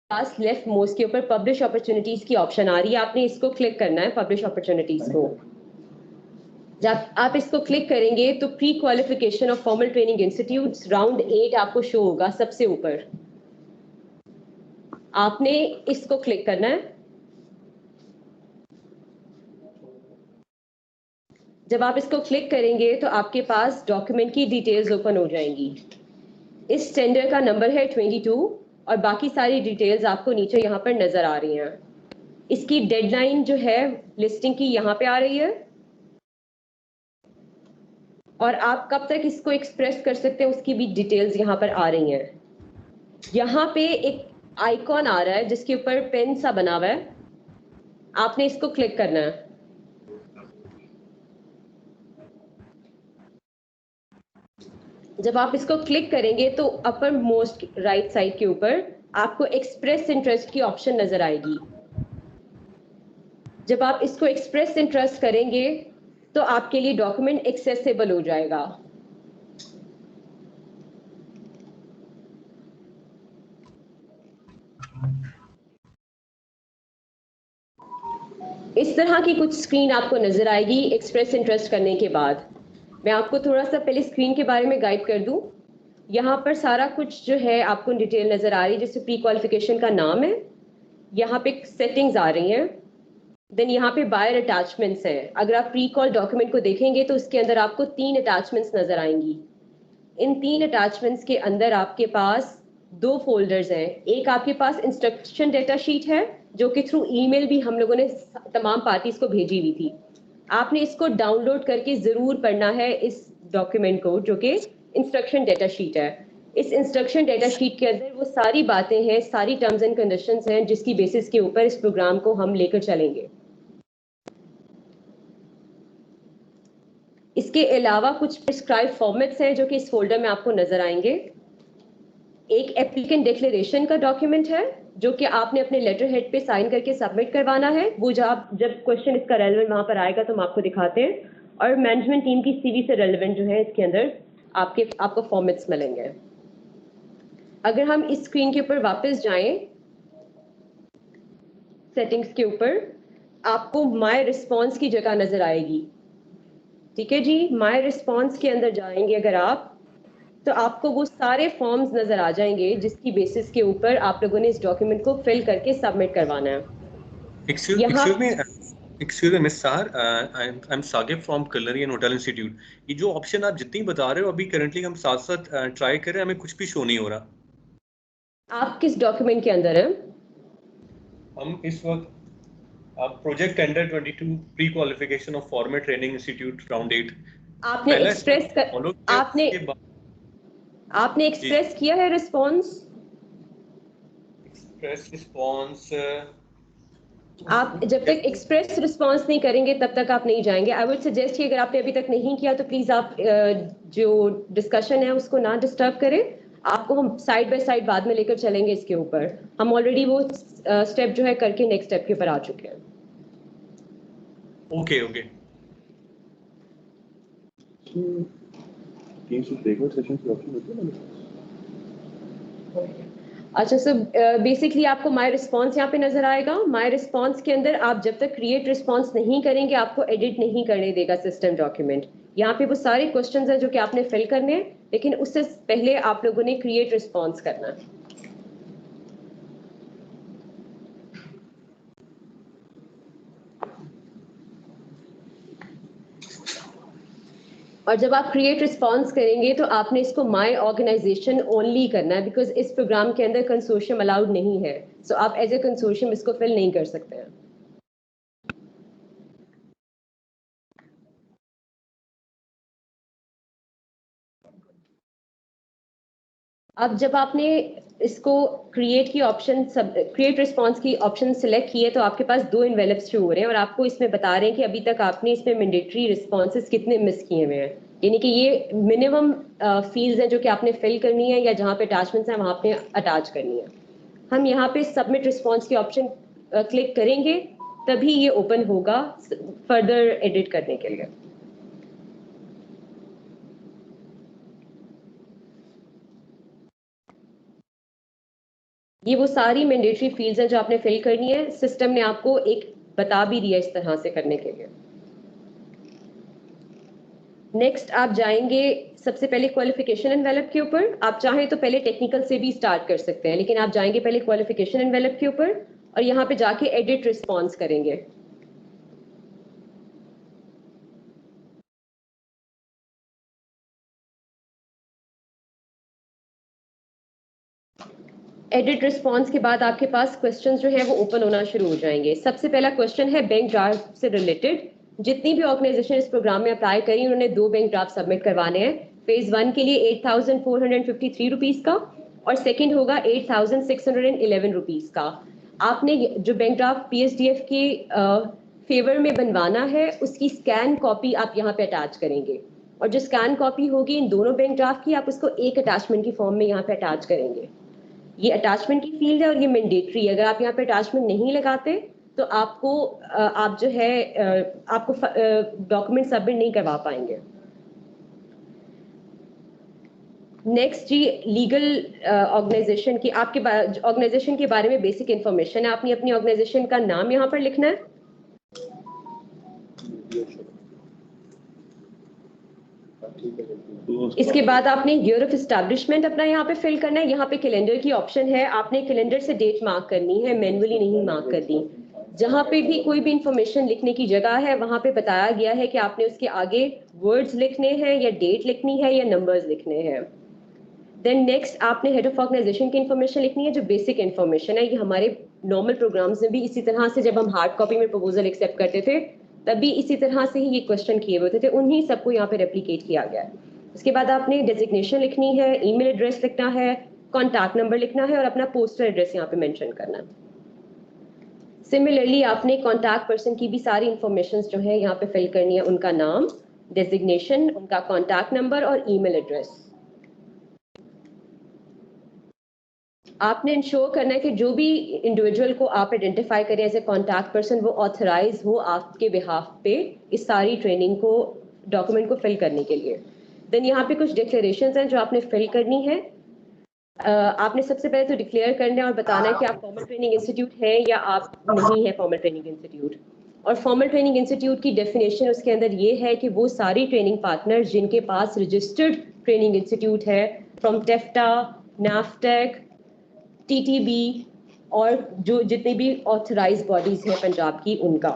पास left most के ऊपर publish opportunities की ऑप्शन आ रही है, आपने इसको क्लिक करना है, पब्लिश अपॉर्चुनिटीज को। जब आप इसको क्लिक करेंगे तो pre qualification of formal training institute round 8 आपको शो होगा सबसे ऊपर। आपने इसको क्लिक करना है। जब आप इसको क्लिक करेंगे तो आपके पास डॉक्यूमेंट की डिटेल्स ओपन हो जाएंगी। इस टेंडर का नंबर है 22 और बाकी सारी डिटेल्स आपको नीचे यहाँ पर नजर आ रही हैं। इसकी डेडलाइन जो है लिस्टिंग की यहाँ पे आ रही है और आप कब तक इसको एक्सप्रेस कर सकते हैं उसकी भी डिटेल्स यहाँ पर आ रही हैं। यहाँ पे एक आइकॉन आ रहा है जिसके ऊपर पेन सा बना हुआ है, आपने इसको क्लिक करना है। जब आप इसको क्लिक करेंगे तो अपर मोस्ट राइट साइड के ऊपर आपको एक्सप्रेस इंटरेस्ट की ऑप्शन नजर आएगी। जब आप इसको एक्सप्रेस इंटरेस्ट करेंगे तो आपके लिए डॉक्यूमेंट एक्सेसिबल हो जाएगा। इस तरह की कुछ स्क्रीन आपको नजर आएगी एक्सप्रेस इंटरेस्ट करने के बाद। मैं आपको थोड़ा सा पहले स्क्रीन के बारे में गाइड कर दूं। यहाँ पर सारा कुछ जो है आपको डिटेल नजर आ रही है, जैसे प्री क्वालिफिकेशन का नाम है, यहाँ पे सेटिंग्स आ रही हैं, देन यहाँ पे बायर अटैचमेंट्स है। अगर आप प्री कॉल डॉक्यूमेंट को देखेंगे तो उसके अंदर आपको 3 अटैचमेंट्स नजर आएंगी। इन 3 अटैचमेंट्स के अंदर आपके पास 2 फोल्डर्स हैं। एक आपके पास इंस्ट्रक्शन डेटा शीट है जो कि थ्रू ईमेल भी हम लोगों ने तमाम पार्टीज को भेजी हुई थी। आपने इसको डाउनलोड करके जरूर पढ़ना है इस डॉक्यूमेंट को, जो कि इंस्ट्रक्शन डेटा शीट है। इस इंस्ट्रक्शन डेटा शीट के अंदर वो सारी बातें हैं, सारी टर्म्स एंड कंडीशंस हैं जिसकी बेसिस के ऊपर इस प्रोग्राम को हम लेकर चलेंगे। इसके अलावा कुछ प्रिस्क्राइब फॉर्मेट्स हैं जो कि इस फोल्डर में आपको नजर आएंगे। एक एप्लीकेंट डिक्लेरेशन का डॉक्यूमेंट है जो कि आपने अपने लेटर हेड पे साइन करके सबमिट करवाना है। वो जब क्वेश्चन इसका रेलेवेंट वहां पर आएगा तो हम आपको दिखाते हैं। और मैनेजमेंट टीम की सीवी से रेलेवेंट जो है इसके अंदर आपको फॉर्मेट्स मिलेंगे। अगर हम इस स्क्रीन के ऊपर वापस जाएं, सेटिंग्स के ऊपर आपको माय रिस्पॉन्स की जगह नजर आएगी। ठीक है जी, माय रिस्पॉन्स के अंदर जाएंगे अगर आप, तो आपको वो सारे फॉर्म्स नजर आ जाएंगे जिसकी बेसिस के ऊपर आप लोगों ने इस डॉक्यूमेंट को फिल करके सबमिट करवाना है। Excuse me, Miss Sahar. I'm Sagib from Culinary and Hotel Institute. ये जो ऑप्शन आप जितनी बता रहे हो अभी करंटली हम साथ साथ ट्राई कर रहे हैं, हमें कुछ भी शो नहीं हो रहा। आप किस डॉक्यूमेंट के अंदर हैं? हम इस वक्त project tender 22 pre qualification of formal training institute round 8 आपने पहला एक्सप्रेस कर, फॉलो किया, आपने उसके बाद आपने एक्सप्रेस किया है रिस्पॉन्स? एक्सप्रेस रिस्पॉन्स आप जब तक एक्सप्रेस रिस्पॉन्स नहीं करेंगे तब तक आप नहीं जाएंगे। आई वुड सजेस्ट कि अगर आपने अभी तक नहीं किया तो प्लीज आप जो डिस्कशन है उसको ना डिस्टर्ब करें। आपको हम साइड बाय साइड बाद में लेकर चलेंगे इसके ऊपर। हम ऑलरेडी वो स्टेप जो है करके नेक्स्ट स्टेप के ऊपर आ चुके हैं। Okay okay. अच्छा सर, बेसिकली आपको माय रिस्पॉन्स यहाँ पे नजर आएगा। माय रिस्पॉन्स के अंदर आप जब तक क्रिएट रिस्पॉन्स नहीं करेंगे आपको एडिट नहीं करने देगा सिस्टम डॉक्यूमेंट। यहाँ पे वो सारे क्वेश्चंस हैं जो कि आपने फिल करने हैं, लेकिन उससे पहले आप लोगों ने क्रिएट रिस्पॉन्स करना है। और जब आप क्रिएट रिस्पॉन्स करेंगे तो आपने इसको माय ऑर्गेनाइजेशन ओनली करना है, बिकॉज इस प्रोग्राम के अंदर कंसोर्शियम अलाउड नहीं है। सो आप एज ए कंसोर्शियम इसको फिल नहीं कर सकते हैं। अब जब आपने इसको क्रिएट रिस्पॉन्स की ऑप्शन सिलेक्ट की है तो आपके पास 2 इन्वेलप्स शो हो रहे हैं और आपको इसमें बता रहे हैं कि अभी तक आपने इसमें मैंडेटरी रिस्पॉन्सेज कितने मिस किए हुए हैं। यानी कि ये मिनिमम फील्ड्स हैं जो कि आपने फिल करनी है या जहाँ पे अटैचमेंट्स हैं वहाँ आपने अटैच करनी है। हम यहाँ पे सबमिट रिस्पॉन्स की ऑप्शन क्लिक करेंगे तभी ये ओपन होगा फर्दर एडिट करने के लिए। ये वो सारी मैंडेटरी फील्ड्स हैं जो आपने फिल करनी है। सिस्टम ने आपको एक बता भी दिया इस तरह से करने के लिए। नेक्स्ट आप जाएंगे सबसे पहले क्वालिफिकेशन एनवेलप के ऊपर। आप चाहें तो पहले टेक्निकल से भी स्टार्ट कर सकते हैं, लेकिन आप जाएंगे पहले क्वालिफिकेशन एनवेलप के ऊपर और यहाँ पे जाके एडिट रिस्पॉन्स करेंगे। एडिट रिस्पॉन्स के बाद आपके पास क्वेश्चन जो है वो ओपन होना शुरू हो जाएंगे। सबसे पहला क्वेश्चन है बैंक ड्राफ्ट से रिलेटेड। जितनी भी ऑर्गेनाइजेशन इस प्रोग्राम में अप्लाई करी उन्होंने 2 बैंक ड्राफ्ट सबमिट करवाने हैं। फेज 1 के लिए 8,453 रुपीज का और सेकंड होगा 8,611 रुपीज का। आपने जो बैंक ड्राफ्ट पीएसडीएफ के फेवर में बनवाना है उसकी स्कैन कॉपी आप यहाँ पे अटैच करेंगे, और जो स्कैन कॉपी होगी इन दोनों बैंक ड्राफ्ट की आप उसको एक अटैचमेंट की फॉर्म में यहाँ पे अटैच करेंगे। ये अटैचमेंट की फील्ड है और ये मैंडेटरी है। अगर आप यहाँ पे अटैचमेंट नहीं लगाते तो आपको आप जो है आपको डॉक्यूमेंट सबमिट नहीं करवा पाएंगे। नेक्स्ट जी, लीगल ऑर्गेनाइजेशन की आपके ऑर्गेनाइजेशन के बारे में बेसिक इन्फॉर्मेशन है। आपने अपनी ऑर्गेनाइजेशन का नाम यहाँ पर लिखना है। इसके बाद आपने ईयर ऑफ एस्टैब्लिशमेंट अपना यहाँ पे फिल करना है। यहाँ पे कैलेंडर की ऑप्शन है, आपने कैलेंडर से डेट मार्क करनी है, मैन्युअली नहीं मार्क करनी। जहाँ पे भी कोई भी इंफॉर्मेशन लिखने की जगह है वहां पे बताया गया है कि आपने उसके आगे वर्ड्स लिखने हैं या डेट लिखनी है या नंबर्स लिखने हैं। देन नेक्स्ट आपने हेड ऑफ ऑर्गेनाइजेशन की इन्फॉर्मेशन लिखनी है जो बेसिक इन्फॉर्मेशन है। ये हमारे नॉर्मल प्रोग्राम्स में भी इसी तरह से जब हम हार्ड कॉपी में प्रपोजल एक्सेप्ट करते थे तभी इसी तरह से ही ये क्वेश्चन किए होते थे, उन्हीं सबको यहाँ पे रेप्लिकेट किया गया है। उसके बाद आपने डेजिग्नेशन लिखनी है, ईमेल एड्रेस लिखना है, कॉन्टैक्ट नंबर लिखना है और अपना पोस्टल एड्रेस यहाँ पे मेंशन करना है। सिमिलरली आपने कॉन्टैक्ट पर्सन की भी सारी इंफॉर्मेशन जो है यहाँ पे फिल करनी है, उनका नाम, डेजिग्नेशन, उनका कॉन्टैक्ट नंबर और ईमेल एड्रेस। आपने इंश्योर करना है कि जो भी इंडिविजुअल को आप आइडेंटिफाई करें एज ए कॉन्टैक्ट पर्सन वो ऑथराइज हो आपके बिहाफ पे इस सारी ट्रेनिंग को, डॉक्यूमेंट को फिल करने के लिए। देन यहाँ पे कुछ डिक्लेरेशंस हैं जो आपने फिल करनी है। आपने सबसे पहले तो डिक्लेयर करना है और बताना है कि आप फॉर्मल ट्रेनिंग इंस्टीट्यूट है या आप नहीं है फॉर्मल ट्रेनिंग इंस्टीट्यूट। और फॉर्मल ट्रेनिंग इंस्टीट्यूट की डेफिनेशन उसके अंदर ये है कि वो सारी ट्रेनिंग पार्टनर जिनके पास रजिस्टर्ड ट्रेनिंग इंस्टीट्यूट है फ्रॉम टेफ्टा, नाफ्टेक, टीटीबी और जो जितनी भी ऑथराइज बॉडीज हैं पंजाब की उनका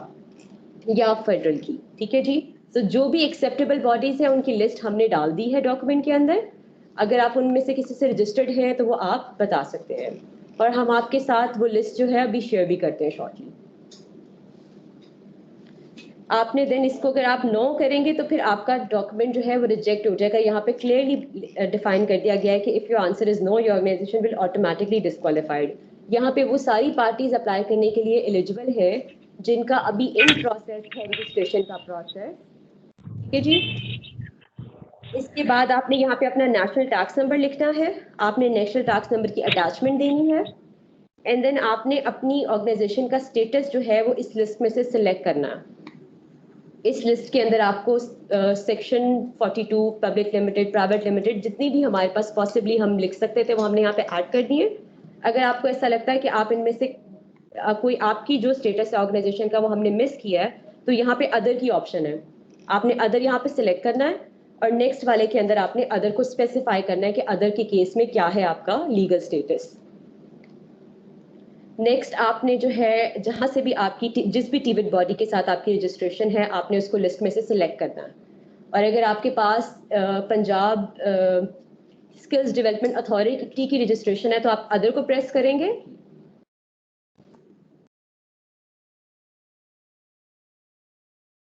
या फेडरल की, ठीक है जी। तो जो भी एक्सेप्टेबल बॉडीज हैं उनकी लिस्ट हमने डाल दी है डॉक्यूमेंट के अंदर। अगर आप उनमें से किसी से रजिस्टर्ड हैं तो वो आप बता सकते हैं और हम आपके साथ वो लिस्ट जो है अभी शेयर भी करते हैं शॉर्टली। आपने देन इसको अगर आप नो करेंगे तो फिर आपका डॉक्यूमेंट जो है वो रिजेक्ट हो जाएगा। यहाँ पे क्लियरली डिफाइन कर दिया गया है कि if your answer is no your organisation will automatically disqualified. यहाँ पे वो सारी पार्टीज अप्लाई करने के लिए एलिजिबल है जिनका अभी इन प्रोसेस है रजिस्ट्रेशन का प्रोसेस, ठीक है जी। इसके बाद आपने यहाँ पे अपना नेशनल टैक्स नंबर लिखना है, आपने नेशनल टैक्स नंबर की अटैचमेंट देनी है एंड देन आपने अपनी ऑर्गेनाइजेशन का स्टेटस जो है वो इस लिस्ट में से सिलेक्ट करना है। इस लिस्ट के अंदर आपको section 42 public limited, private limited, जितनी भी हमारे पास पॉसिबली हम लिख सकते थे वो हमने यहाँ पे ऐड कर दिए। अगर आपको ऐसा लगता है कि आप इनमें से कोई आपकी जो स्टेटस है ऑर्गेनाइजेशन का वो हमने मिस किया है तो यहाँ पे अदर की ऑप्शन है, आपने अदर यहाँ पे सिलेक्ट करना है और नेक्स्ट वाले के अंदर आपने अदर को स्पेसिफाई करना है कि अदर के केस में क्या है आपका लीगल स्टेटस। नेक्स्ट आपने जो है जहां से भी आपकी जिस भी टीबिट बॉडी के साथ आपकी रजिस्ट्रेशन है आपने उसको लिस्ट में से सिलेक्ट करना है। और अगर आपके पास पंजाब स्किल्स डेवलपमेंट अथॉरिटी की रजिस्ट्रेशन है तो आप अदर को प्रेस करेंगे।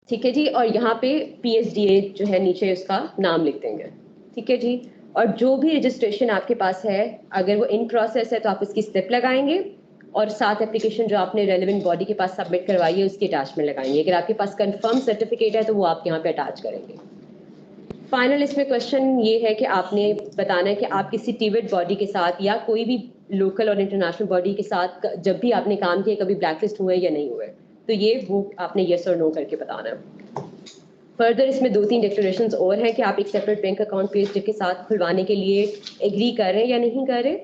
ठीक है जी, और यहाँ पे पीएसडीए जो है नीचे उसका नाम लिख देंगे, ठीक है जी। और जो भी रजिस्ट्रेशन आपके पास है अगर वो इन प्रोसेस है तो आप उसकी स्लिप लगाएंगे और साथ एप्लीकेशन जो आपने रेलेवेंट बॉडी के पास सबमिट करवाई है उसकी अटैचमेंट लगाएंगे। अगर आपके पास कंफर्म सर्टिफिकेट है तो वो आप यहाँ पे अटैच करेंगे। फाइनल इसमें क्वेश्चन ये है कि आपने बताना है कि आप किसी टीबिट बॉडी के साथ या कोई भी लोकल और इंटरनेशनल बॉडी के साथ जब भी आपने काम किया कभी ब्लैकलिस्ट हुए या नहीं हुए, तो ये वो आपने येस और नो करके बताना है। फर्दर इसमें 2-3 डिक्लेरेशंस और हैं कि आप एक सेपरेट बैंक अकाउंट पीएसडी के साथ खुलवाने के लिए एग्री कर रहे हैं या नहीं कर रहे।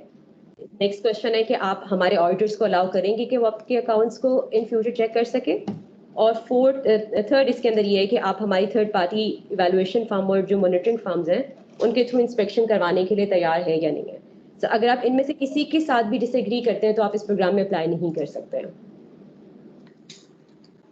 नेक्स्ट क्वेश्चन है कि आप हमारे ऑडिटर्स को अलाउ करेंगे कि वो आपके अकाउंट्स को इन फ्यूचर चेक कर सके। और थर्ड इसके अंदर ये है कि आप हमारी थर्ड पार्टी इवैल्यूएशन फर्म और जो मॉनिटरिंग फर्म्स हैं उनके थ्रू इंस्पेक्शन करवाने के लिए तैयार है या नहीं है। तो अगर आप इनमें से किसी के साथ भी डिसएग्री करते हैं तो आप इस प्रोग्राम में अप्लाई नहीं कर सकते हैं।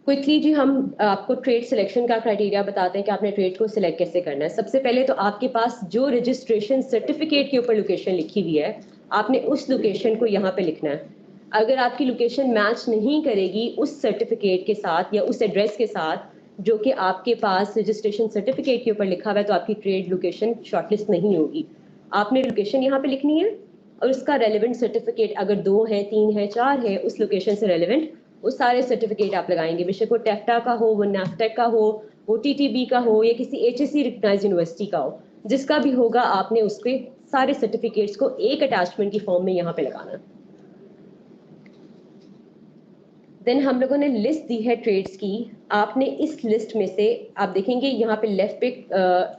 क्विकली जी हम आपको ट्रेड सिलेक्शन का क्राइटेरिया बताते हैं कि आपने ट्रेड को सिलेक्ट कैसे करना है। सबसे पहले तो आपके पास जो रजिस्ट्रेशन सर्टिफिकेट के ऊपर लोकेशन लिखी हुई है आपने उस लोकेशन को यहाँ पे लिखना है। अगर आपकी लोकेशन मैच नहीं करेगी उस सर्टिफिकेट के साथ या उस एड्रेस के साथ जो कि आपके पास रजिस्ट्रेशन सर्टिफिकेट के ऊपर लिखा हुआ है तो आपकी ट्रेड लोकेशन शॉर्टलिस्ट नहीं होगी। आपने लोकेशन यहाँ पे लिखनी है और उसका रेलिवेंट सर्टिफिकेट अगर 2 है 3 है 4 है उस लोकेशन से रेलिवेंट वो सारे सर्टिफिकेट आप लगाएंगे, बेशक वो टेफ्टा का हो, वो नैफ्टेक का हो, वो टीटीबी का हो या किसी HSC रिकग्नाइज्ड यूनिवर्सिटी का हो, जिसका भी होगा आपने उसके सारे सर्टिफिकेट्स को एक अटैचमेंट की फॉर्म में यहाँ पे लगाना। देन हम लोगों ने लिस्ट दी है ट्रेड्स की। आपने इस लिस्ट में से आप देखेंगे यहाँ पे लेफ्ट पे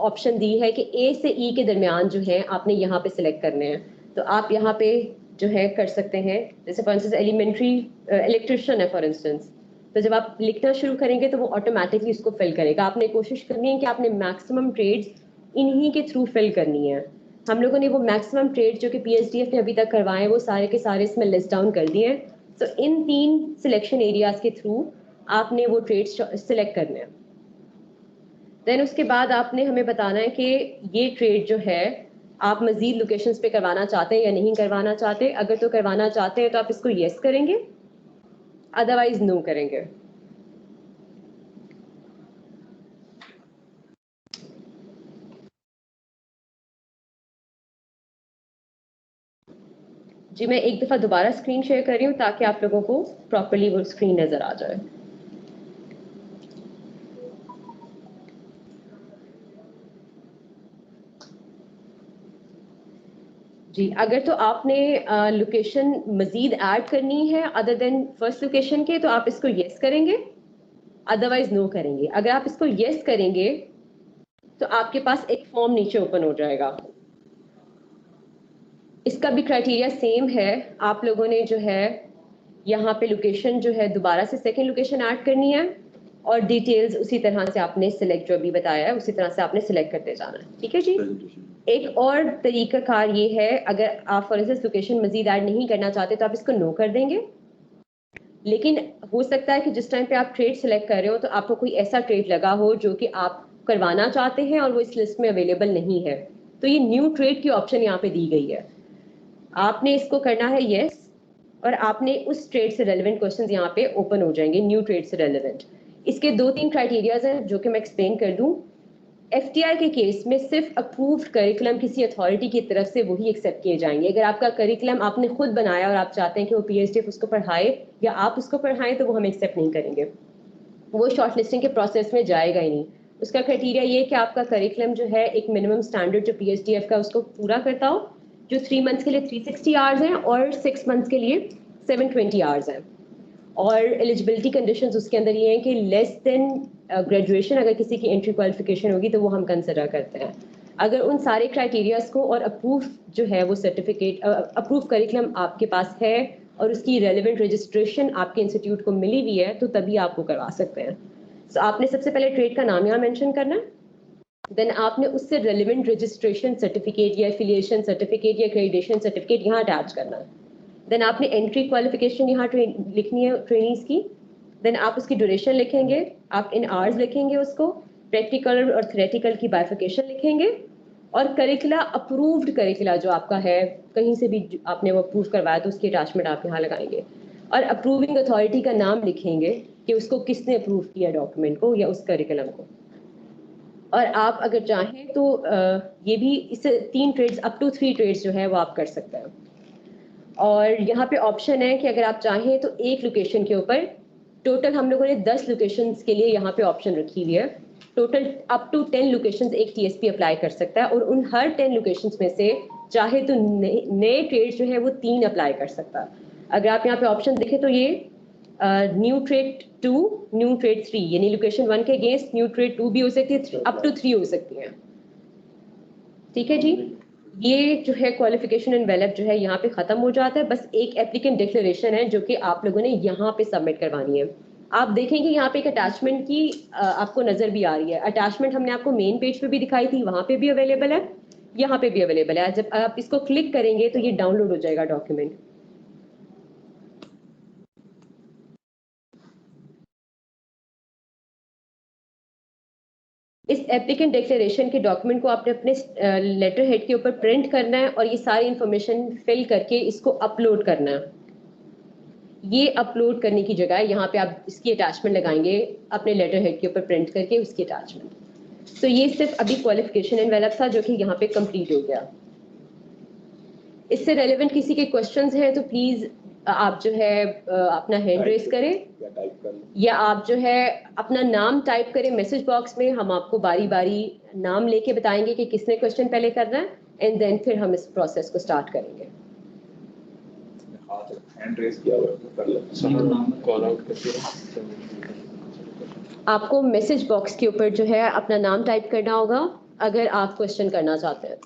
ऑप्शन दी है कि A से E के दरमियान जो है आपने यहाँ पे सिलेक्ट करने हैं। तो आप यहाँ पे जो है कर सकते हैं, जैसे फॉर इंस्टेंस एलिमेंट्री इलेक्ट्रिशियन है फॉर इंस्टेंस, तो जब आप लिखना शुरू करेंगे तो वो ऑटोमेटिकली उसको फिल करेगा। आपने कोशिश करनी है कि आपने मैक्सिमम ट्रेड्स इन्हीं के थ्रू फिल करनी है। हम लोगों ने वो मैक्सिमम ट्रेड जो कि PSDF ने अभी तक करवाए वो सारे के सारे इसमें लिस्ट डाउन कर दिए हैं। तो इन 3 सिलेक्शन एरियाज के थ्रू आपने वो ट्रेड्स सिलेक्ट करने हैं। देन उसके बाद आपने हमें बताना है कि ये ट्रेड जो है आप मजीद लोकेशंस पे करवाना चाहते हैं या नहीं करवाना चाहते। अगर तो करवाना चाहते हैं तो आप इसको येस करेंगे, अदरवाइज नो करेंगे। जी मैं एक दफ़ा दोबारा स्क्रीन शेयर कर रही हूँ ताकि आप लोगों को प्रॉपर्ली वो स्क्रीन नज़र आ जाए। जी अगर तो आपने लोकेशन मजीद ऐड करनी है अदर देन फर्स्ट लोकेशन के तो आप इसको येस करेंगे, अदरवाइज नो करेंगे। अगर आप इसको येस करेंगे तो आपके पास एक फॉर्म नीचे ओपन हो जाएगा। इसका भी क्राइटेरिया सेम है। आप लोगों ने जो है यहाँ पे लोकेशन जो है दोबारा से सेकंड लोकेशन ऐड करनी है और डिटेल्स उसी तरह से आपने सिलेक्ट जो अभी बताया है उसी तरह से आपने सिलेक्ट करते जाना है। ठीक है जी। एक और तरीकाकार ये है, अगर आप फॉर इंस्टेंस लोकेशन मजीद ऐड नहीं करना चाहते तो आप इसको नो कर देंगे। लेकिन हो सकता है कि जिस टाइम पे आप ट्रेड सिलेक्ट कर रहे हो तो आपको कोई ऐसा ट्रेड लगा हो जो कि आप करवाना चाहते हैं और वो इस लिस्ट में अवेलेबल नहीं है, तो ये न्यू ट्रेड की ऑप्शन यहाँ पे दी गई है। आपने इसको करना है येस और आपने उस ट्रेड से रेलेवेंट क्वेश्चंस यहाँ पे ओपन हो जाएंगे, न्यू ट्रेड से रेलेवेंट। इसके 2-3 क्राइटेरियाज हैं जो कि मैं एक्सप्लेन कर दूं। FTI के केस में सिर्फ अप्रूव्ड करिकुलम किसी अथॉरिटी की तरफ से वही एक्सेप्ट किए जाएंगे। अगर आपका करिकुलम आपने खुद बनाया और आप चाहते हैं कि वो PSDF उसको पढ़ाए या आप उसको पढ़ाएं तो वो हम एक्सेप्ट नहीं करेंगे, वो शॉर्ट लिस्टिंग के प्रोसेस में जाएगा ही नहीं। उसका क्राइटेरिया ये है कि आपका करिकुलम जो है एक मिनिमम स्टैंडर्ड जो PSDF का उसको पूरा करता हो, जो 3 मंथ्स के लिए 360 आवर्स हैं और 6 मंथ्स के लिए 720 आवर्स हैं। और एलिजिबिलिटी कंडीशंस उसके अंदर ये हैं कि लेस देन ग्रेजुएशन अगर किसी की एंट्री क्वालिफिकेशन होगी तो वो हम कंसिडर करते हैं। अगर उन सारे क्राइटेरियाज को और अप्रूव जो है वो सर्टिफिकेट अप्रूव करिकुलम आपके पास है और उसकी रेलिवेंट रजिस्ट्रेशन आपके इंस्टीट्यूट को मिली हुई है तो तभी आप वो करवा सकते हैं। तो आपने सबसे पहले ट्रेड का नाम यहाँ मेंशन करना है, देन आपने उससे रेलिवेंट रजिस्ट्रेशन सर्टिफिकेट या एफिलिएशन सर्टिफिकेट या एक्रेडिटेशन सर्टिफिकेट यहाँ अटैच करना है। देन आपने एंट्री क्वालिफिकेशन यहाँ लिखनी है ट्रेनिंग्स की। देन आप उसकी ड्यूरेशन लिखेंगे, आप इन आवर्स लिखेंगे, उसको प्रैक्टिकल और थ्योरेटिकल की बाइफिकेशन लिखेंगे और करिकुला अप्रूव्ड करिकुला जो आपका है कहीं से भी आपने वो अप्रूव करवाया तो उसकी अटैचमेंट आप यहाँ लगाएंगे और अप्रूविंग अथॉरिटी का नाम लिखेंगे कि उसको किसने अप्रूव किया डॉक्यूमेंट को या उस करिकुलम को। और आप अगर चाहें तो ये भी इससे 3 ट्रेड्स अप टू 3 ट्रेड्स जो है वो आप कर सकते हैं। और यहाँ पे ऑप्शन है कि अगर आप चाहें तो एक लोकेशन के ऊपर टोटल हम लोगों ने 10 लोकेशंस के लिए यहाँ पे ऑप्शन रखी हुई है। टोटल अप टू 10 लोकेशंस एक TSP अप्लाई कर सकता है और उन हर 10 लोकेशंस में से चाहे तो नए ट्रेड जो है वो 3 अप्लाई कर सकता है। अगर आप यहाँ पे ऑप्शन देखें तो ये न्यू ट्रेड 2, न्यू ट्रेड 3, यानी लोकेशन 1 के अगेंस्ट न्यू ट्रेड 2 भी हो सकती है, अप टू 3 हो सकती है। ठीक है जी। ये जो है क्वालिफिकेशन एनवेलप जो है यहाँ पे खत्म हो जाता है। बस एक एप्लीकेंट डिक्लेरेशन है जो कि आप लोगों ने यहाँ पे सबमिट करवानी है। आप देखेंगे यहाँ पे एक अटैचमेंट की आपको नजर भी आ रही है। अटैचमेंट हमने आपको मेन पेज पे भी दिखाई थी, वहां पे भी अवेलेबल है, यहाँ पे भी अवेलेबल है। जब आप इसको क्लिक करेंगे तो ये डाउनलोड हो जाएगा डॉक्यूमेंट। इस एप्लीकेंट डिक्लेरेशन के डॉक्यूमेंट को आपने अपने लेटर हेड के ऊपर प्रिंट करना है और ये सारी इंफॉर्मेशन फिल करके इसको अपलोड करना है। ये अपलोड करने की जगह यहाँ पे आप इसकी अटैचमेंट लगाएंगे अपने लेटर हेड के ऊपर प्रिंट करके उसकी अटैचमेंट। तो ये सिर्फ अभी क्वालिफिकेशन एनवेलप था जो कि यहाँ पे कंप्लीट हो गया। इससे रेलेवेंट किसी के क्वेश्चंस हैं तो प्लीज आप जो है अपना हैंड रेज करें या आप जो है अपना नाम टाइप करें मैसेज बॉक्स में। हम आपको बारी बारी नाम लेके बताएंगे कि किसने क्वेश्चन पहले करना है एंड देन फिर हम इस प्रोसेस को स्टार्ट करेंगे। हैंड रेज किया हुआ है, कर लो, कॉल आउट करके आपको मैसेज बॉक्स के ऊपर जो है अपना नाम टाइप करना होगा अगर आप क्वेश्चन करना चाहते हैं।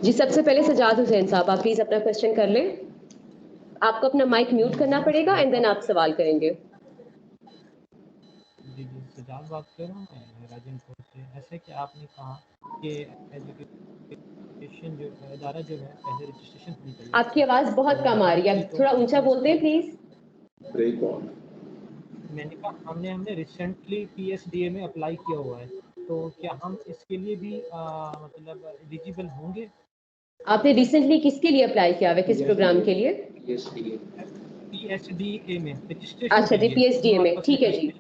जी सबसे पहले सजाद हुसैन साहब आप प्लीज अपना क्वेश्चन कर लें। आपको अपना माइक म्यूट करना पड़ेगा एंड देन आप सवाल करेंगे। जी जी सजाद बात कर रहा हूँ मैं राजनपुर से। ऐसे कि आपने कहा कि एजुकेशन जो इदारा जो है पहले रजिस्ट्रेशन होनी चाहिए। आपकी आवाज बहुत कम आ रही है, थोड़ा ऊंचा बोलते हैं प्लीज। Break on. मैंने कहा हमने रिसेंटली पीएसडीए में अप्लाई किया हुआ है, तो क्या हम इसके लिए भी मतलब एलिजिबल होंगे? आपने रिसेंटली किसके लिए अप्लाई किया हुआ है, किस प्रोग्राम के लिए? पीएसडीए में रजिस्ट्रेशन। अच्छा जी पीएचडीए में, ठीक है जी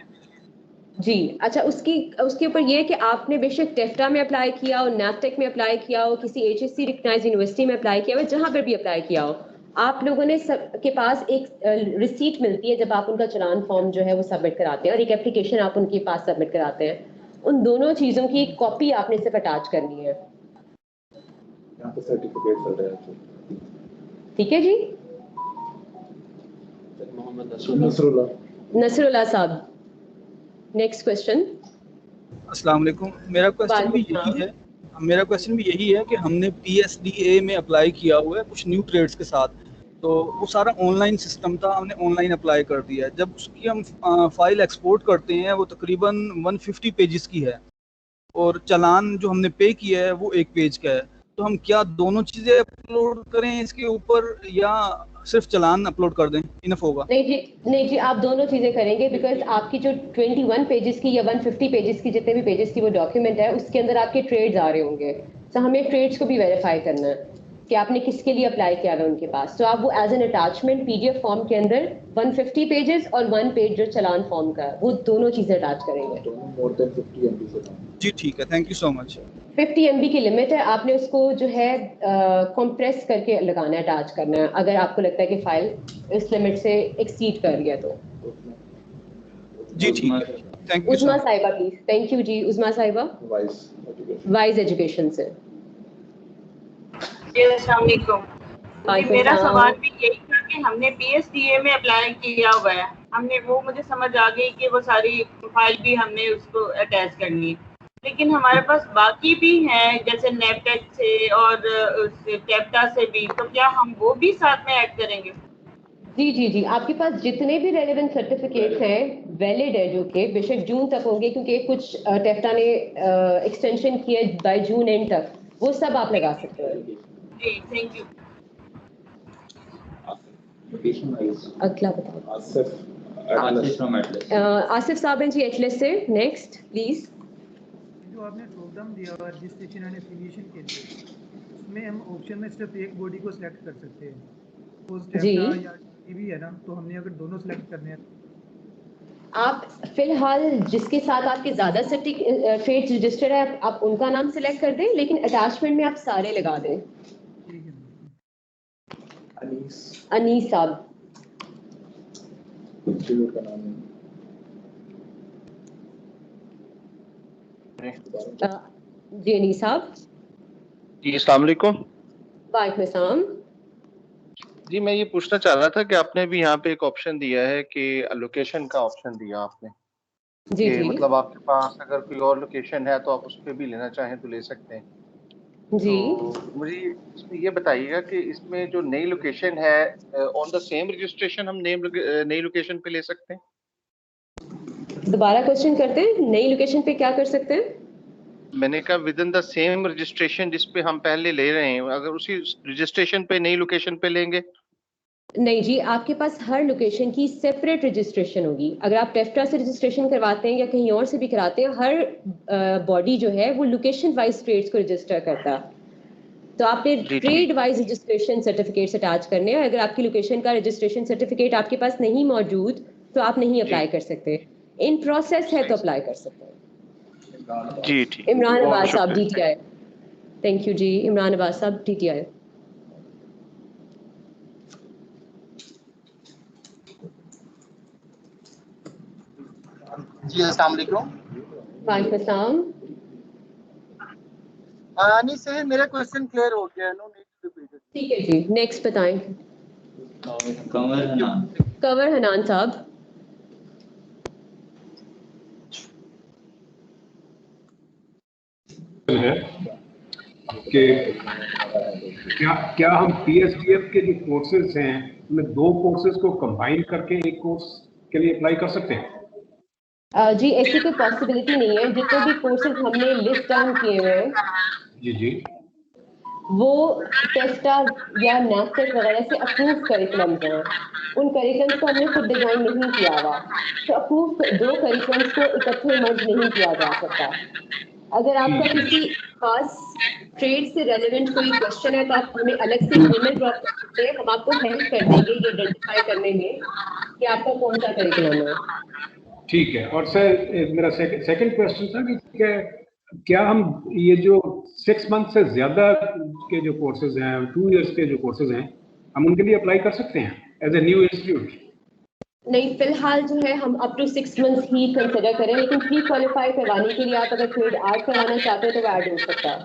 जी। अच्छा उसके ऊपर ये है कि आपने बेशक टेफ्टा में अप्लाई किया हो, नैपटेक में अप्लाई किया हो, किसी एचएससी रिकग्नाइज्ड यूनिवर्सिटी में अप्लाई किया हो, जहां पर भी अप्लाई किया हो, आप लोगों ने सब के पास एक रिसीट मिलती है जब आप उनका चलान फॉर्म जो है वो सबमिट कराते हैं और एक एप्लीकेशन आप उनके पास सबमिट कराते हैं। उन दोनों चीजों की एक कॉपी आपने सिर्फ अटैच करनी है। यहाँ पे सर्टिफिकेट चल रहा है। ठीक है जी। मोहम्मद नसरुल्लाह साहब नेक्स्ट क्वेश्चन। अस्सलाम वालेकुम। मेरा क्वेश्चन भी यही है कि हमने पीएसडीए में अप्लाई किया हुआ है कुछ न्यू ट्रेड्स के साथ, तो वो सारा ऑनलाइन सिस्टम था, हमने ऑनलाइन अप्लाई कर दिया है। जब उसकी हम फाइल एक्सपोर्ट करते हैं वो तकरीबन 150 पेजेस की है और चालान जो हमने पे किया है वो 1 पेज का है। तो हम क्या दोनों चीज़ें अपलोड करें इसके ऊपर या सिर्फ चालान अपलोड कर दें, इनफ होगा? नहीं जी आप दोनों चीजें करेंगे बिकॉज आपकी जो 21 पेजेस की या 150 पेजेस की जितने भी पेजेस की वो डॉक्यूमेंट है उसके अंदर आपके ट्रेड्स आ रहे होंगे। तो हमें ट्रेड्स को भी वेरीफाई करना है कि आपने किसके लिए अप्लाई किया है उनके पास। तो आप वो as an attachment PDF form के अंदर 150 पेजेस और 1 पेज जो चालान फॉर्म का है वो दोनों चीजें अटैच करेंगे। मोर देन 50 MB से कम। जी ठीक है, thank you so much. 50 MB की लिमिट है, आपने उसको जो है कंप्रेस करके लगाना है, अटैच करना है अगर आपको लगता है कि फाइल इस लिमिट से एक्सीड कर रही है तो। जी ठीक है, thank you. Usma Sahiba please. Thank you ji. Usma Sahiba wise education से। अस्सलाम वालेकुम। मेरा सवाल भी यही था कि हमने पीएसडीए में अप्लाई किया हुआ है, हमने वो मुझे समझ आ गई कि वो सारी फाइल भी हमने उसको अटैच करनी है, लेकिन हमारे पास बाकी भी हैं जैसे नेपटेक से और टेप्टा से भी, तो क्या हम वो भी साथ में ऐड करेंगे? जी जी जी आपके पास जितने भी रेलेवेंट सर्टिफिकेट्स हैं वैलिड है जो कि बेशक जून तक होंगे क्योंकि कुछ टेफ्टा ने एक्सटेंशन किया बाय जून एंड तक, वो सब आप लगा सकते हैं। जी थैंक यू। अगला बताओ। आसिफ साहब हैं जी एटलस से। Next please. जो आपने प्रोग्राम दिया हुआ रजिस्ट्रेशन एंड एफिलिएशन के लिए, उसमें हम ऑप्शन में सिर्फ एक बॉडी को सिलेक्ट कर सकते हैं, जी या भी है ना, तो हमने अगर दोनों सिलेक्ट करने हैं आप फिलहाल जिसके साथ आपके ज्यादा ट्रेड्स रजिस्टर्ड है आप उनका नाम सिलेक्ट कर दें, लेकिन अटैचमेंट में आप सारे लगा दें। ठीक है। अनीस साहब। इंस्टीट्यूट का नाम जी अनीस साहब। जी अस्सलाम वालेकुम। वालेकुम सलाम। जी मैं ये पूछना चाह रहा था कि आपने भी यहाँ पे एक ऑप्शन दिया है कि लोकेशन का ऑप्शन दिया आपने, जी कि जी मतलब आपके पास अगर कोई और लोकेशन है तो आप उस पर भी लेना चाहें तो ले सकते हैं। जी। तो मुझे इसमें ये बताइएगा कि इसमें जो नई लोकेशन है, ऑन द सेम रजिस्ट्रेशन हम नई लोकेशन पे ले सकते हैं? दोबारा क्वेश्चन करते हैं, नई लोकेशन पे क्या कर सकते हैं? मैंने कहा with in the same registration जिस पे हम पहले ले रहे हैं, अगर उसी रजिस्ट्रेशन पे नई लोकेशन पे लेंगे? नहीं जी, आपके पास हर लोकेशन की सेपरेट रजिस्ट्रेशन होगी। अगर आप टेफ्टा से रजिस्ट्रेशन करवाते हैं या कहीं और से भी कराते हैं, हर बॉडी जो है वो लोकेशन वाइज ट्रेड्स को रजिस्टर करता है। तो आपने जी ट्रेड ठीक। वाइज रजिस्ट्रेशन सर्टिफिकेट्स अटैच करने हैं। अगर आपकी लोकेशन का रजिस्ट्रेशन सर्टिफिकेट आपके पास नहीं मौजूद तो आप नहीं जी अप्लाई कर सकते। इन प्रोसेस है तो सही। अप्लाई कर सकते हैं। जी ठीक, इमरान बहुत अब्बास साहब शुक्रिया। DTI। थैंक यू जी, इमरान अब्बास साहब DTI। जी अस्सलाम वालेकुम। वालेकुम अस्सलाम। नहीं सही, मेरा क्वेश्चन क्लियर हो गया, no need to repeat it. ठीक है जी, नेक्स्ट बताएं। कंवर हनान साहब। है कि क्या हम PSDF के जो कोर्सेज हैं उनमें 2 कोर्सेज को कंबाइन करके एक कोर्स के लिए अप्लाई कर सकते हैं? जी ऐसी कोई पॉसिबिलिटी नहीं है। जितने भी कोर्सेज हमने लिस्ट डाउन किए हुए हैं जी जी वो टेस्टा या नास्टेक वगैरह से अप्रूव करिकुलम्स हैं। उन करिकुलम्स को हमने खुद डिजाइन नहीं किया हुआ, तो अप्रूव 2 करिकुलम्स को इकट्ठे मर्ज नहीं किया जा सकता। अगर आपका किसी खास ट्रेड से रेलेवेंट कोई क्वेश्चन है तो आप हमें अलग से ईमेल ड्रॉप कर सकते हैं, हम आपको हेल्प कर देंगे ये आइडेंटिफाई करने में कि आपका कौन सा करिकुलम है। ठीक है। और सर मेरा सेकंड क्वेश्चन था कि क्या हम ये जो 6 मंथ से ज्यादा के जो कोर्सेज हैं, 2 इयर्स के जो कोर्सेज हैं, हम उनके लिए अप्लाई कर सकते हैं एज ए न्यू इंस्टीट्यूट? नहीं, फिलहाल जो है हम अप टू 6 मंथ्स ही कंसिडर करें, लेकिन प्री क्वालिफाई करवाने के लिए आप अगर ट्रेड ऐड करवाना चाहते हैं तो वो ऐड हो सकता है।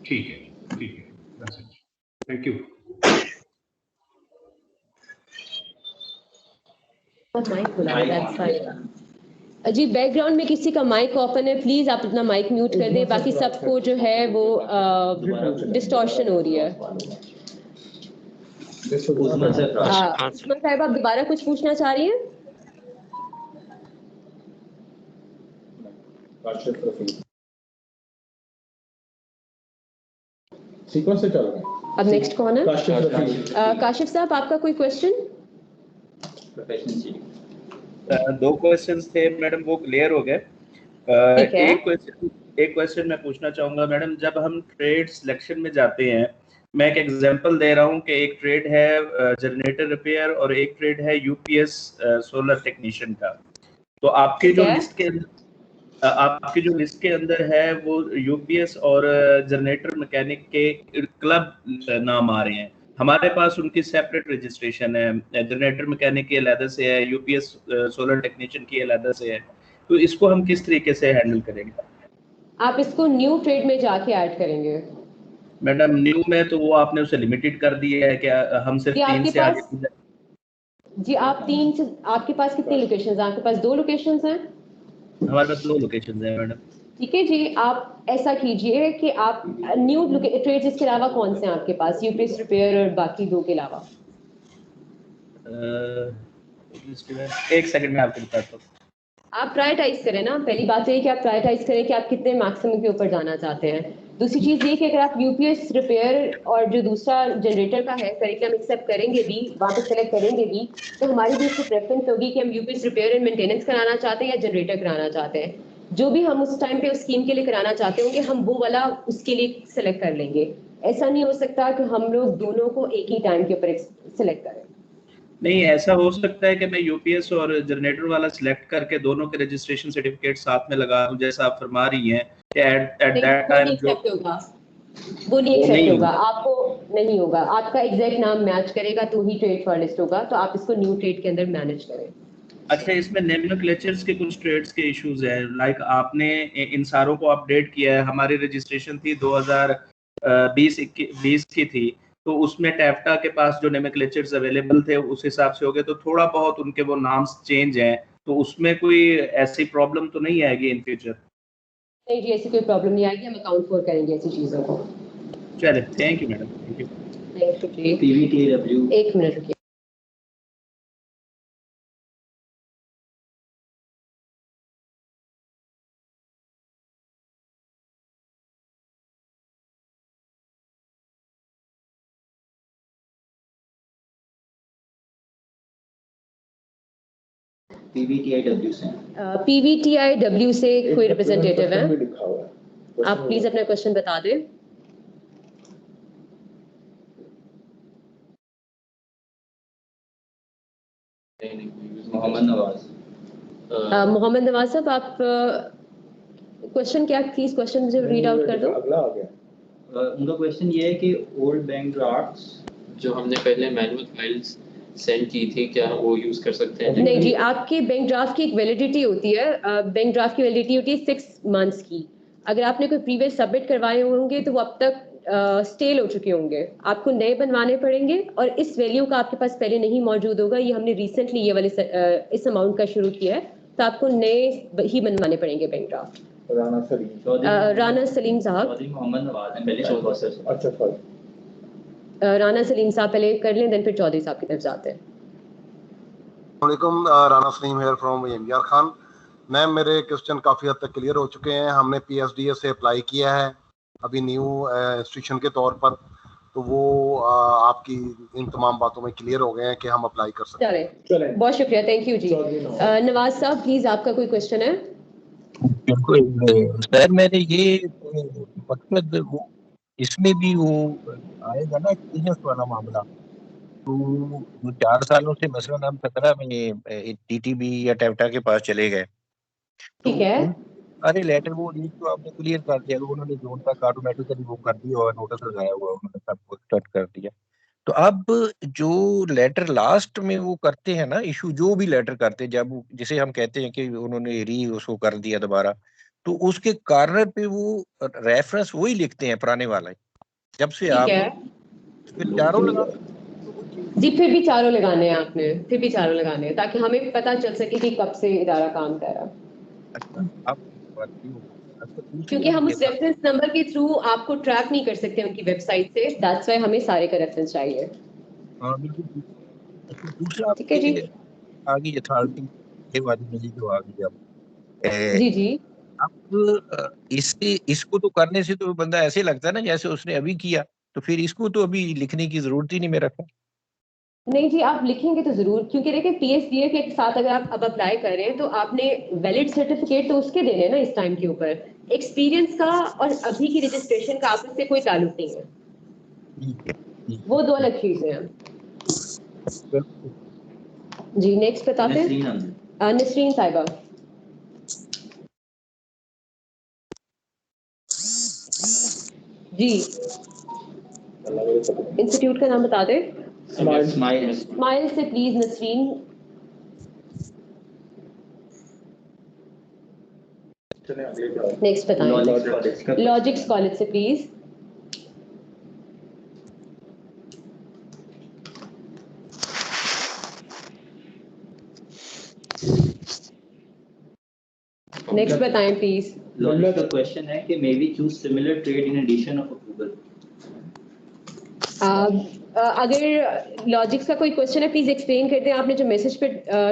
ठीक है, ठीक है, that's it. Thank you. Mic खुला है, that's fine। जी बैकग्राउंड में किसी का माइक ओपन है, प्लीज आप अपना माइक म्यूट कर दें, बाकी सबको जो है वो डिस्टॉर्शन हो रही है। उस्मा साहब आप दोबारा कुछ पूछना चाह रही हैं? सीक्वेंस से चल रहा है। अब नेक्स्ट कौन है? काशिफ साहब आपका कोई क्वेश्चन? 2 क्वेश्चंस थे मैडम, वो क्लियर हो गए। एक क्वेश्चन मैं पूछना चाहूंगा मैडम, जब हम ट्रेड सिलेक्शन में जाते हैं, मैं एक एग्जांपल दे रहा हूं कि एक ट्रेड है जनरेटर रिपेयर और एक ट्रेड है UPS सोलर टेक्नीशियन का। तो आपके जो लिस्ट के अंदर है वो UPS और जनरेटर मैकेनिक के क्लब नाम आ रहे हैं। हमारे पास उनकी सेपरेट रजिस्ट्रेशन है, जनरेटर मैकेनिक की अलग से है, UPS सोलर टेक्नीशियन की अलग से है। तो इसको हम किस तरीके से हैंडल करेंगे? आप इसको न्यू ट्रेड में जाके ऐड करेंगे मैडम। न्यू में तो वो आपने उसे लिमिटेड कर दिया है क्या? हम सिर्फ 3 से आगे? जी आप 3 से, आपके पास कितनी लोकेशंस हैं? आपके पास 2 लोकेशंस हैं? हमारे पास 2 लोकेशंस हैं मैडम। ठीक है जी, आप ऐसा कीजिए कि आप न्यू ट्रेड्स इसके अलावा कौन से हैं आपके पास, UPS रिपेयर और बाकी 2 के अलावा? एक सेकंड में आपको बताता हूँ। आप प्रायोरिटाइज करें ना, पहली बात ये है कि आप प्रायोरिटाइज करें कि आप कितने मैक्सिमम के ऊपर जाना चाहते हैं। दूसरी चीज़ ये कि अगर आप UPS रिपेयर और जो दूसरा जनरेटर का है करिकुलम एक्सेप्ट करेंगे भी, वहाँ पे सेलेक्ट करेंगे भी, तो हमारी भी इसको प्रेफरेंस होगी कि हम UPS रिपेयर एंड मेंटेनेंस कराना चाहते हैं या जनरेटर कराना चाहते हैं। जो भी हम उस टाइम पे उस स्कीम के लिए कराना चाहते होंगे हम वो वाला उसके लिए सेलेक्ट कर लेंगे। ऐसा नहीं हो सकता कि हम लोग दोनों को एक ही टाइम के ऊपर सेलेक्ट करें। नहीं, ऐसा हो सकता है कि मैं UPS और जनरेटर वाला सिलेक्ट करके दोनों के रजिस्ट्रेशन सर्टिफिकेट साथ में लगा दूं, जैसा आप फरमा रही हैं कि एट दैट टाइम वो नहीं एक्सेप्ट होगा, आपको नहीं होगा। आपका एग्जैक्ट नाम मैच करेगा तो ही ट्रेड फॉर लिस्ट होगा, तो आप इसको न्यू ट्रेड के अंदर मैनेज करें। अच्छा, इसमें नोमेनक्लेचर्स के कुछ ट्रेड्स के इश्यूज हैं, लाइक आपने इन सारों को अपडेट किया है। हमारी रजिस्ट्रेशन थी 2020 की थी, तो उसमें टैफ्टा के पास जो नोमेनक्लेचर्स अवेलेबल थे उस हिसाब से हो गए, तो थोड़ा बहुत उनके वो नाम्स चेंज हैं। तो उसमें कोई ऐसी प्रॉब्लम तो नहीं आएगी इन फ्यूचर? नहीं जी, ऐसी कोई प्रॉब्लम नहीं आएगी, हम अकाउंट फॉर करेंगे ऐसी चीज़ों को। चले, thank you madam, thank you. Thank you जी। PVTAW, एक मिनट रुकिए। PVTIW से PVTIW से कोई रिप्रेजेंटेटिव है? लिखा हुआ है। आप प्लीज अपना क्वेश्चन बता दें। मोहम्मद नवाज। मोहम्मद नवाज साहब, आप क्वेश्चन क्या, प्लीज क्वेश्चन मुझे रीड आउट कर दो। अगला आ गया। उनका क्वेश्चन ये है कि ओल्ड बैंक ड्राफ्ट्स जो हमने पहले मैनुअल फाइल्स सेंड की थी, क्या हम वो यूज कर सकते हैं? नहीं जी, आपके बैंक ड्राफ्ट की एक वैलिडिटी होती है। बैंक ड्राफ्ट की वैलिडिटी होती है 6 मंथ्स की। अगर आपने कोई प्रीवियस सबमिट करवाए होंगे तो वो अब तक स्टेल हो चुके होंगे, आपको नए बनवाने पड़ेंगे और इस वैल्यू का आपके पास पहले नहीं मौजूद होगा। ये हमने रिसेंटली ये वाले इस अमाउंट का शुरू किया है, तो आपको नए ही बनवाने पड़ेंगे बैंक ड्राफ्ट। राना सलीम साहब। चौधरी मोहम्मद नवाज हैं पहले प्रोसेस। अच्छा सर, राना सलीम साहब पहले कर लें, देन फिर चौधरी साहब की तरफ जाते हैं। वालेकुम, Rana Salim here from MR Khan. Ma'am, मेरे क्वेश्चन काफ़ी हद तक क्लियर हो चुके हैं। हमने PSDA से अप्लाई किया है अभी न्यू इंस्टीट्यूशन के तौर पर, तो वो आपकी इन तमाम बातों में क्लियर हो गए हैं कि हम अप्लाई कर सकते हैं। चले, बहुत शुक्रिया, थैंक यू जी। नवाज साहब प्लीज, आपका कोई क्वेश्चन है? बिल्कुल सर, मैंने ये मकसद वो इसमें भी वो आएगा ना एक्सपीरियंस वाला मामला, तो 4 सालों से मसलन हम 17 में TTB या टेप्टा के पास चले गए, ठीक है। अरे लेटर वो लीक तो आपने क्लियर कर दिया, उन्होंने जो उनका ऑटोमेटिकली वो कर दिया और नोटिस लगाया हुआ, उन्होंने सब कुछ कट कर दिया। तो अब जो लेटर लास्ट में वो करते हैं ना इशू, जो भी लेटर करते हैं, जब जिसे हम कहते हैं कि उन्होंने उसको कर दिया दोबारा, तो उसके कार्नर पे वो रेफरेंस वही लिखते हैं पुराने वाला, जब से आप फिर चारों लगा जी, फिर भी चारों लगाने हैं आपने, फिर भी चारों लगाने हैं ताकि हमें पता चल सके कि कब से इदारा काम कर रहा है। क्योंकि हम उस रेफरेंस नंबर के थ्रू आपको ट्रैक नहीं कर सकते उनकी वेबसाइट से, दैट्स व्हाई हमें सारे का रेफरेंस चाहिए। हां बिल्कुल। दूसरा, ठीक है जी, आगे अथॉरिटी के वाली में जो आ गई अब जी जी, अब इसको तो करने से तो बंदा ऐसे लगता है ना जैसे उसने अभी किया, तो फिर इसको तो अभी लिखने की जरूरत ही नहीं मेरा ख्याल। नहीं जी, आप लिखेंगे तो जरूर, क्योंकि देखिए PSDA के साथ अगर आप अब अप्लाई कर रहे हैं तो आपने वैलिड सर्टिफिकेट तो उसके देने हैं ना इस टाइम के ऊपर। एक्सपीरियंस का और अभी की रजिस्ट्रेशन का आपस से कोई ताल्लुक नहीं है, वो दो अलग चीजें हैं जी। नेक्स्ट बताते हैं नसरीन साहिबा जी, इंस्टीट्यूट का नाम बता दें। स्माइल से प्लीज नसरीन। नेक्स्ट बताएं, लॉजिक्स कॉलेज से प्लीज। नेक्स्ट बताएं प्लीज। लॉजिक का क्वेश्चन है कि may we choose similar trade in addition of approval. अगर लॉजिक्स का कोई क्वेश्चन है प्लीज एक्सप्लेन करते हैं। आपने जो मैसेज पे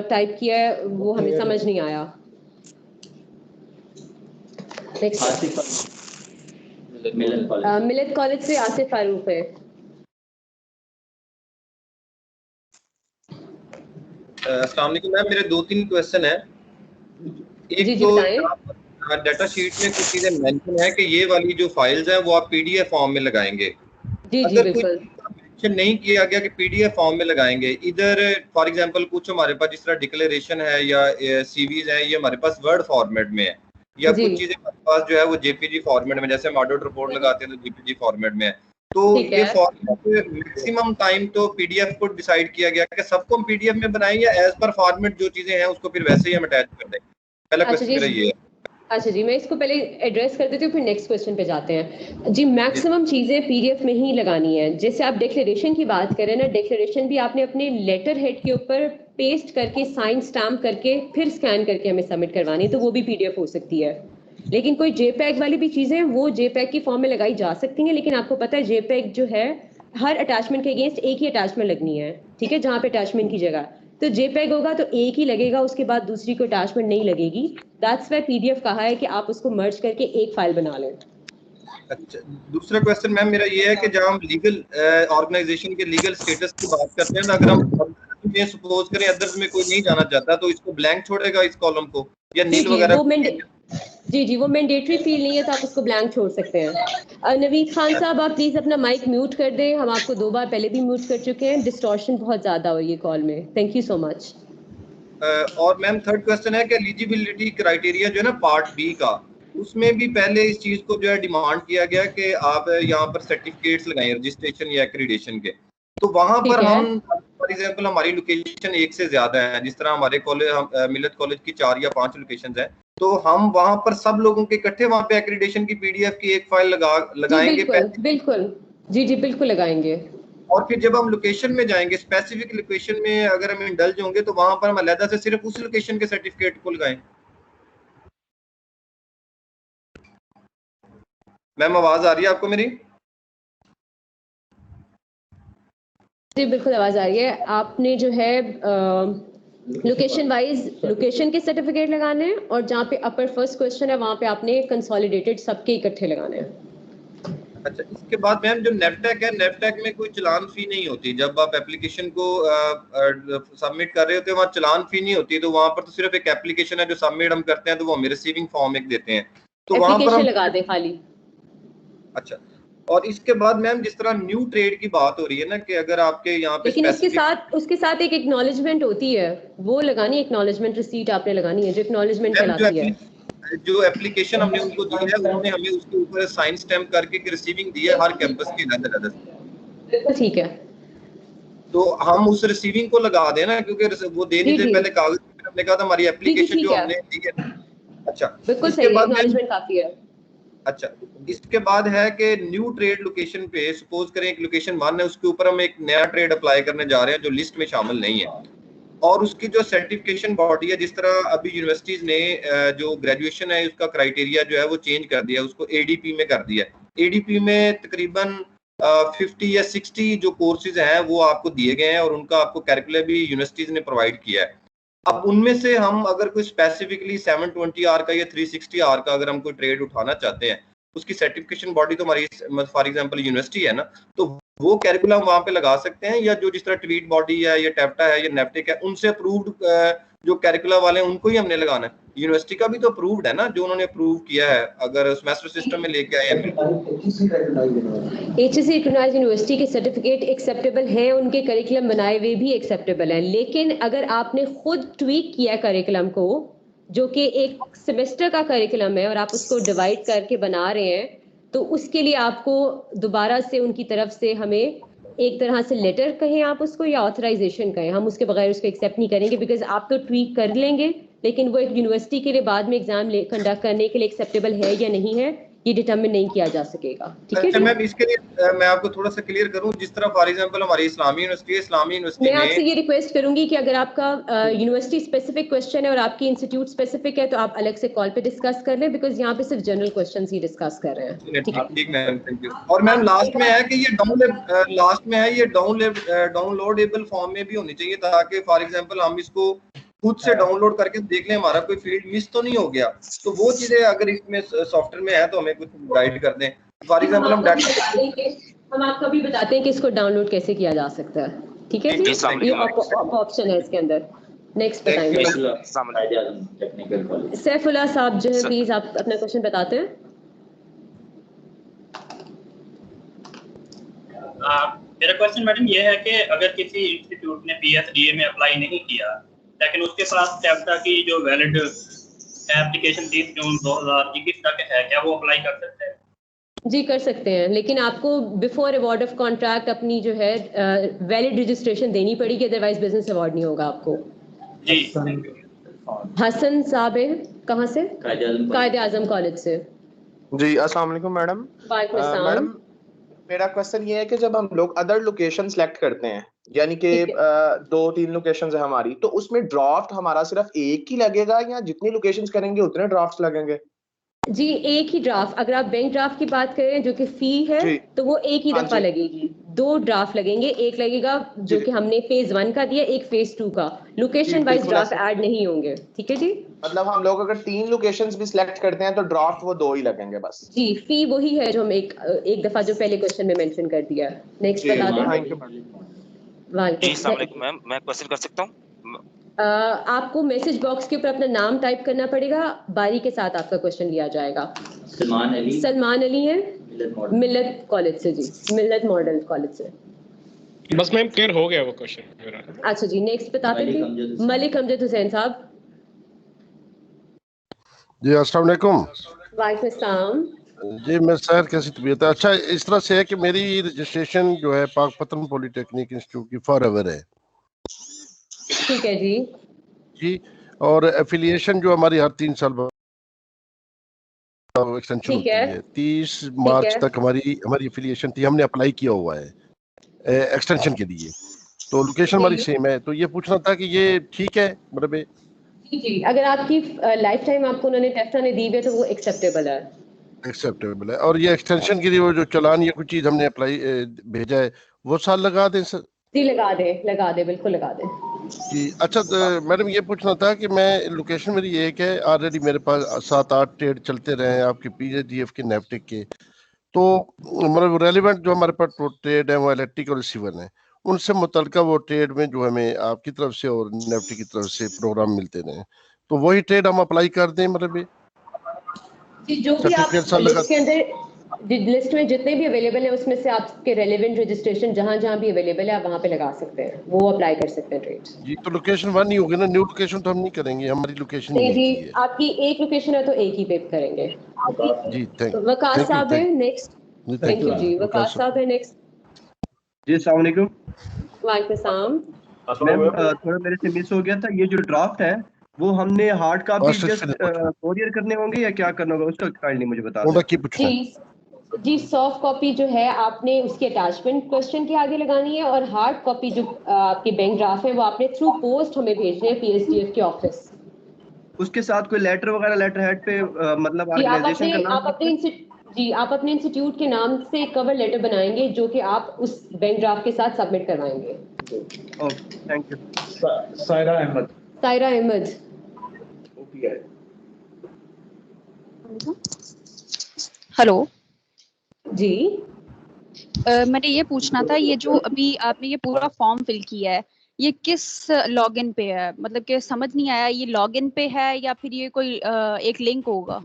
टाइप किया है वो हमें समझ नहीं आया। मिलत कॉलेज से आसिफ फारूक है। अस्सलाम वालेकुम मैम, मेरे 2-3 क्वेश्चन है। एक जी, तो डाटा शीट में कुछ चीजें मेंशन है कि ये वाली जो फाइल्स है वो आप PDF फॉर्म में लगाएंगे। जी जी बिल्कुल। मेंशन नहीं किया गया कि PDF फॉर्म में लगाएंगे, इधर फॉर एग्जांपल कुछ हमारे पास जिस तरह डिक्लेरेशन है या CVs है, ये हमारे पास वर्ड फॉर्मेट में है, या कुछ चीजें हमारे पास जो है वो JPG फॉर्मेट में, जैसे हम ऑडिट रिपोर्ट लगाते हैं तो JPG फॉर्मेट में है। तो ये फॉर्मेट मैक्सिमम टाइम तो PDF को डिसाइड किया गया कि सबको हम PDF में बनाएं या एज पर फॉर्मेट जो चीजें हैं उसको फिर वैसे ही हम अटैच कर दें। पहला क्वेश्चन मेरा ये है। अच्छा जी, मैं इसको पहले एड्रेस कर देती हूँ, फिर नेक्स्ट क्वेश्चन पे जाते हैं जी। मैक्सिमम चीजें PDF में ही लगानी है। जैसे आप डिक्लेरेशन की बात करें ना, डिक्लेरेशन भी आपने अपने लेटर हेड के ऊपर पेस्ट करके साइन स्टैम्प करके फिर स्कैन करके हमें सबमिट करवानी है, तो वो भी PDF हो सकती है। लेकिन कोई JPEG वाली भी चीज़ें वो JPEG की फॉर्म में लगाई जा सकती हैं, लेकिन आपको पता है JPEG जो है हर अटैचमेंट के अगेंस्ट एक ही अटैचमेंट लगनी है, ठीक है, जहाँ पे अटैचमेंट की जगह तो JPEG होगा तो एक ही लगेगा, उसके बाद दूसरी कोई अटैचमेंट नहीं लगेगी। दैट्स वाई PDF कहा है कि आप उसको मर्ज करके एक फाइल बना लें। अच्छा, दूसरा क्वेश्चन मैम मेरा ये है कि जब हम लीगल ऑर्गेनाइजेशन के लीगल स्टेटस की बात करते हैं ना, अगर हम ये सपोज करें अदर्स में कोई नहीं जाना चाहता तो इसको ब्लैंक छोड़ेगा इस कॉलम को या नील वगैरह? जी वो मैंडेटरी फील्ड नहीं है, तो आप उसको ब्लैंक छोड़ सकते हैं। नवीद खान साहब आप प्लीज अपना माइक म्यूट कर दें, हम आपको 2 बार पहले भी म्यूट कर चुके हैं, डिस्टॉर्शन बहुत ज्यादा हो रही है कॉल में। Thank you so much. और मैम थर्ड क्वेश्चन है कि एलिजिबिलिटी क्राइटेरिया जो है ना पार्ट बी का, उसमें भी पहले इस चीज को जो है डिमांड किया गया कि आप यहाँ पर सर्टिफिकेट्स लगाएं रजिस्ट्रेशन या एक्रीडेशन के, तो वहां पर हम फॉर एग्जांपल हमारी लोकेशन एक से ज्यादा है, जिस तरह हमारे कॉलेज मिलत कॉलेज की 4 या 5 लोकेशंस हैं, तो हम वहां पर सब लोगों के इकट्ठे वहां पे एक्रीडेशन की PDF की एक फाइल लगाएंगे? बिल्कुल जी बिल्कुल लगाएंगे। और फिर जब हम लोकेशन में जाएंगे, स्पेसिफिक लोकेशन में अगर हम इंडल्ज होंगे तो वहां पर हम अलग से सिर्फ उस लोकेशन के सर्टिफिकेट को लगाएं? मैम आवाज आ रही है आपको मेरी? जी बिल्कुल आवाज आ रही है। आपने जो है लोकेशन वाइज लोकेशन के सर्टिफिकेट लगाने हैं, और जहाँ पे अपर फर्स्ट क्वेश्चन है वहाँ पे आपने कंसोलिडेटेड सबके इकट्ठे लगाने हैं। अच्छा, इसके बाद मैम जो नेफ्टेक है, नेफ्टेक में कोई चलान फी नहीं होती, जब आप एप्लीकेशन को सबमिट कर रहे होते हैं वहाँ चलान फी नहीं होती, तो वहाँ पर तो सिर्फ एक एप्लीकेशन है जो सबमिट हम करते हैं, तो वो हमें रिसीविंग फॉर्म एक देते हैं, तो वहाँ पर हम लगा दे खाली। अच्छा, और इसके बाद मैम जिस तरह न्यू ट्रेड की बात हो रही है ना कि अगर आपके यहाँ पे लेकिन उसके साथ एक एक्नॉलेजमेंट होती है, वो लगानी, एक्नॉलेजमेंट रिसीट आपने लगानी है जो एक्नॉलेजमेंट कहलाती है। जो एप्लीकेशन हमने उनको दी है उन्होंने हमें उसके ऊपर साइन स्टैम्प करके रिसीविंग दी है हर कैंपस की अलग-अलग। ठीक है, तो हम उस रिसीविंग को लगा देना, क्योंकि वो देने से पहले कागज हमने कहा था हमारी एप्लीकेशन जो हमने दी है। अच्छा, बिल्कुल सही, एक्नॉलेजमेंट काफी है। अच्छा, इसके बाद है कि न्यू ट्रेड लोकेशन पे सपोज करें एक लोकेशन 1 है, उसके ऊपर हम एक नया ट्रेड अप्लाई करने जा रहे हैं जो लिस्ट में शामिल नहीं है, और उसकी जो सर्टिफिकेशन बॉडी है, जिस तरह अभी यूनिवर्सिटीज ने जो ग्रेजुएशन है उसका क्राइटेरिया जो है वो चेंज कर दिया, उसको ADP में कर दिया। ADP में तकरीबन 50 या 60 जो कोर्सेज हैं वो आपको दिए गए हैं, और उनका आपको कैरिकुलम भी यूनिवर्सिटीज ने प्रोवाइड किया है। अब उनमें से हम अगर कोई स्पेसिफिकली 720 आवर का या 360 आवर का अगर हम कोई ट्रेड उठाना चाहते हैं, उसकी सर्टिफिकेशन बॉडी तो हमारी फॉर एग्जांपल यूनिवर्सिटी है ना, तो वो कैरिकुलम वहां पे लगा सकते हैं, या जो जिस तरह ट्वीट बॉडी है या टैप्टा है या नेफ्टिक है उनसे अप्रूव्ड जो कैरिकुलम वाले हैं उनको ही हमने लगाना है। यूनिवर्सिटी का भी तो अप्रूव्ड है ना, जो उन्होंने अप्रूव किया है, अगर सेमेस्टर सिस्टम में लेके आए हैं। HEC रिकॉग्नाइज्ड यूनिवर्सिटी के सर्टिफिकेट एक्सेप्टेबल हैं, उनके करिकुलम बनाए हुए भी एक्सेप्टेबल हैं, लेकिन अगर आपने खुद ट्वीक किया करिकुलम को, जो कि एक सेमेस्टर का करिकुलम है, और आप उसको डिवाइड करके बना रहे हैं, तो उसके लिए आपको दोबारा से उनकी तरफ से हमें एक तरह से लेटर कहें आप उसको या ऑथराइजेशन कहें, हम उसके बगैर उसको एक्सेप्ट नहीं करेंगे, बिकॉज आप तो ट्वीक कर लेंगे, लेकिन वो एक यूनिवर्सिटी के लिए बाद में एग्जाम कंडक्ट करने के लिए एक्सेप्टेबल है या नहीं है ये डिटरमिन नहीं किया जा सकेगा। ठीक है, अच्छा मैम, इसके लिए मैं आपको थोड़ा सा क्लियर करूं, जिस तरह फॉर एग्जांपल हमारी इस्लामी यूनिवर्सिटी मैं आपसे ये रिक्वेस्ट करूंगी कि अगर आपका यूनिवर्सिटी स्पेसिफिक क्वेश्चन है और आपकी इंस्टीट्यूट स्पेसिफिक है तो आप अलग से कॉल पे डिस्कस कर लें, बिकॉज यहाँ पे सिर्फ जनरल क्वेश्चंस ही डिस्कस कर रहे हैं। ठीक मैम, थैंक यू। और मैम लास्ट में है कि ये डाउनलोडेबल फॉर्म में भी होनी चाहिए, ताकि फॉर एग्जांपल हम इसको खुद से डाउनलोड करके देख लें हमारा कोई फील्ड मिस तो नहीं हो गया, तो वो चीजें अगर इसमें सॉफ्टवेयर में है तो हमें कुछ गाइड कर दें। फॉर एग्जांपल हम आपको भी बताते हैं कि इसको डाउनलोड कैसे किया जा सकता है। ठीक है जी, ये ऑप्शन है इसके अंदर। नेक्स्ट बताएंगे सैफुल्लाह साहब जो है, प्लीज आप अपना क्वेश्चन बताते हैं। मेरा क्वेश्चन मैडम ये है कि अगर किसी इंस्टीट्यूट ने PSDA में अप्लाई नहीं किया, लेकिन उसके पास टैप्टा की जो वैलिड एप्लीकेशन 30 जून 2021 तक है, क्या वो अप्लाई कर सकते हैं? जी कर सकते हैं, लेकिन आपको बिफोर अवार्ड ऑफ कॉन्ट्रैक्ट अपनी जो है वैलिड रजिस्ट्रेशन देनी पड़ेगी, अदरवाइज बिजनेस अवार्ड नहीं होगा आपको। जी हसन साहब है, कहाँ से? कायदे आजम कॉलेज से। जी अस्सलाम वालेकुम मैडम। वालेकुम अस्सलाम। मैडम मेरा क्वेश्चन ये है कि जब हम लोग अदर लोकेशन सेलेक्ट करते हैं यानी कि 2-3 लोकेशंस है हमारी, तो उसमें ड्राफ्ट हमारा सिर्फ एक ही लगेगा या जितनी लोकेशंस करेंगे उतने ड्राफ्ट्स लगेंगे? जी एक ही ड्राफ्ट, अगर आप बैंक ड्राफ्ट की बात करें जो कि फी है तो वो एक ही दफा लगेगी। 2 ड्राफ्ट लगेंगे, एक लगेगा जो कि हमने फेज 1 का दिया, एक फेज 2 का। लोकेशन वाइज ड्राफ्ट ऐड नहीं होंगे, ठीक है जी। मतलब हम लोग अगर 3 लोकेशंस भी सिलेक्ट करते हैं तो ड्राफ्ट वो 2 ही लगेंगे बस। जी फी वही है जो हम एक दफा जो पहले क्वेश्चन में मेंशन कर दिया। नेक्स्ट बता दें। थैंक यू जी अस्सलाम वालेकुम मैम, मैं क्वेश्चन कर सकता हूँ? आपको मैसेज बॉक्स के ऊपर अपना नाम टाइप करना पड़ेगा, बारी के साथ आपका क्वेश्चन लिया जाएगा। सलमान अली है, मिल्लत कॉलेज से जी, मिल्लत मॉडल कॉलेज से। बस मैम क्लियर हो गया वो क्वेश्चन मेरा। अच्छा जी नेक्स्ट बताते थे मलिक अमजद हुसैन साहब। जी अस्सलाम वालेकुम। वालेकुम अस्सलाम। जी मैं सर कैसी तबीयत है? अच्छा इस तरह से है कि मेरी रजिस्ट्रेशन जो है पाकपतन पॉलिटेक्निक इंस्टीट्यूट की फॉरएवर है। ठीक है जी। जी और एफिलिएशन जो हमारी हर 3 साल बाद एक्सटेंशन होती है। 30 मार्च तक हमारी एफिलिएशन थी, हमने अप्लाई किया हुआ है एक्सटेंशन के लिए, तो लोकेशन हमारी सेम है। तो ये पूछना था कि ये ठीक है मतलब? जी अगर आपकी लाइफ टाइम आपको उन्होंने टेफ्टा ने दी है तो वो एक्सेप्टेबल है। एक्सेप्टेबल है। और ये एक्सटेंशन के लिए वो जो चालान या कुछ चीज हमने अप्लाई भेजा है वो साल लगा दें सर? जी लगा दे बिल्कुल लगा दे जी। अच्छा मैडम ये पूछना था कि मैं लोकेशन मेरी एक है, ऑलरेडी मेरे पास 7-8 ट्रेड चलते रहे हैं आपके पीएचडीएफ के नेफ्टिक के, तो मतलब रेलिवेंट जो हमारे पास ट्रेड है वो इलेक्ट्रिक और सिविल है, उनसे मुतलका वो ट्रेड में जो हमें आपकी तरफ से और नेफ्टिक की तरफ से प्रोग्राम मिलते रहे, तो वही ट्रेड हम अप्लाई कर दें मतलब? जी जो भी आप लिस्ट के अंदर लिस्ट में जितने भी अवेलेबल है उसमें से आपके रेलेवेंट रजिस्ट्रेशन जहां भी अवेलेबल है आप वहां पे लगा सकते हैं, वो अप्लाई कर सकते हैं ट्रेड्स। जी तो लोकेशन 1 नहीं होगी ना, न्यू लोकेशन तो हम नहीं करेंगे, हमारी लोकेशन नहीं जी आपकी एक लोकेशन है तो एक ही पे करेंगे जी। Thank you. वकास साहब है नेक्स्ट। थैंक यू जी। वकास साहब है नेक्स्ट। जी अस्सलाम वालेकुम। वालेकुम सलाम। मैम थोड़ा मेरे से मिस हो गया था, ये जो ड्राफ्ट है वो हमने हार्ड कॉपी जस्ट कोरियर करने होंगे या क्या करना होगा उसका काइंडली मुझे बता दें। जी सॉफ्ट कॉपी जो है आपने उसकी अटैचमेंट क्वेश्चन के आगे लगानी है और हार्ड कॉपी जो आपकी बैंक ड्राफ्ट है वो आपने थ्रू पोस्ट हमें भेजनी है पीएसडीएफ के ऑफिस। उसके साथ कोई लेटर वगैरह लेटर हेड पे मतलब ऑर्गेनाइजेशन का नाम? आप अपने इंस्टीट्यूट के नाम से कवर लेटर बनाएंगे जो कि आप उस बैंक ड्राफ्ट के साथ सबमिट करवाएंगे। Okay thank you. Saira Ahmed. Saira Ahmed. Hello ji. मैंने ये पूछना था, ये जो अभी आपने ये पूरा फॉर्म फिल किया है ये किस लॉगिन पे है? मतलब कि समझ नहीं आया, ये लॉगिन पे है या फिर ये कोई एक लिंक होगा?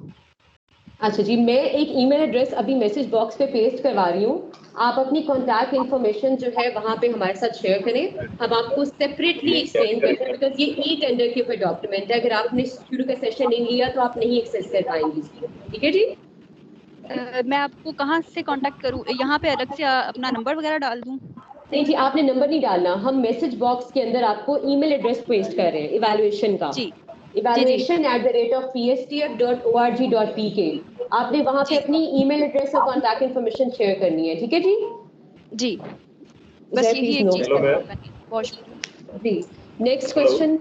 अच्छा जी मैं एक ईमेल एड्रेस अभी मैसेज बॉक्स पे पेस्ट करवा रही हूँ, आप अपनी कॉन्टैक्ट इन्फॉर्मेशन जो है वहाँ पे हमारे साथ शेयर करें, हम आपको सेपरेटली एक्सप्लेन करते हैं बिकॉज ये ई टेंडर के ऊपर डॉक्यूमेंट है, अगर आपने शुरू का सेशन नहीं लिया तो आप नहीं एक्सेस कर पाएंगे इसको। ठीक है जी। मैं आपको कहाँ से कांटेक्ट करूँ? यहाँ पे अलग से अपना नंबर वगैरह डाल दूँ? नहीं जी आपने नंबर नहीं डालना, हम मैसेज बॉक्स के अंदर आपको ईमेल एड्रेस पेस्ट कर रहे हैं इवैल्यूएशन का। जी evaluation@pstf.org.pk आपने वहाँ पे अपनी ईमेल एड्रेस और कॉन्टैक्ट इन्फॉर्मेशन शेयर करनी है। ठीक है जी। जी बस यही एक चीज जी। Next question.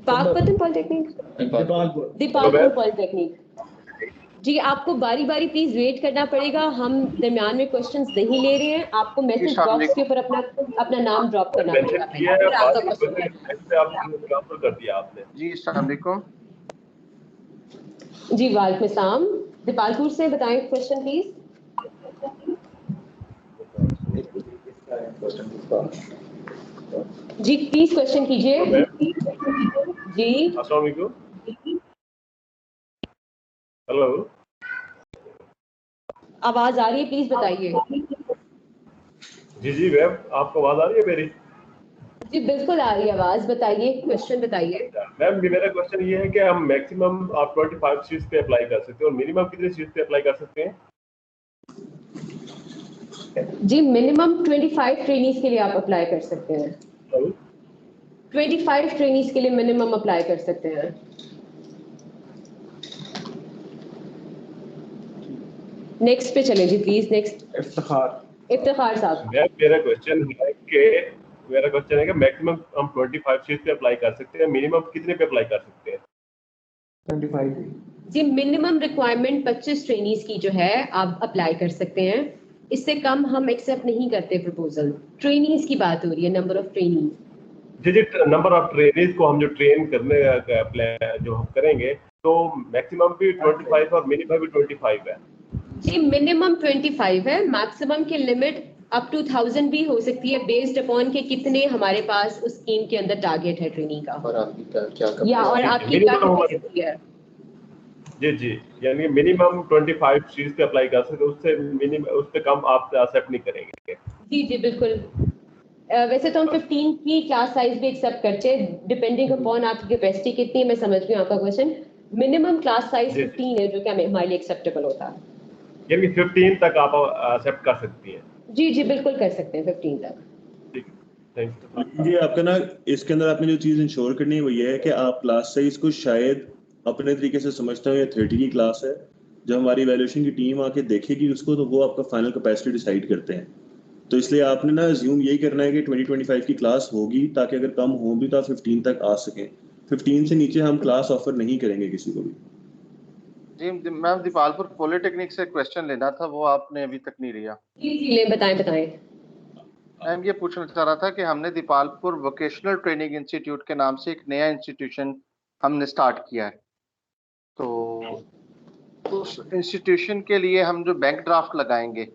Pakpattan polytechnic. Dipalpur polytechnic. जी आपको बारी बारी प्लीज वेट करना पड़ेगा, हम दरमियान में क्वेश्चंस नहीं ले रहे हैं, आपको मैसेज बॉक्स के ऊपर अपना नाम ड्रॉप करना पड़ेगा। जी अस्सलाम वालेकुम। जी वालेकुम सलाम। दीपालपुर से बताएं क्वेश्चन प्लीज। जी प्लीज क्वेश्चन कीजिए। जी अस्सलाम वालेकुम। हेलो आवाज आ रही है प्लीज बताइए। जी मैम आपको आवाज आ रही है मेरी? जी बिल्कुल आ रही है आवाज, बताइए क्वेश्चन बताइए। मैम मेरा क्वेश्चन ये है कि हम मैक्सिमम आप 25 सीट्स पे अप्लाई कर सकते हैं और मिनिमम कितने सीट्स पे अप्लाई कर सकते हैं? जी मिनिमम 25 ट्रेनीज के लिए आप अप्लाई कर सकते हैं। 25 ट्रेनीज के लिए मिनिमम अप्लाई कर सकते हैं। नेक्स्ट पे चलें जी प्लीज। नेक्स्ट इफ्तिखार साहब, मेरा क्वेश्चन है कि मैक्सिमम हम 25 सीट्स पे अप्लाई कर सकते हैं, मिनिमम कितने पे अप्लाई कर सकते हैं? 25 जी मिनिमम रिक्वायरमेंट 25 ट्रेनीज की जो है आप अप्लाई कर सकते हैं, इससे कम हम एक्सेप्ट नहीं करते प्रपोजल। ट्रेनीज की बात हो रही है, नंबर ऑफ ट्रेनीज। जी नंबर ऑफ ट्रेनीज को हम जो ट्रेन करने का प्लान जो हम करेंगे तो मैक्सिमम भी 25 और मिनिमम भी 25 है। जी मिनिमम 25 है, मैक्सिमम की लिमिट अप टू 1000 भी हो सकती है बेस्ड अपॉन के कितने हमारे पास उस स्कीम के अंदर टारगेट है ट्रेनिंग का और आपकी क्या या और आपकी क्या कैपेसिटी है। जी यानी मिनिमम 25 सीट्स पे अप्लाई कर सकते, उससे मिनिमम उससे कम आप एक्सेप्ट नहीं करेंगे? जी बिल्कुल। वैसे तो हम 15 की क्लास साइज भी एक्सेप्ट करते हैं डिपेंडिंग अपॉन आपकी कैपेसिटी कितनी है। मैं समझ गई आपका क्वेश्चन। मिनिमम क्लास साइज 15 है जो कि हमारे लिए एक्सेप्टेबल होता है, यानी 15 तक आप एक्सेप्ट कर सकती हैं? जी बिल्कुल कर सकते हैं 15 तक। जी आपका ना इसके अंदर आपने जो चीज़ इंश्योर करनी है वो ये है कि आप क्लास साइज को शायद अपने तरीके से समझता हूँ, ये 30 की क्लास है, जब हमारी वैल्यूएशन की टीम आके देखेगी उसको तो वो आपका फाइनल कैपेसिटी डिसाइड करते हैं। तो इसलिए आपने ना अज्यूम यही करना है कि 2025 की क्लास होगी ताकि अगर कम हो भी तो आप 15 तक आ सकें। 15 से नीचे हम क्लास ऑफर नहीं करेंगे किसी को भी। जी मैम, दीपालपुर पॉलिटेक्निक से क्वेश्चन लेना था, वो आपने अभी तक नहीं लिया। जी ले बताएं। मैम ये पूछना चाह रहा था कि हमने दीपालपुर वोकेशनल ट्रेनिंग इंस्टीट्यूट के नाम से एक नया इंस्टीट्यूशन हमने स्टार्ट किया है, तो उस इंस्टीट्यूशन के लिए हम जो बैंक ड्राफ्ट लगाएंगे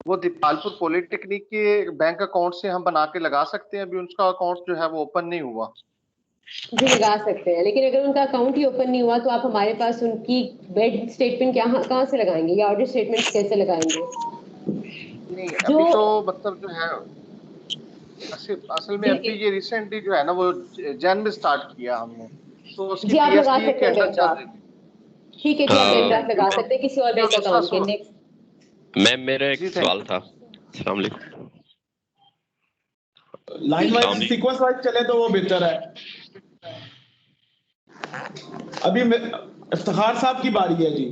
वो दीपालपुर पॉलिटेक्निक के बैंक अकाउंट से हम बना के लगा सकते हैं? अभी उनका अकाउंट जो है वो ओपन नहीं हुआ। जी लगा सकते हैं, लेकिन अगर उनका अकाउंट ही ओपन नहीं हुआ तो आप हमारे पास उनकी बैंक स्टेटमेंट कहाँ से लगाएंगे या ऑडिट स्टेटमेंट कैसे लगाएंगे? नहीं अभी तो मतलब जो है असल में अभी ये रिसेंटली जो है ना वो जन में स्टार्ट किया हमने, तो उसकी पीएसडी के अंदर चल रही थी। ठीक है जी, आप बैंक ड्राफ्ट लगा सकते हैं किसी और बैंक अकाउंट के। नेक्स्ट मैम मेरा एक सवाल था। अस्सलाम वालेकुम। लाइन वाइज सीक्वेंस वाइज चले तो वो बेहतर है। अभी इफ्तिखार साहब की बारी है जी।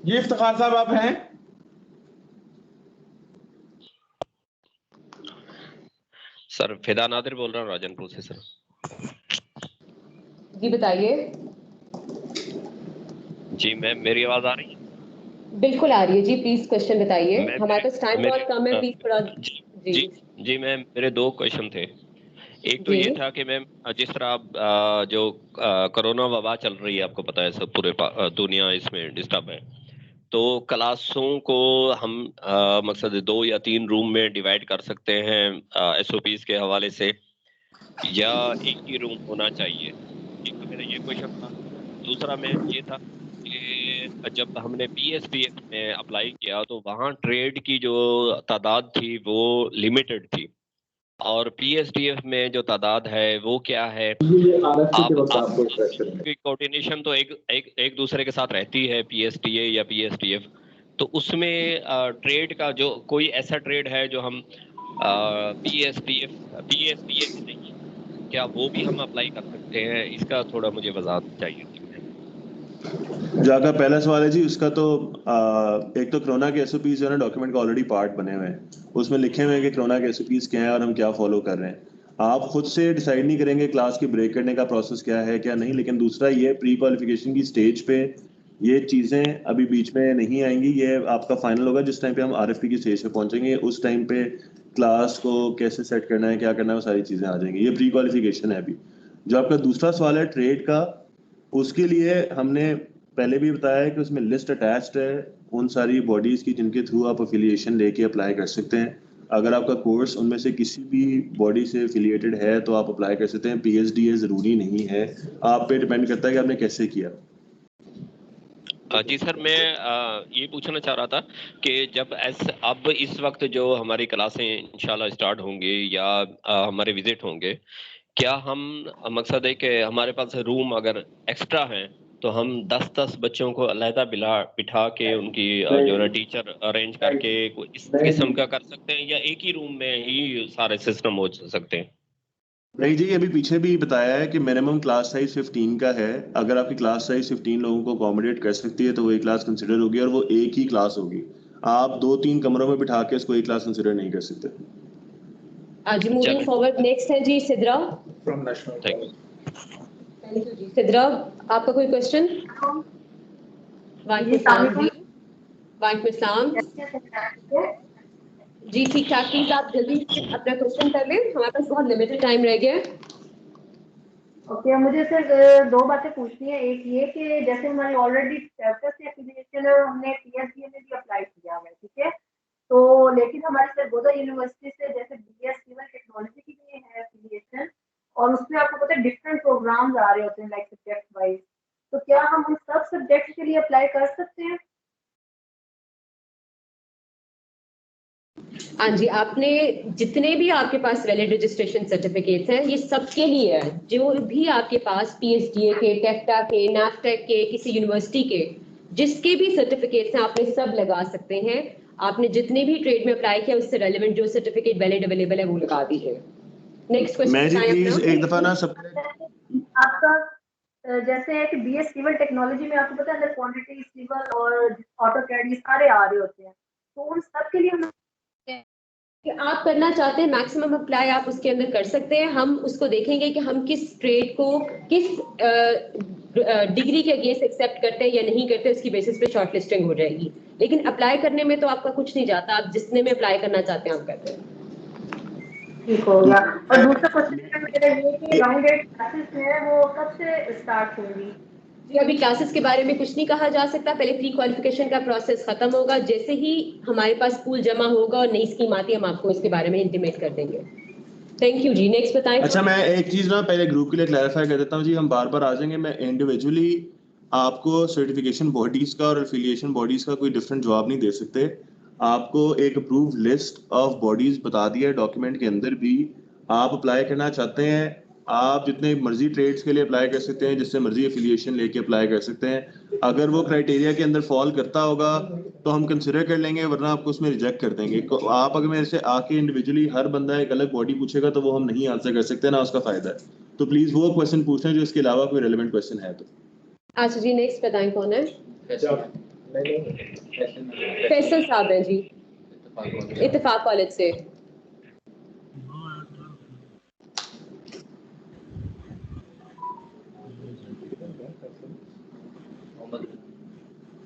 ये इफ्तिखार साहब आप हैं? सर फिदा नादिर बोल रहा हूँ राजनपुर से सर। जी बताइए। जी मैम मेरी आवाज आ रही है? बिल्कुल आ रही है जी, प्लीज क्वेश्चन बताइए, हमारे पास टाइम बहुत कम है, प्लीज थोड़ा। जी मैम मेरे दो क्वेश्चन थे। एक तो ये था कि मैम जिस तरह आप जो कोरोना वबा चल रही है आपको पता है सब पूरे दुनिया इसमें डिस्टर्ब है, तो क्लासों को हम मकसद 2 या 3 रूम में डिवाइड कर सकते हैं SOPs के हवाले से, या एक ही रूम होना चाहिए? एक तो मेरा ये क्वेश्चन था। दूसरा मैम ये था कि जब हमने PSDF में अप्लाई किया तो वहाँ ट्रेड की जो तादाद थी वो लिमिटेड थी, और PSDF में जो तादाद है वो क्या है? कोऑर्डिनेशन तो एक दूसरे के साथ रहती है PSDA या PSDF, तो उसमें ट्रेड का जो कोई ऐसा ट्रेड है जो हम PSDA नहीं, क्या वो भी हम अप्लाई कर सकते हैं? इसका थोड़ा मुझे वजाहत चाहिए थी। जो आपका पहला सवाल है जी उसका तो एक तो कोरोना के SOPs जो है ना डॉक्यूमेंट का ऑलरेडी पार्ट बने हुए हैं, उसमें लिखे हुए हैं कि कोरोना के SOPs क्या है और हम क्या फॉलो कर रहे हैं। आप खुद से डिसाइड नहीं करेंगे क्लास की ब्रेक करने का प्रोसेस क्या है क्या नहीं, लेकिन दूसरा ये प्री क्वालिफिकेशन की स्टेज पे ये चीज़ें अभी बीच में नहीं आएंगी, ये आपका फाइनल होगा जिस टाइम पे हम RFP की स्टेज पे पहुंचेंगे, उस टाइम पे क्लास को कैसे सेट करना है क्या करना है वो सारी चीज़ें आ जाएंगी। ये प्री क्वालिफिकेशन है। अभी जो आपका दूसरा सवाल है ट्रेड का, उसके लिए हमने पहले भी बताया है कि उसमें लिस्ट अटैच्ड है उन सारी बॉडीज की जिनके थ्रू आप अफिलिएशन लेके अप्लाई कर सकते हैं। अगर आपका कोर्स उनमें से किसी भी बॉडी से एफिलिएटेड है तो आप अप्लाई कर सकते हैं। PSDA जरूरी नहीं है, आप पे डिपेंड करता है कि आपने कैसे किया। जी सर मैं ये पूछना चाह रहा था कि जब अब इस वक्त जो हमारी क्लासें इंशाल्लाह स्टार्ट होंगी या हमारे विजिट होंगे, क्या हम मकसद है कि हमारे पास रूम अगर एक्स्ट्रा हैं तो हम 10-10 बच्चों को अलहदा बिठा के उनकी जो है टीचर अरेंज करके इस किस्म का कर सकते हैं, या एक ही रूम में ही सारे सिस्टम हो सकते हैं? नहीं जी, अभी पीछे भी बताया है कि मिनिमम क्लास साइज 15 का है। अगर आपकी क्लास साइज 15 लोगों को अकोमोडेट कर सकती है तो वो एक क्लास कंसिडर होगी और वो एक ही क्लास होगी। आप 2-3 कमरों में बिठा के इसको एक क्लास कंसिडर नहीं कर सकते। जी मूविंग फॉरवर्ड, नेक्स्ट है जी Sidra from national. Thank you. Thank you जी। सिद्रा, आपका कोई क्वेश्चन? वालेकुम सलाम जी, ठीक ठाक। प्लीज आप जल्दी से अपना क्वेश्चन कर लें, हमारे पास बहुत लिमिटेड टाइम रह गया है। ओके मुझे सर 2 बातें पूछनी है। एक ये कि जैसे हमारी ऑलरेडी चैप्टर से एफिलिएशन है और हमने पीएसडीए में भी अप्लाई किया हुआ है, ठीक है, तो लेकिन हमारी सरगोदा यूनिवर्सिटी से जैसे बीएस सिविल टेक्नोलॉजी की भी है एफिलिएशन और उसमें आपको पता है डिफरेंट प्रोग्राम्स आ रहे होते हैं लाइक सब्जेक्ट वाइज, तो क्या हम उन सब सब्जेक्ट के लिए अप्लाई कर सकते हैं? हाँ जी, आपने जितने भी आपके पास वैलिड रजिस्ट्रेशन सर्टिफिकेट्स हैं ये सबके लिए है। जो भी आपके पास पीएसडीए के, टेक्टा के, नैफटेक के, किसी यूनिवर्सिटी के जिसके भी सर्टिफिकेट्स हैं आपने सब लगा सकते हैं। आपने जितने भी ट्रेड में अप्लाई किया उससे रेलेवेंट जो सर्टिफिकेट वैलिड अवेलेबल है वो लगा दीजिए। नेक्स्ट क्वेश्चन मैं जी प्लीज एक दफा ना सब आपका जैसे है कि बीएस सिविल टेक्नोलॉजी में आपको पता है अंदर क्वांटिटी सिविल और ऑटोकैड ये सारे आ रहे होते हैं, तो उन सब के लिए हम कि आप करना चाहते हैं मैक्सिमम अप्लाई आप उसके अंदर कर सकते हैं। हम उसको देखेंगे कि हम किस ट्रेड को किस डिग्री के अगेंस्ट एक्सेप्ट करते हैं या नहीं करते, उसकी बेसिस पे शॉर्ट लिस्टिंग हो जाएगी। लेकिन अप्लाई करने में तो आपका कुछ नहीं जाता, आप जितने में अप्लाई करना चाहते हैं आप करते हैं। ठीक हो गया। और दूसरा क्वेश्चन मेरा ये कि राउंड 8 क्लासेस है वो कब से स्टार्ट होंगी? जी अभी क्लासेस के बारे में कुछ नहीं कहा जा सकता, पहले प्री क्वालिफिकेशन का प्रोसेस खत्म होगा। जैसे ही हमारे पास पूल जमा होगा और नई स्कीम आती है हम आपको इसके बारे में इंटीमेट कर देंगे। थैंक यू जी। नेक्स्ट बताएं। अच्छा मैं एक चीज ना पहले ग्रुप के लिए क्लैरिफाई कर देता हूँ जी, हम बार बार आ जाएंगे। मैं इंडिविजुअली आपको सर्टिफिकेशन बॉडीज का और एफिलिएशन बॉडीज का कोई डिफरेंट जवाब नहीं दे सकते। आपको एक अप्रूव लिस्ट ऑफ बॉडीज बता दिया है डॉक्यूमेंट के अंदर भी। आप अप्लाई करना चाहते हैं, आप जितने मर्जी ट्रेड्स के लिए अप्लाई कर सकते हैं, जिससे मर्जी एफिलिएशन लेके अप्लाई कर सकते हैं। अगर वो क्राइटेरिया के अंदर फॉल करता होगा तो हम कंसिडर कर लेंगे, वरना आपको उसमें रिजेक्ट कर देंगे। आप अगर मेरे से आके इंडिविजुअली हर बंदा एक अलग बॉडी पूछेगा तो वो हम नहीं आंसर कर सकते, ना उसका फायदा है। तो प्लीज वो क्वेश्चन पूछना जो इसके अलावा कोई रेलेवेंट क्वेश्चन है तो। अच्छा जी नेक्स्ट बताएं कौन है? फैसल साहब है जी, इत्तेफाक कॉलेज से।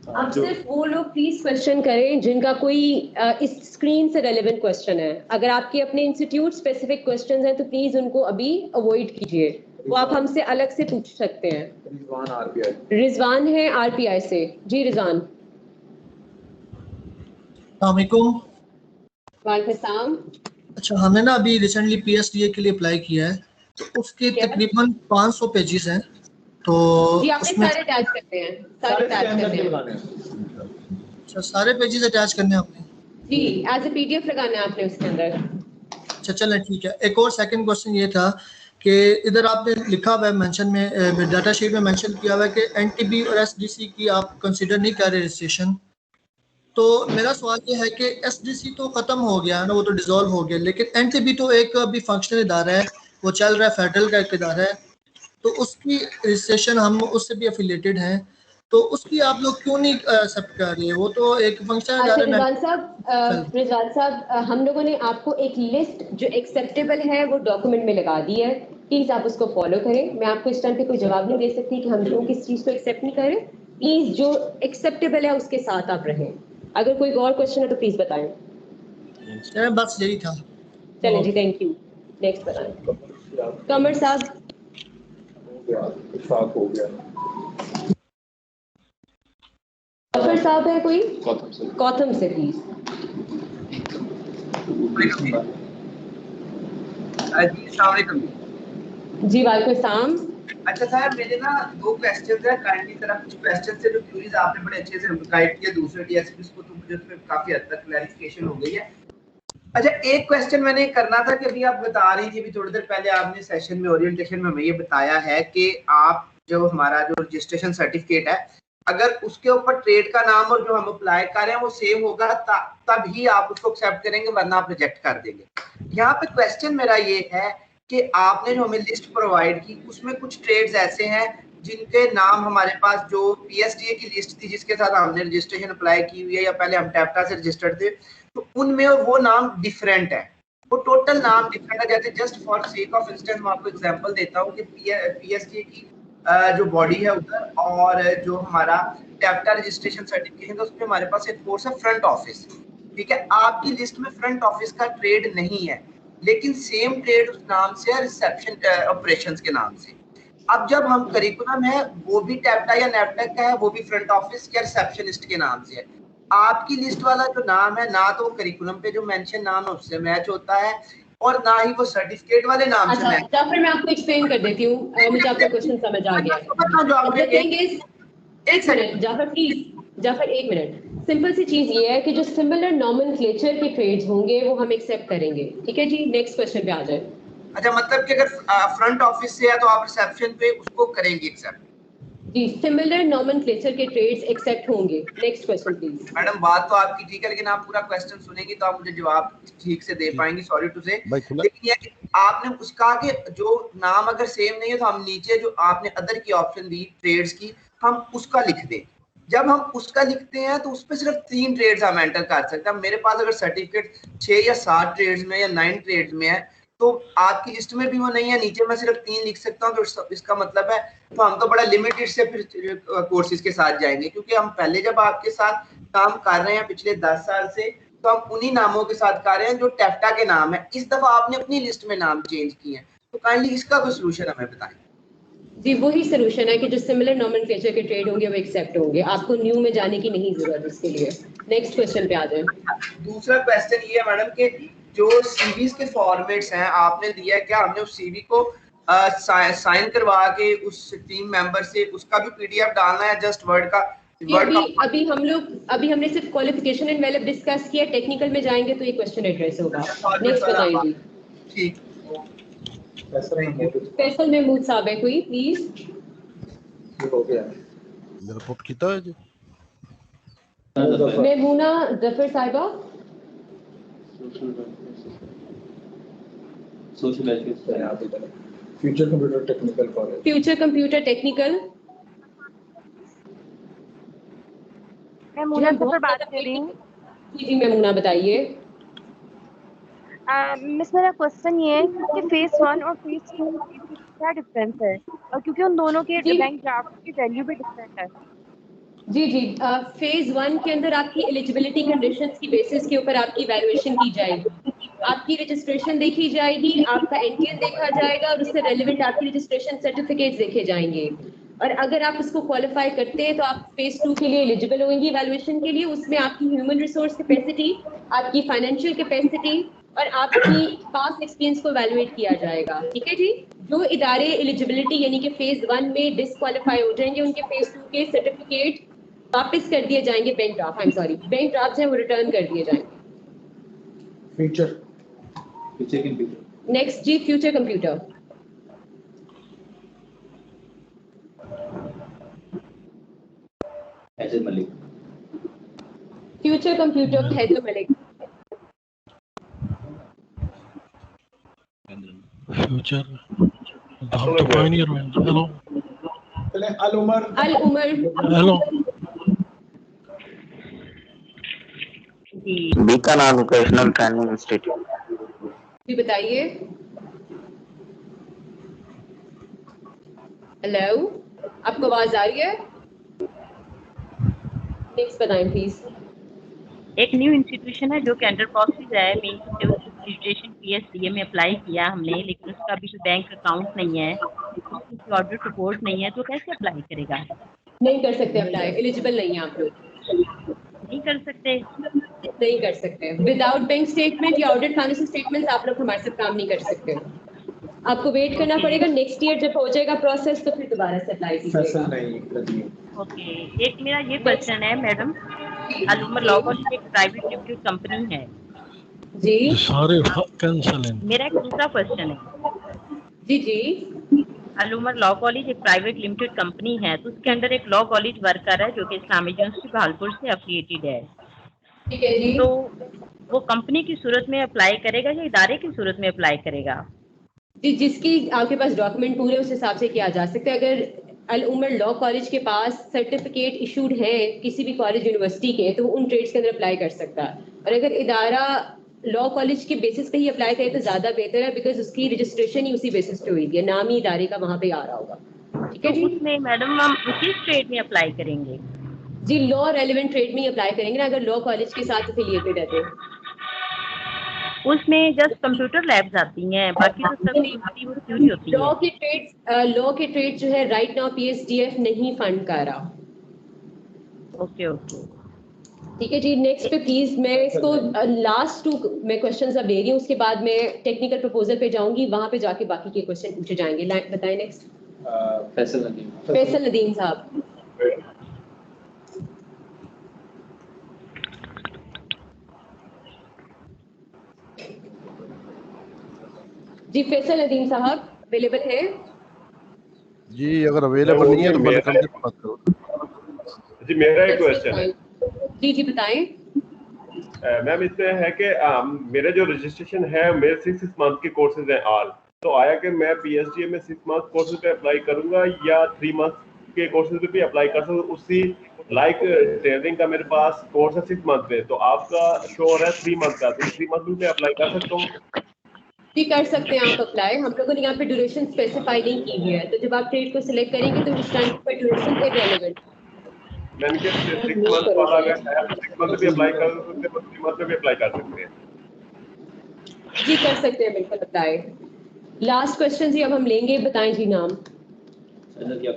अब सिर्फ वो लोग प्लीज क्वेश्चन करें जिनका कोई इस स्क्रीन से रेलेवेंट क्वेश्चन है। अगर आपके अपने इंस्टीट्यूट स्पेसिफिक क्वेश्चंस हैं तो प्लीज उनको अभी अवॉइड कीजिए, वो आप हमसे अलग से पूछ सकते हैं। रिजवान है आरपीआई से। जी रिजवान। वालेकुम सलाम। अच्छा हमने ना अभी रिसेंटली पीएसडीए के लिए अप्लाई किया है, तो उसके तकरीबन 500 पेजेस हैं। तो जी आपने सारे अटैच करते हैं, सारे अटैच करते हैं। अच्छा सारे पेजेस अटैच करने हैं आपने? जी एज ए पीडीएफ लगाना है आपने उसके अंदर। अच्छा चलें ठीक है। एक और सेकंड क्वेश्चन ये था कि इधर आपने लिखा हुआ है मेंशन में, डाटा शीट में मेंशन किया हुआ है कि एनटीबी और एसडीसी की आप कंसीडर नहीं कर रहे रजिस्ट्रेशन। तो मेरा सवाल ये है कि एसडीसी तो खत्म हो गया ना, वो तो डिसॉल्व हो गया, लेकिन एनटीबी तो एक अभी फंक्शनल इदारा है, वो चल रहा है, फेडरल का एक इदारा है, तो उसकी रजिस्ट्रेशन हम उससे भी एफिलिएटेड हैं, तो उसकी आप लोग क्यों नहीं एक्सेप्ट कर रहे? वो तो एक फंक्शनल इदारा है। रिजवान साहब हम लोगों ने आपको एक लिस्ट जो एक्सेप्टेबल है वो डॉक्यूमेंट में लगा दी है, प्लीज आप उसको फॉलो करें। मैं आपको इस टाइम पे कोई जवाब नहीं दे सकती कि हम लोग किस चीज को एक्सेप्ट नहीं करें। प्लीज जो एक्सेप्टेबल है उसके साथ आप रहें। अगर कोई और क्वेश्चन है तो प्लीज बताएं। बस यही था। चलें जी थैंक यू। नेक्स्ट बताएं। कमर साहब। हो गया। डॉक्टर साहब है कोई? गौतम से प्लीज। जी वालेकुम सलाम। अच्छा सर मेरे ना 2 क्वेश्चंस है, काइंडली तरफ कुछ क्वेश्चंस से जो क्वेरीज आपने बड़े अच्छे से गाइड किया दूसरे डीएसपीस को, तो मुझे उसमें काफी हद तक क्लैरिफिकेशन हो गई है। अच्छा एक क्वेश्चन मैंने करना था कि अभी आप बता रही थी, अभी थोड़ी देर पहले आपने सेशन में ओरिएंटेशन में ये बताया है कि आप जो हमारा जो रजिस्ट्रेशन सर्टिफिकेट है अगर उसके ऊपर ट्रेड का नाम और जो हम अप्लाई कर रहे हैं वो सेम होगा तभी आप उसको एक्सेप्ट करेंगे, वरना आप रिजेक्ट कर देंगे। यहाँ पे क्वेश्चन मेरा ये है कि आपने जो हमें लिस्ट प्रोवाइड की उसमें कुछ ट्रेड्स ऐसे हैं जिनके नाम हमारे पास जो PSDA की लिस्ट थी जिसके साथ हमने रजिस्ट्रेशन अप्लाई की हुई है या पहले हम टैप्टा से रजिस्टर्ड थे, तो उनमें वो नाम डिफरेंट है, वो टोटल नाम डिफरेंट है। जैसे just for sake of instance मैं आपको एग्जांपल देता हूँ कि PSDA की जो बॉडी है उधर और जो हमारा टैप्टा रजिस्ट्रेशन सर्टिफिकेशन है उसमें हमारे पास एक कोर्स है फ्रंट ऑफिस, ठीक है। आपकी लिस्ट में फ्रंट ऑफिस का ट्रेड नहीं है, लेकिन सेम ट्रेड उस नाम से है, रिसेप्शन ऑपरेशंस के नाम से। अब जब हम करिकुलम है वो भी टैप्टा या नैपटेक का है, वो भी फ्रंट ऑफिस या रिसेप्शनिस्ट के नाम से है। आपकी लिस्ट वाला जो नाम है ना तो करिकुलम पे जो मेंशन नाम है उससे मैच होता है और ना ही वो सर्टिफिकेट वाले नाम से मैच। जाफर मैं आपको एक्सप्लेन कर देती हूँ, मुझे आपका क्वेश्चन समझ आ गया है। एक मिनट जाफर प्लीज, जाफर एक मिनट। सिंपल सी चीज ये है कि जो सिमिलर नॉमेनक्लेचर के ट्रेड्स होंगे वो हम एक्सेप्ट करेंगे, ठीक है जी। नेक्स्ट क्वेश्चन पे आ जाए। अच्छा, मतलब कि अगर फ्रंट ऑफिस से है तो आप रिसेप्शन पे उसको करेंगे एक्सेप्ट? जी, सिमिलर नॉमेनक्लेचर के ट्रेड्स एक्सेप्ट होंगे। Next question please. मैडम बात तो आपकी ठीक है, लेकिन आप पूरा क्वेश्चन सुनेंगी तो आप मुझे जवाब ठीक से दे पाएंगी, सॉरी टू से। लेकिन ये आपने उसका कि जो नाम अगर सेम नहीं है तो हम नीचे जो आपने अदर की ऑप्शन दी ट्रेड्स की, हम उसका लिख दें। जब हम उसका लिखते हैं तो उस पर सिर्फ 3 ट्रेड्स हम एंटर कर सकते हैं। मेरे पास अगर सर्टिफिकेट 6 या 7 ट्रेड्स में या 9 ट्रेड्स में है तो आपकी लिस्ट में भी वो नहीं है, नीचे मैं सिर्फ 3 लिख सकता हूँ, तो इसका मतलब है तो हम तो बड़ा लिमिटेड से फिर कोर्सेज के साथ जाएंगे, क्योंकि हम पहले जब आपके साथ काम कर रहे हैं पिछले 10 साल से तो हम उन्हीं नामों के साथ कर रहे हैं जो टैप्टा के नाम है। इस दफा आपने अपनी लिस्ट में नाम चेंज किए हैं, तो काइंडली इसका कोई सोल्यूशन हमें बताएं। जी वही सोल्यूशन है कि जो सिमिलर नॉमेनक्लेचर के ट्रेड होंगे वो एक्सेप्ट होंगे, आपको न्यू में जाने की नहीं जरूरत इसके लिए। नेक्स्ट क्वेश्चन पे आ जाए। दूसरा क्वेश्चन ये है मैडम कि जो सीवीज के फॉर्मेट्स हैं आपने दिया है, क्या हमने उस सीवी को साइन करवा के उस टीम मेंबर से उसका भी पीडीएफ डालना है जस्ट वर्ड का? अभी हमने सिर्फ क्वालिफिकेशन एंड वेल डिस्कस किया, टेक्निकल में जाएंगे तो ये क्वेश्चन एड्रेस होगा। नेक्स्ट बताइए। ठीक, फैसल महमूद साहब है कोई प्लीज? हो गया मेरा पुट कितना है जी? मेमूना जफर साहिबा। Social education future computer technical college. Future computer technical. मैं मुना से बात कर रही हूँ। जी मेमूना बताइए। मिस मेरा क्वेश्चन ये है कि फेज 1 और फेज 2 क्या डिफरेंस है, और क्योंकि उन दोनों के बैंक ड्राफ्ट की वैल्यू भी डिफरेंट है। जी फेज 1 के अंदर आपकी एलिजिबिलिटी कंडीशंस की बेसिस के ऊपर आपकी वैल्यूएशन की जाएगी, आपकी रजिस्ट्रेशन देखी जाएगी, आपका एनटीएन देखा जाएगा और उससे रेलेवेंट आपकी रजिस्ट्रेशन सर्टिफिकेट्स देखे जाएंगे। और अगर आप इसको क्वालिफाई करते हैं तो आप फेज 2 के लिए एलिजिबल होंगी वैल्यूएशन के लिए। उसमें आपकी ह्यूमन रिसोर्स कैपेसिटी, आपकी फाइनेंशियल कैपेसिटी और आपकी पास्ट एक्सपीरियंस को वैल्यूएट किया जाएगा, ठीक है जी। जो इदारे एलिजिबिलिटी यानी कि फेज 1 में डिसक्वालीफाई हो जाएंगे उनके फेज 2 के सर्टिफिकेट वापस कर दिए जाएंगे, बैंक ड्राफ्ट हैं वो रिटर्न कर दिए जाएंगे। Future computer. नेक्स्ट जी future computer. Haider Malik. Future computer Haider Malik. Future doctor pioneer में hello Al Umar hello Bikaner vocational training institute. जी बताइए। हेलो आपको आवाज आ रही है? नेक्स्ट बताएं प्लीज। एक न्यू इंस्टीट्यूशन है जो कि अंडर प्रोसेस है, मेन रजिस्ट्रेशन पीएसडीए में अप्लाई किया हमने, लेकिन उसका भी बैंक अकाउंट नहीं है, उसकी ऑडिट रिपोर्ट नहीं है, तो कैसे अप्लाई करेगा? नहीं कर सकते अप्लाई, एलिजिबल नहीं है आप लोग। नहीं कर सकते? नहीं कर सकते। विदाउट बैंक स्टेटमेंट या ऑडिट फाइनेंशियल स्टेटमेंट्स आप लोग हमारे साथ काम नहीं कर सकते। आपको वेट करना पड़ेगा, नेक्स्ट ईयर जब हो जाएगा प्रोसेस तो फिर दोबारा से अप्लाई कीजिएगा। ओके, एक मेरा ये क्वेश्चन है मैडम, अल उमर लॉ कॉलेज एक प्राइवेट लिमिटेड कंपनी है जी, सारे कैंसिल हैं। मेरा एक दूसरा क्वेश्चन है जी अल उमर लॉ कॉलेज एक प्राइवेट लिमिटेड कंपनी है, तो उसके अंदर एक लॉ कॉलेज वर्कर है जो कि इस्लामिक यूनिवर्सिटी भागलपुर से एफिलिएटेड है, ठीक है जी। तो वो कंपनी की सूरत में अप्लाई करेगा या इदारे की सूरत में अप्लाई करेगा? जी जिसकी आपके पास डॉक्यूमेंट पूरे उस हिसाब से किया जा सकता है। अगर अल उमर लॉ कॉलेज के पास सर्टिफिकेट इशूड है किसी भी कॉलेज यूनिवर्सिटी के, तो वो उन ट्रेड्स के अंदर अप्लाई कर सकता है। और अगर इदारा लॉ कॉलेज के बेसिस पे ही अप्लाई करे तो ज़्यादा बेहतर है, बिकॉज उसकी रजिस्ट्रेशन ही उसी बेसिस पे हुई थी, नाम ही इदारे का वहाँ पे आ रहा होगा। ठीक है जी। उसमें मैडम हम किस ट्रेड में अप्लाई करेंगे? जी लॉ रेलिवेंट ट्रेड में ही अप्लाई करेंगे ना, अगर लॉ कॉलेज के साथ अफिलिएटेड है तो। उसमें जस्ट कंप्यूटर लैब्स आती हैं, बाकी तो सब थ्योरी होती है। लॉ के ट्रेड जो है राइट नाउ PSDF नहीं फंड कर रहा। ओके ओके ठीक है जी। नेक्स्ट पे प्लीज मैं इसको लास्ट 2 मैं क्वेश्चंस अब ले रही हूँ, उसके बाद मैं टेक्निकल प्रपोजल पे जाऊंगी, वहां पे जाके बाकी के क्वेश्चन पूछे जाएंगे। बताएं नेक्स्ट। फैसल नदीम साहब। जी फैसल नदीम साहब अवेलेबल है? जी अगर अवेलेबल नहीं है तो मैंने कम से बात करो। जी मेरा एक क्वेश्चन है। जी जी बताएं। मैम इसमें है कि मेरे जो रजिस्ट्रेशन है मेरे 6 मंथ के कोर्सेज हैं ऑल, तो आया कि मैं PSDA में 6 मंथ कोर्सेज पे अप्लाई करूंगा या 3 मंथ के कोर्सेज पे भी अप्लाई कर सकूं? उसी लाइक ट्रेनिंग का मेरे पास कोर्स है 6 मंथ पे, तो आपका शो हो रहा है 3 मंथ का, तो 3 मंथ में अप्लाई कर सकता हूँ? जी कर सकते हैं आप अप्लाई। हम लोगों ने यहाँ पे ड्यूरेशन स्पेसिफाई नहीं की है, तो जब आप ट्रेड को सिलेक्ट करेंगे तो उस टाइम पर ड्यूरेशन इररिलेवेंट। मैंने कि 6 मंथ वाला अगर है तो 6 मंथ भी अप्लाई कर सकते हैं, 3 मंथ में भी अप्लाई कर सकते हैं। जी कर सकते हैं बिल्कुल अप्लाई। लास्ट क्वेश्चन जी अब हम लेंगे, बताएं जी नाम।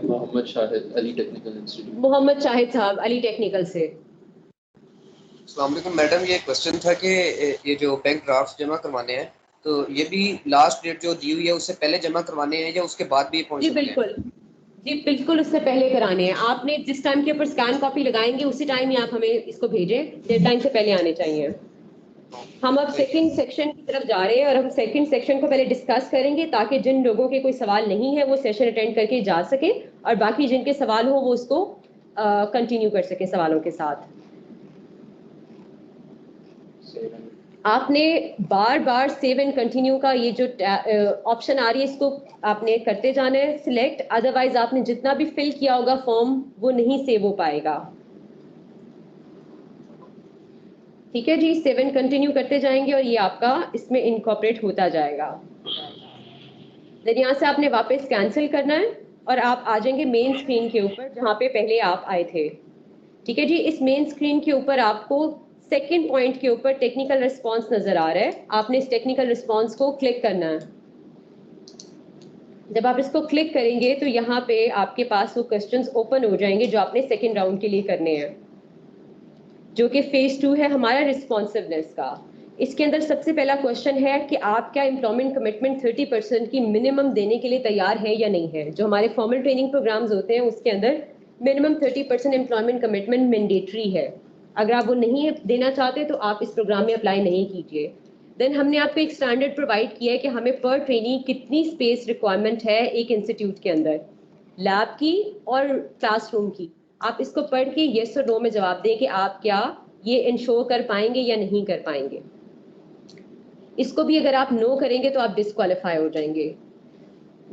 Mohammad Shahid, Ali technical institute. Mohammad Shahid sahab Ali technical से। अस्सलाम वालेकुम मैडम, ये क्वेश्चन था कि ये जो बैंक ड्राफ्ट जमा करवाने हैं तो ये भी लास्ट डेट जो दी हुई है उससे पहले जमा करवाने हैं या उसके बाद भी पहुंच सकते हैं? जी बिल्कुल उससे पहले कराने हैं। आपने जिस टाइम के ऊपर स्कैन कॉपी लगाएंगे उसी टाइम ही आप हमें इसको भेजें, डेडलाइन से पहले आने चाहिए। हम अब सेकंड सेक्शन की तरफ जा रहे हैं और हम सेकंड सेक्शन को पहले डिस्कस करेंगे ताकि जिन लोगों के कोई सवाल नहीं है वो सेशन अटेंड करके जा सके और बाकी जिनके सवाल हो वो उसको कंटिन्यू कर सके सवालों के साथ। आपने बार बार सेव एंड कंटिन्यू का ये जो ऑप्शन आ रही है इसको आपने करते जाना है सिलेक्ट, अदरवाइज आपने जितना भी फिल किया होगा फॉर्म वो नहीं सेव हो पाएगा। ठीक है जी, सेव एंड कंटिन्यू करते जाएंगे और ये आपका इसमें इनकॉर्पोरेट होता जाएगा। देन यहाँ से आपने वापस कैंसिल करना है और आप आ जाएंगे मेन स्क्रीन के ऊपर जहाँ पे पहले आप आए थे। ठीक है जी, इस मेन स्क्रीन के ऊपर आपको सेकंड पॉइंट के ऊपर टेक्निकल रिस्पांस नजर आ रहा है। आपने इस टेक्निकल रिस्पांस को क्लिक करना है। जब आप इसको क्लिक करेंगे तो यहाँ पे आपके पास वो क्वेश्चंस ओपन हो जाएंगे जो आपने सेकंड राउंड के लिए करने हैं, जो कि फेज 2 है हमारा रिस्पॉन्सिवनेस का। इसके अंदर सबसे पहला क्वेश्चन है कि आप क्या एम्प्लॉयमेंट कमिटमेंट 30% की मिनिमम देने के लिए तैयार है या नहीं है। जो हमारे फॉर्मल ट्रेनिंग प्रोग्राम्स होते हैं उसके अंदर मिनिमम 30% एम्प्लॉयमेंट कमिटमेंट मैंडेटरी है। अगर आप वो नहीं देना चाहते तो आप इस प्रोग्राम में अप्लाई नहीं कीजिए। देन हमने आपको एक स्टैंडर्ड प्रोवाइड किया है कि हमें पर ट्रेनी कितनी स्पेस रिक्वायरमेंट है एक इंस्टीट्यूट के अंदर, लैब की और क्लासरूम की। आप इसको पढ़ के येस और नो में जवाब दें कि आप क्या ये इंश्योर कर पाएंगे या नहीं कर पाएंगे। इसको भी अगर आप नो करेंगे तो आप डिस्क्वालीफाई हो जाएंगे।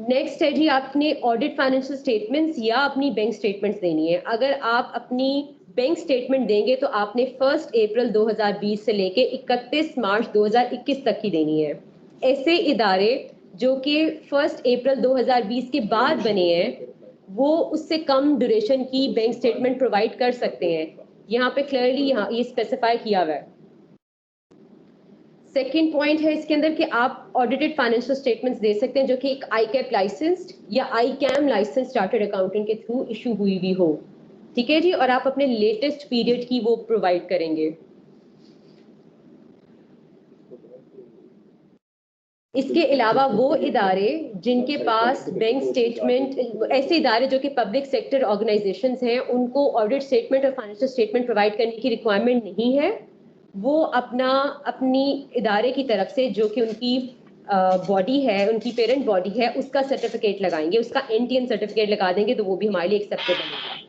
नेक्स्ट है जी, आपने ऑडिट फाइनेंशियल स्टेटमेंट्स या अपनी बैंक स्टेटमेंट्स देनी है। अगर आप अपनी बैंक स्टेटमेंट देंगे तो आपने 1 अप्रैल 2020 से लेके 31 मार्च 2021 तक की देनी है। ऐसे इदारे जो कि 1 अप्रैल 2020 के बाद बने हैं वो उससे कम ड्यूरेशन की बैंक स्टेटमेंट प्रोवाइड कर सकते हैं। यहाँ पे क्लियरली यहाँ ये स्पेसिफाई किया हुआ है। सेकेंड पॉइंट है इसके अंदर कि आप ऑडिटेड फाइनेंशियल स्टेटमेंट्स दे सकते हैं जो कि एक ICAP लाइसेंस्ड या ICAM लाइसेंस चार्टर्ड अकाउंटेंट के थ्रू इशू हुई भी हो। ठीक है जी, और आप अपने लेटेस्ट पीरियड की वो प्रोवाइड करेंगे। इसके अलावा वो इदारे जिनके पास बैंक स्टेटमेंट, ऐसे इदारे जो कि पब्लिक सेक्टर ऑर्गेनाइजेशंस हैं, उनको ऑडिट स्टेटमेंट और फाइनेंशियल स्टेटमेंट प्रोवाइड करने की रिक्वायरमेंट नहीं है, वो अपनी इदारे की तरफ से जो कि उनकी बॉडी है, उनकी पेरेंट बॉडी है, उसका सर्टिफिकेट लगाएंगे, उसका NTN सर्टिफिकेट लगा देंगे तो वो भी हमारे लिए एक्सेप्टेबल होगा।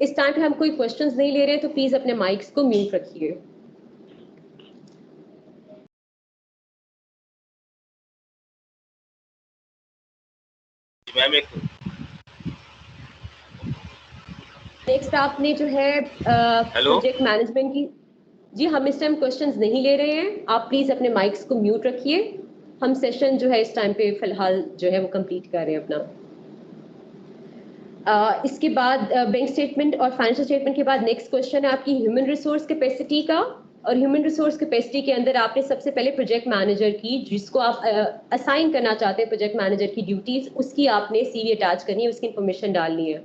इस टाइम पे हम कोई क्वेश्चंस नहीं ले रहे तो प्लीज अपने माइक्स को म्यूट रखिए। मैम एक नेक्स्ट आपने जो है प्रोजेक्ट मैनेजमेंट की, जी हम इस टाइम क्वेश्चंस नहीं ले रहे हैं, आप प्लीज अपने माइक्स को म्यूट रखिए। हम सेशन जो है इस टाइम पे फिलहाल जो है वो कंप्लीट कर रहे हैं अपना। इसके बाद बैंक स्टेटमेंट और फाइनेंशियल स्टेटमेंट के बाद नेक्स्ट क्वेश्चन है आपकी ह्यूमन रिसोर्स कैपेसिटी का। और ह्यूमन रिसोर्स कैपेसिटी के अंदर आपने सबसे पहले प्रोजेक्ट मैनेजर की, जिसको आप असाइन करना चाहते हैं प्रोजेक्ट मैनेजर की ड्यूटीज, उसकी आपने सीवी अटैच करनी है, उसकी इन्फॉर्मेशन डालनी है।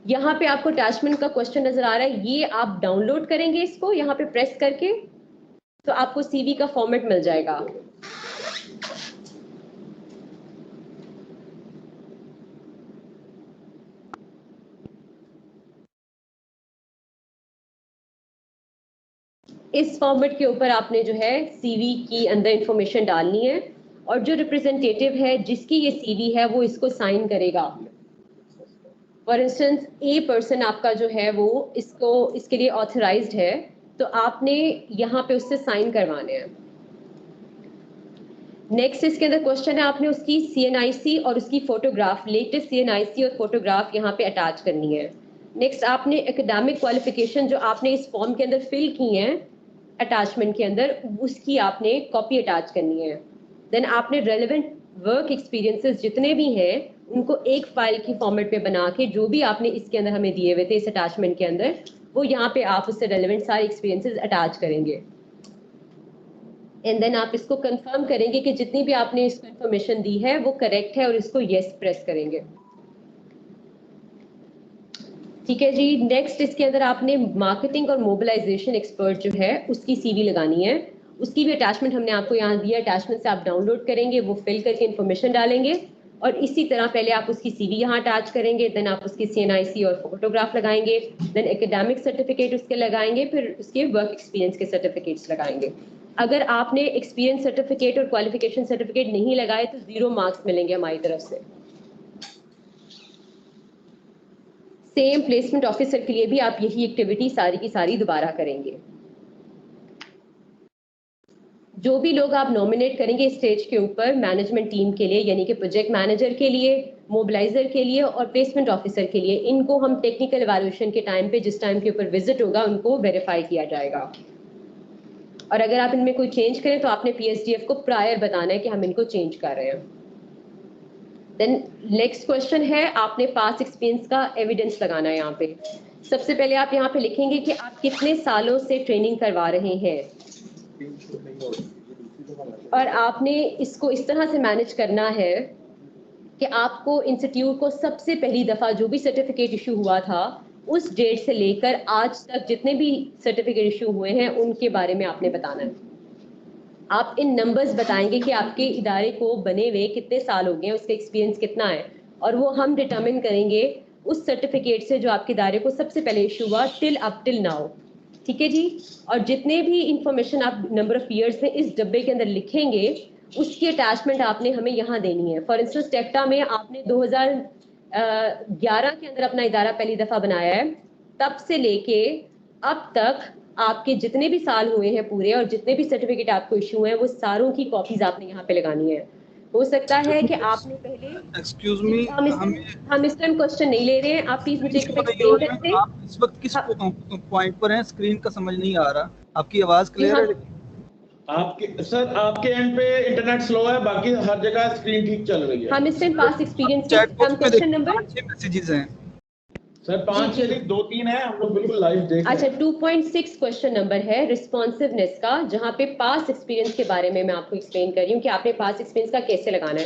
यहाँ पे आपको अटैचमेंट का क्वेश्चन नजर आ रहा है, ये आप डाउनलोड करेंगे इसको यहाँ पे प्रेस करके, तो आपको सीवी का फॉर्मेट मिल जाएगा। इस फॉर्मेट के ऊपर आपने जो है सीवी की अंदर इंफॉर्मेशन डालनी है, और जो रिप्रेजेंटेटिव है जिसकी ये सीवी है वो इसको साइन करेगा। फॉर इंस्टेंस ए पर्सन आपका जो है वो इसके लिए ऑथराइज्ड है, तो आपने यहाँ पे उससे साइन करवाने हैं। नेक्स्ट इसके अंदर क्वेश्चन है, आपने उसकी CNIC और उसकी फोटोग्राफ, लेटेस्ट CNIC और फोटोग्राफ यहाँ पे अटैच करनी है। नेक्स्ट आपने एकेडमिक क्वालिफिकेशन जो आपने इस फॉर्म के अंदर फिल की हैं अटैचमेंट के अंदर, उसकी आपने कॉपी अटैच करनी है। देन आपने रेलेवेंट वर्क एक्सपीरियंसेस जितने भी हैं उनको एक फाइल की फॉर्मेट पे बना के, जो भी आपने इसके अंदर हमें दिए हुए थे इस अटैचमेंट के अंदर, वो यहाँ पे आप उससे रेलेवेंट सारे एक्सपीरियंसेस अटैच करेंगे। एंड देन आप इसको कंफर्म करेंगे कि जितनी भी आपने इसको इन्फॉर्मेशन दी है वो करेक्ट है, और इसको येस प्रेस करेंगे। ठीक है जी। नेक्स्ट इसके अंदर आपने मार्केटिंग और मोबिलाइजेशन एक्सपर्ट जो है उसकी सीवी लगानी है, उसकी भी अटैचमेंट हमने आपको यहाँ दिया, अटैचमेंट से आप डाउनलोड करेंगे, वो फिल करके इन्फॉर्मेशन डालेंगे, और इसी तरह पहले आप उसकी सीवी यहाँ अटैच करेंगे, देन आप उसकी CNIC और फोटोग्राफ लगाएंगे, देन एकेडमिक सर्टिफिकेट उसके लगाएंगे, फिर उसके वर्क एक्सपीरियंस के सर्टिफिकेट्स लगाएंगे। अगर आपने एक्सपीरियंस सर्टिफिकेट और क्वालिफिकेशन सर्टिफिकेट नहीं लगाए तो 0 मार्क्स मिलेंगे हमारी तरफ से। सेम प्लेसमेंट ऑफिसर के लिए भी आप यही एक्टिविटी सारी की सारी दोबारा करेंगे। जो भी लोग आप नॉमिनेट करेंगे स्टेज के ऊपर मैनेजमेंट टीम के लिए, यानी कि प्रोजेक्ट मैनेजर के लिए, मोबिलाइजर के लिए और प्लेसमेंट ऑफिसर के लिए, इनको हम टेक्निकल इवैल्यूएशन के टाइम पे, जिस टाइम के ऊपर विजिट होगा, उनको वेरीफाई किया जाएगा। और अगर आप इनमें कोई चेंज करें तो आपने PSDF को प्रायर बताना है कि हम इनको चेंज कर रहे हैं। देन नेक्स्ट क्वेश्चन है, आपने पास एक्सपीरियंस का एविडेंस लगाना है। यहाँ पे सबसे पहले आप यहाँ पे लिखेंगे कि आप कितने सालों से ट्रेनिंग करवा रहे हैं, और आपने इसको इस तरह से मैनेज करना है कि आपको इंस्टीट्यूट को सबसे पहली दफ़ा जो भी सर्टिफिकेट इशू हुआ था उस डेट से लेकर आज तक जितने भी सर्टिफिकेट इशू हुए हैं उनके बारे में आपने बताना है। आप इन नंबर्स बताएंगे कि आपके इदारे को बने हुए कितने साल हो गए हैं, उसका एक्सपीरियंस कितना है, और वो हम डिटरमिन करेंगे उस सर्टिफिकेट से जो आपके इदारे को सबसे पहले इशू हुआ अप टिल नाउ। ठीक है जी। और जितने भी इंफॉर्मेशन आप नंबर ऑफ ईयर्स में इस डब्बे के अंदर लिखेंगे उसकी अटैचमेंट आपने हमें यहाँ देनी है। फॉर इंस्टेंस टेक्टा में आपने 2011 के अंदर अपना इदारा पहली दफ़ा बनाया है, तब से लेके अब तक आपके जितने भी साल हुए हैं पूरे, और जितने भी सर्टिफिकेट आपको इशू हैं, वो सारों की कॉपीज आपने यहाँ पे लगानी है। हो सकता है कि आपने पहले, एक्सक्यूज मी, हम इस टाइम क्वेश्चन नहीं ले रहे हैं, आप प्लीज मुझे एक्सप्लेन करते। आप इस वक्त किस पॉइंट पर हैं? स्क्रीन का समझ नहीं आ रहा। आपकी आवाज क्लियर है? आपके सर आपके एंड पे इंटरनेट स्लो है, बाकी हर जगह स्क्रीन ठीक चल रही है। हम इस टाइम पास एक्सपीरियंस के हम क्वेश्चन नंबर 6 मैसेजेस हैं सर, 5 से 2-3 है, हम लोग बिल्कुल लाइव देख रहे हैं। अच्छा, 2.6 क्वेश्चन नंबर है रिस्पॉन्सिवनेस का, जहाँ पे पास एक्सपीरियंस के बारे में मैं आपको एक्सप्लेन कर रही हूँ कि आपने पास एक्सपीरियंस का कैसे लगाना है।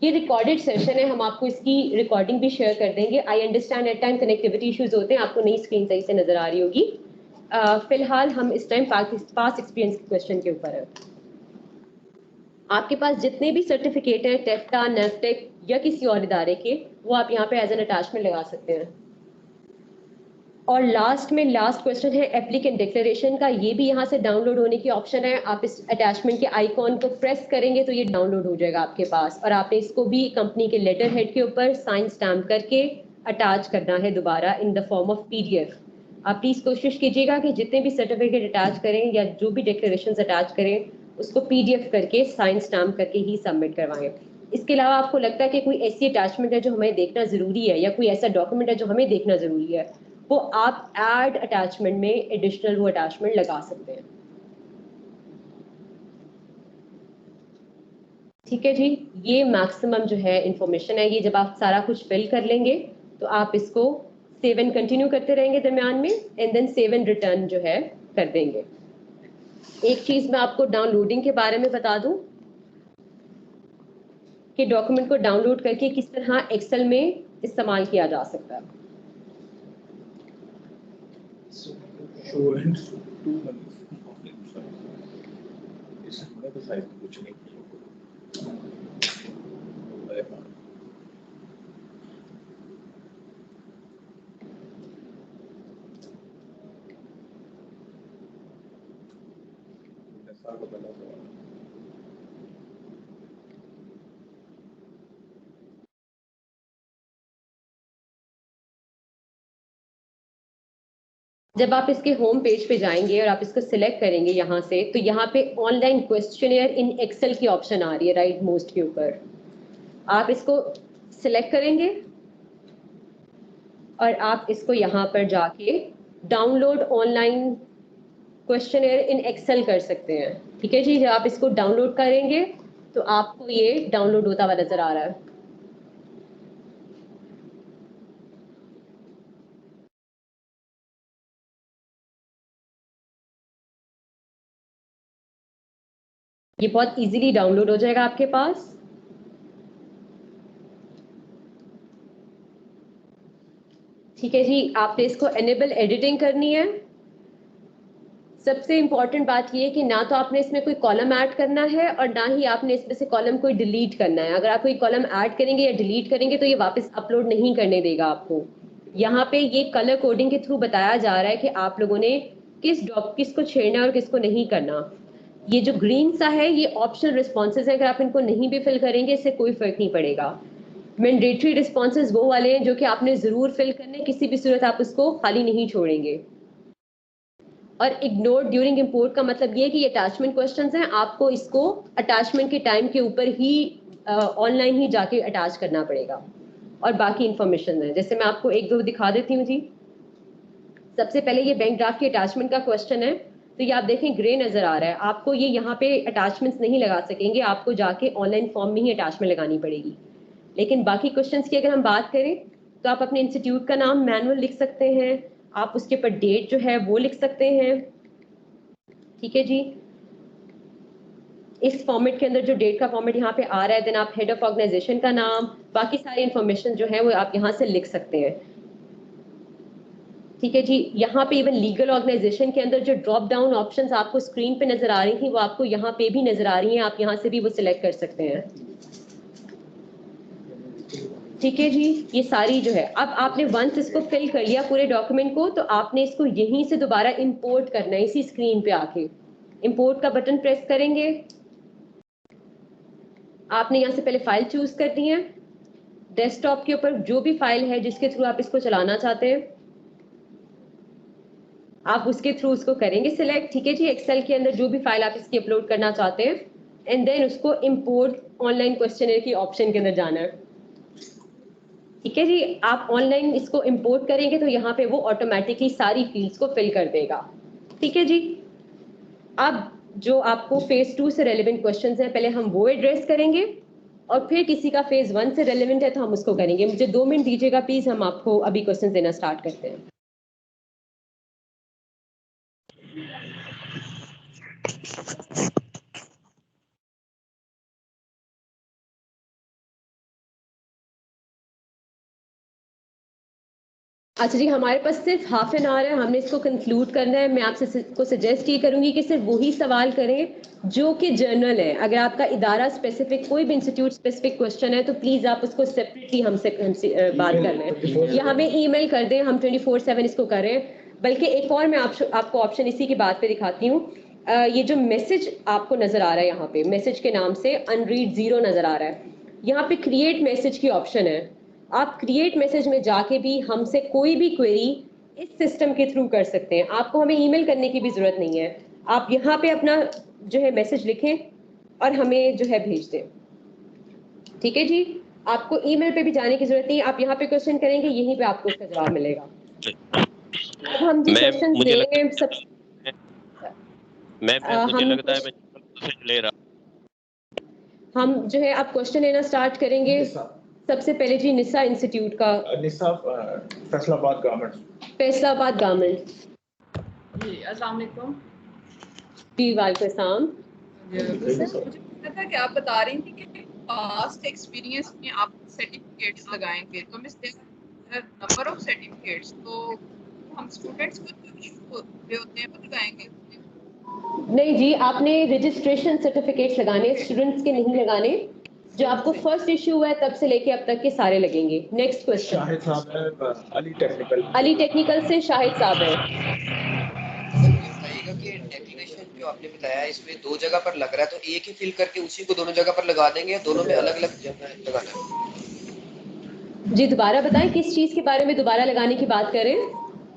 ये रिकॉर्डेड सेशन है, हम आपको इसकी रिकॉर्डिंग भी शेयर कर देंगे। I understand at time connectivity issues होते हैं, आपको नई स्क्रीन सही से नजर आ रही होगी। फिलहाल हम इस टाइम पास एक्सपीरियंस के क्वेश्चन के ऊपर है। आपके पास जितने भी सर्टिफिकेट हैं टेफ्टा, नेफ्टेक या किसी और इदारे के, वो आप यहाँ पे एज एन अटैचमेंट लगा सकते हैं। और लास्ट क्वेश्चन है एप्लीकेंट डिक्लेरेशन का, ये भी यहाँ से डाउनलोड होने की ऑप्शन है। आप इस अटैचमेंट के आइकॉन को प्रेस करेंगे तो ये डाउनलोड हो जाएगा आपके पास, और आपने इसको भी कंपनी के लेटर हेड के ऊपर साइन स्टैम्प करके अटैच करना है दोबारा in the form of PDF। आप प्लीज़ कोशिश कीजिएगा कि जितने भी सर्टिफिकेट अटैच करें या जो भी डिक्लेरेशन अटैच करें उसको PDF करके साइन स्टैम्प करके ही सबमिट करवाएं। इसके अलावा आपको लगता है कि कोई ऐसी अटैचमेंट है जो हमें देखना ज़रूरी है या कोई ऐसा डॉक्यूमेंट है जो हमें देखना ज़रूरी है, वो आप ऐड अटैचमेंट में एडिशनल वो अटैचमेंट लगा सकते हैं। ठीक है जी, ये मैक्सिमम जो है इंफॉर्मेशन है। ये जब आप सारा कुछ फिल कर लेंगे तो आप इसको सेव एंड कंटिन्यू करते रहेंगे दरमियान में, and then save and return जो है कर देंगे। एक चीज़ मैं आपको डाउनलोडिंग के बारे में बता दूं कि डॉक्यूमेंट को डाउनलोड करके किस तरह एक्सेल में इस्तेमाल किया जा सकता है। जब आप इसके होम पेज पे जाएंगे और आप इसको सिलेक्ट करेंगे यहाँ से, तो यहाँ पे ऑनलाइन क्वेश्चनियर इन एक्सेल की ऑप्शन आ रही है राइट मोस्ट के ऊपर। आप इसको सिलेक्ट करेंगे और आप इसको यहाँ पर जाके download online questionnaire in Excel कर सकते हैं। ठीक है जी, जब आप इसको डाउनलोड करेंगे तो आपको ये डाउनलोड होता हुआ नजर आ रहा है। ये बहुत इजीली डाउनलोड हो जाएगा आपके पास। ठीक है जी, आपने इसको एनेबल एडिटिंग करनी है। सबसे इंपॉर्टेंट बात ये है कि ना तो आपने इसमें कोई कॉलम ऐड करना है और ना ही आपने इसमें से कॉलम कोई डिलीट करना है। अगर आप कोई कॉलम ऐड करेंगे या डिलीट करेंगे तो ये वापस अपलोड नहीं करने देगा आपको। यहाँ पे ये कलर कोडिंग के थ्रू बताया जा रहा है कि आप लोगों ने किसको छेड़ना है और किसको नहीं करना। ये जो ग्रीन सा है ये ऑप्शनल रिस्पॉन्सेज है, अगर आप इनको नहीं भी फिल करेंगे इससे कोई फर्क नहीं पड़ेगा। मैंडेटरी रिस्पॉन्सेज वो वाले हैं जो कि आपने जरूर फिल करने, किसी भी सूरत आप उसको खाली नहीं छोड़ेंगे। और इग्नोर ड्यूरिंग इंपोर्ट का मतलब ये है कि ये अटैचमेंट क्वेश्चंस हैं, आपको इसको अटैचमेंट के टाइम के ऊपर ही ऑनलाइन ही जाके अटैच करना पड़ेगा। और बाकी इंफॉर्मेशन है, जैसे मैं आपको एक दो दिखा देती हूँ जी। सबसे पहले ये बैंक ड्राफ्ट के अटैचमेंट का क्वेश्चन है, तो ये आप देखें ग्रे नजर आ रहा है। आपको ये यहाँ पे अटैचमेंट्स नहीं लगा सकेंगे, आपको जाके ऑनलाइन फॉर्म में ही अटैचमेंट लगानी पड़ेगी। लेकिन बाकी क्वेश्चंस की अगर हम बात करें तो आप अपने इंस्टीट्यूट का नाम मैनुअल लिख सकते हैं, आप उसके ऊपर डेट जो है वो लिख सकते हैं। ठीक है जी, इस फॉर्मेट के अंदर जो डेट का फॉर्मेट यहाँ पे आ रहा है, देन आप हेड ऑफ ऑर्गेनाइजेशन का नाम, बाकी सारी इंफॉर्मेशन जो है वो आप यहाँ से लिख सकते हैं। ठीक है जी, यहाँ पे इवन लीगल ऑर्गेनाइजेशन के अंदर जो ड्रॉप डाउन ऑप्शंस आपको स्क्रीन पे नजर आ रही थी वो आपको यहाँ पे भी नजर आ रही हैं, आप यहाँ से भी वो सिलेक्ट कर सकते हैं। ठीक है जी, ये सारी जो है, अब आपने वंस इसको फिल कर लिया पूरे डॉक्यूमेंट को, तो आपने इसको यहीं से दोबारा इंपोर्ट करना है। इसी स्क्रीन पे आके इंपोर्ट का बटन प्रेस करेंगे। आपने यहाँ से पहले फाइल चूज करनी है, डेस्कटॉप के ऊपर जो भी फाइल है जिसके थ्रू आप इसको चलाना चाहते हैं आप उसके थ्रू उसको करेंगे सिलेक्ट। ठीक है जी, एक्सेल के अंदर जो भी फाइल आप इसकी अपलोड करना चाहते हैं, एंड देन उसको इंपोर्ट ऑनलाइन क्वेश्चनर की ऑप्शन के अंदर जाना है। ठीक है जी, आप ऑनलाइन इसको इंपोर्ट करेंगे तो यहाँ पे वो ऑटोमेटिकली सारी फील्ड्स को फिल कर देगा। ठीक है जी, अब जो आपको फेज 2 से रेलेवेंट क्वेश्चंस हैं पहले हम वो एड्रेस करेंगे और फिर किसी का फेज 1 से रेलेवेंट है तो हम उसको करेंगे। मुझे 2 मिनट दीजिएगा प्लीज, हम आपको अभी क्वेश्चन देना स्टार्ट करते हैं। अच्छा जी, हमारे पास सिर्फ हाफ एन आवर है, हमने इसको कंक्लूड करना है। मैं आपसे को सजेस्ट ये करूंगी कि सिर्फ वही सवाल करें जो कि जर्नल है। अगर आपका इदारा स्पेसिफिक कोई भी इंस्टीट्यूट स्पेसिफिक क्वेश्चन है तो प्लीज आप उसको सेपरेटली हमसे बात कर लें या हमें ईमेल कर दें, हम 24/7 इसको करें। बल्कि एक और मैं आपको ऑप्शन इसी की बात पे दिखाती हूँ। ये जो मैसेज आपको नजर आ रहा है यहाँ पे, मैसेज के नाम से अनरीड 0 नजर आ रहा है, यहाँ पे क्रिएट मैसेज की ऑप्शन है। आप क्रिएट मैसेज में जाके भी हमसे कोई भी क्वेरी इस सिस्टम के थ्रू कर सकते हैं, आपको हमें ईमेल करने की भी जरूरत नहीं है। आप यहाँ पे अपना जो है मैसेज लिखें और हमें जो है भेज दें। ठीक है जी, आपको ईमेल पे भी जाने की जरूरत नहीं है, आप यहाँ पे क्वेश्चन करेंगे, यहीं पे आपको उसका जवाब मिलेगा। अब हम जी क्वेश्चन देंगे सब मुझे लगता है मैं ले रहा। हम जो है आप क्वेश्चन लेना स्टार्ट करेंगे। सबसे पहले जी निसा इंस्टीट्यूट का, निसा फैसलाबाद गारमेंट्स। फैसलाबाद गारमेंट्स। जी अस्सलाम वालेकुम। जी वालेकुम सलाम। मुझे पूछना था कि आप बता रही थी कि पास्ट एक्सपीरियंस में आप सर्टिफिकेट्स लगाएंगे, तो मिस नंबर ऑफ सर्टिफिकेट्स, तो हम स्टूडेंट्स को जो इशू होते हैं वो लगाएंगे? नहीं जी, आपने रजिस्ट्रेशन सर्टिफिकेट्स लगाने, स्टूडेंट्स के नहीं लगाने। जो आपको फर्स्ट इशू हुआ है तब से लेके अब तक के सारे लगेंगे। नेक्स्ट क्वेश्चन शाहिद साहब है, अली टेक्निकल से शाहिद साहब है। कि डेक्लेरेशन जो आपने बताया इसमें 2 जगह पर लग रहा है, तो एक ही फिल करके उसी को दोनों जगह पर लगा देंगे या दोनों में अलग-अलग जगह लगाना है? जी दोबारा बताएं, किस चीज के बारे में दोबारा लगाने की बात कर रहे हैं?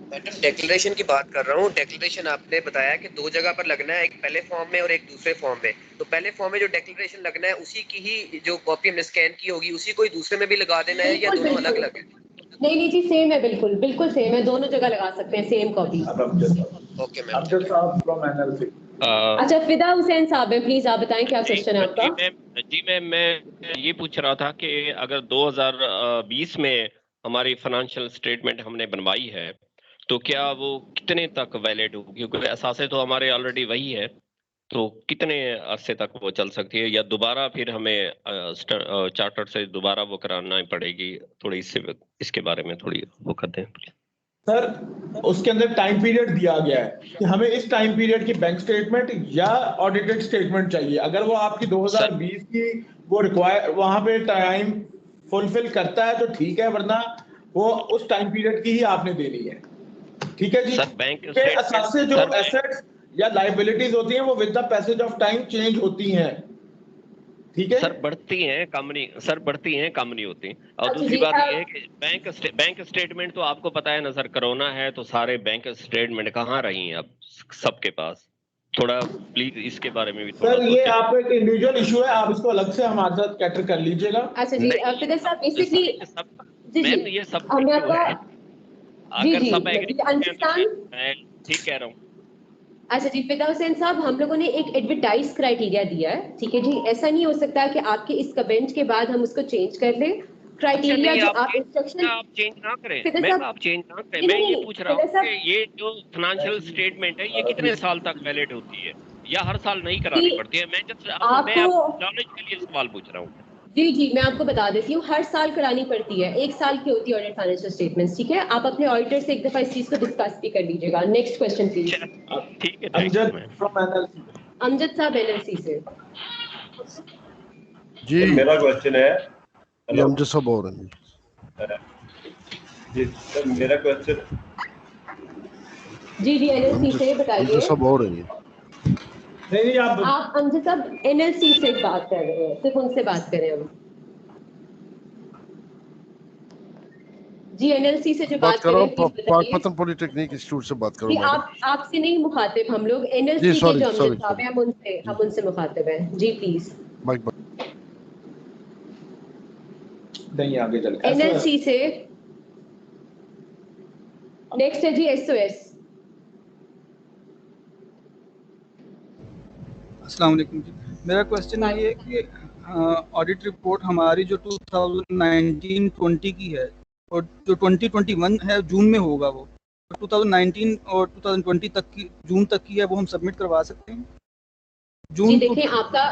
मैडम डेक्लेरेशन की बात कर रहा हूँ। डेक्लेरेशन आपने बताया कि 2 जगह पर लगना है, एक पहले फॉर्म में और एक दूसरे फॉर्म में। तो पहले फॉर्म में जो डेक्लेरेशन लगना है उसी की ही जो कॉपी हमने स्कैन की होगी उसी को ही दूसरे में भी लगा देना है या दोनों अलग-अलग है? नहीं जी, सेम है, बिल्कुल बिल्कुल सेम है, दोनों जगह लगा सकते हैं same copy. Okay ma'am. Afzal साहब फ्रॉम एनएलसी। अच्छा फिदा हुसैन साहब है, प्लीज आप बताएं क्या क्वेश्चन है आपका? जी मैम, मैं ये पूछ रहा था कि अगर 2020 में हमारी फाइनेंशियल स्टेटमेंट हमने बनवाई है तो क्या वो कितने तक वैलिड होगी, क्योंकि असासे तो हमारे ऑलरेडी वही है, तो कितने अरसे तक वो चल सकती है या दोबारा फिर हमें चार्टर से दोबारा वो कराना पड़ेगी? थोड़ी इसके बारे में थोड़ी वो करते हैं सर। उसके अंदर टाइम पीरियड दिया गया है कि हमें इस टाइम पीरियड की बैंक स्टेटमेंट या ऑडिटेड स्टेटमेंट चाहिए। अगर वो आपकी 2020 की वो रिक्वायर वहां पे टाइम फुलफिल करता है तो ठीक है, वरना वो उस टाइम पीरियड की ही आपने देनी है। ठीक है जी। बैंक के असासे जो एसेट्स या लायबिलिटीज होती हैं वो with the passage of time change होती हैं। ठीक है सर, बढ़ती हैं कम नहीं, सर बढ़ती हैं कम नहीं होती। और दूसरी बात ये है कि बैंक स्टेटमेंट तो आपको पता है ना सर, कोरोना है तो सारे बैंक स्टेटमेंट कहाँ रही हैं अब सबके पास। थोड़ा प्लीज इसके बारे में भी थोड़ा सर ये आपका एक इंडिविजुअल इशू है, आप इसको अलग से हमारे साथ कैटर कर लीजिएगा। अच्छा जी, फिदा साहब बेसिकली मैम ये सब अगर सब ठीक कह रहा हूँ। अच्छा जी फिदा हुसैन साहब, हम लोगों ने एक एडवर्टाइज क्राइटेरिया दिया है, ठीक है जी। ऐसा नहीं हो सकता कि आपके इस कमेंट के बाद हम उसको चेंज कर लें। क्राइटेरिया जो आप इंस्ट्रक्शन आप चेंज ना करें मैम, आप चेंज ना करें। मैं ये पूछ रहा हूँ कि ये जो फाइनेंशियल स्टेटमेंट है ये कितने साल तक वैलिड होती है या हर साल नहीं करानी पड़ती है? मैं नॉलेज के लिए सवाल पूछ रहा हूँ। जी जी, मैं आपको बता देती हूँ, हर साल करानी पड़ती है, 1 साल की होती है ऑडिट फाइनेंशियल स्टेटमेंट्स। ठीक है, आप अपने ऑडिटर से एक दफा इस चीज को डिस्कस भी कर लीजिएगा। Next question please. ठीक है, अमजद साहब एनएलसी से। जी मेरा क्वेश्चन है। अमजद साहब और जी सर, मेरा क्वेश्चन जी जी एनएलसी से बताइए। अमजद साहब और हैं नहीं आप अमजद साहब एनएलसी से बात कर रहे हैं, सिर्फ उनसे बात करें हम। जी एनएलसी से जो बात कर रहे हैं पाकपतन पॉलिटेक्निक इंस्टीट्यूट से बात कर रहा हूं। आपसे नहीं मुखातिब हम लोग, एनएलसी के जो अमजद साहब हैं हम उनसे मुखातिब हैं। जी प्लीज नहीं आगे चल। एनएलसी से नेक्स्ट है जी एसओएस। अस्सलाम वालेकुम जी, मेरा क्वेश्चन ये है कि ऑडिट रिपोर्ट हमारी जो 2019-20 की है और जो 2021 है जून में होगा, वो 2019 और 2020 तक की जून तक की है, वो हम सबमिट करवा सकते हैं जून? जी देखिए आपका,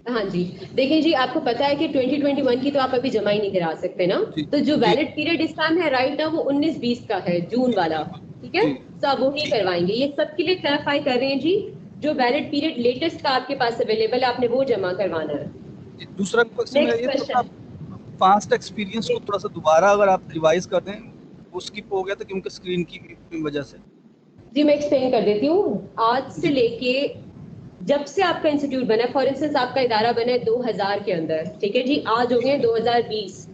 हाँ जी देखिए जी, आपको पता है कि 2021 की तो आप अभी जमा ही नहीं करा सकते ना, तो जो वैलिड पीरियड इस टाइम है राइट ना वो 19-20 का है, जून वाला। ठीक है, तो आप वो ही करवाएंगे। ये सबके लिए क्लैरिफाई कर रहे हैं जी, जो वैलिड पीरियड लेटेस्ट का आपके पास अवेलेबल है आपने वो जमा करवाना है। दूसरा क्वेश्चन है ये, तो पास्ट एक्सपीरियंस को थोड़ा सा दोबारा अगर आप रिवाइज कर दें, वो स्किप हो गया था क्योंकि स्क्रीन की वजह से। जी मैं एक्सप्लेन कर देती हूँ। आज से लेके जब से आपका इंस्टीट्यूट बना, फॉर इंस्टेंस आपका इदारा बना है 2000 के अंदर, ठीक है जी, आज हो गए 2020,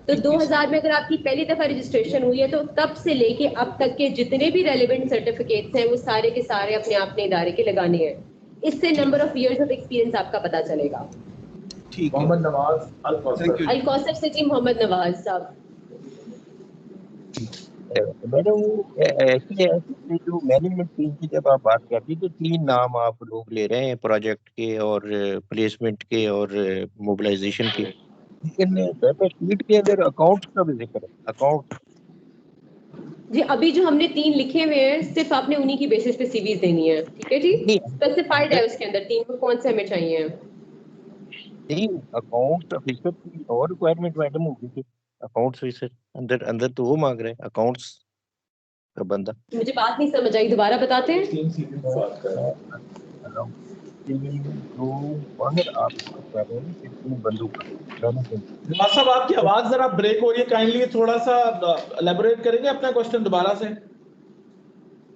तो 2000 में अगर आपकी पहली दफा रजिस्ट्रेशन हुई है तो तब से लेके अब तक के जितने भी रेलेवेंट सर्टिफिकेट्स हैं वो सारे के सारे अपने इदारे के लगाने हैं। इससे number of years of experience आपका पता चलेगा। ठीक है। मोहम्मद नवाज अल कौसर। अल कौसर से जी मोहम्मद नवाज साहब। मैडम एक्चुअली जो मैनेजमेंट टीम की जब आप बात करती तो 3 नाम आप लोग ले रहे हैं, प्रोजेक्ट के और प्लेसमेंट के और मोबिलाइजेशन के, लेकिन डाटा शीट के अंदर अकाउंट्स का भी जिक्र है। अकाउंट जी अभी जो हमने 3 लिखे हुए हैं सिर्फ आपने उन्हीं की बेसिस पे सीवीज देनी है, ठीक है जी? स्पेसिफाइड है उसके अंदर 3 को कौन से हमें चाहिए। नहीं, अकाउंट्स ऑफिसर की और रिक्वायरमेंट मैडम होगी कि अकाउंट्स ऑफिसर अंदर अंदर तो वो मांग रहे हैं अकाउंट्स का बंदा। मुझे बात नहीं समझ आई, दोबारा बताते हैं। 3 सीवी में बात कर रहा हूं। आप कर रहे हैं कि 3 बंदों का। नवाज साहब आपकी आवाज जरा ब्रेक हो रही है, काइंडली थोड़ा सा एलैबोरेट करेंगे अपना क्वेश्चन दोबारा से।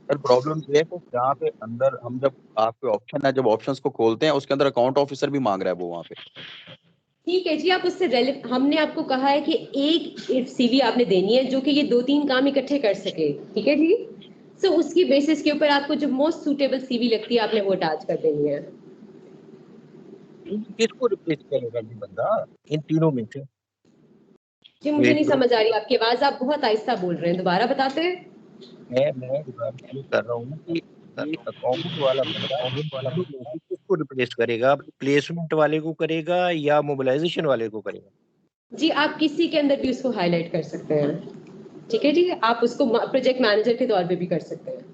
सर प्रॉब्लम ये है कि जहाँ पे अंदर हम जब आपके ऑप्शन है, जब ऑप्शंस को खोलते हैं उसके अंदर अकाउंट ऑफिसर भी मांग रहा है वो वहाँ पे। ठीक है जी, आप उससे हमने आपको कहा है कि एक सीवी आपने देनी है जो कि ये 2-3 काम इकट्ठे कर सके, ठीक है जी? सो उसकी बेसिस के ऊपर आपको जो मोस्ट सूटेबल सीवी लगती है आपने वो अटैच कर देनी है। किसको रिप्लेस करेगा ये बंदा इन तीनों में से? जी मुझे नहीं समझ आ रही आपकी आवाज, आप बहुत आहिस्ता बोल रहे हैं, दोबारा बताते हैं। मैं ये कर रहा हूँ कि ये अकाउंट वाला बंदा किसको रिप्लेस करेगा? प्लेसमेंट वाले को करेगा या मोबिलाइजेशन वाले को करेगा? जी आप किसी के अंदर भी उसको हाईलाइट कर सकते हैं, ठीक है जी? आप उसको प्रोजेक्ट मैनेजर के तौर पे भी कर सकते हैं।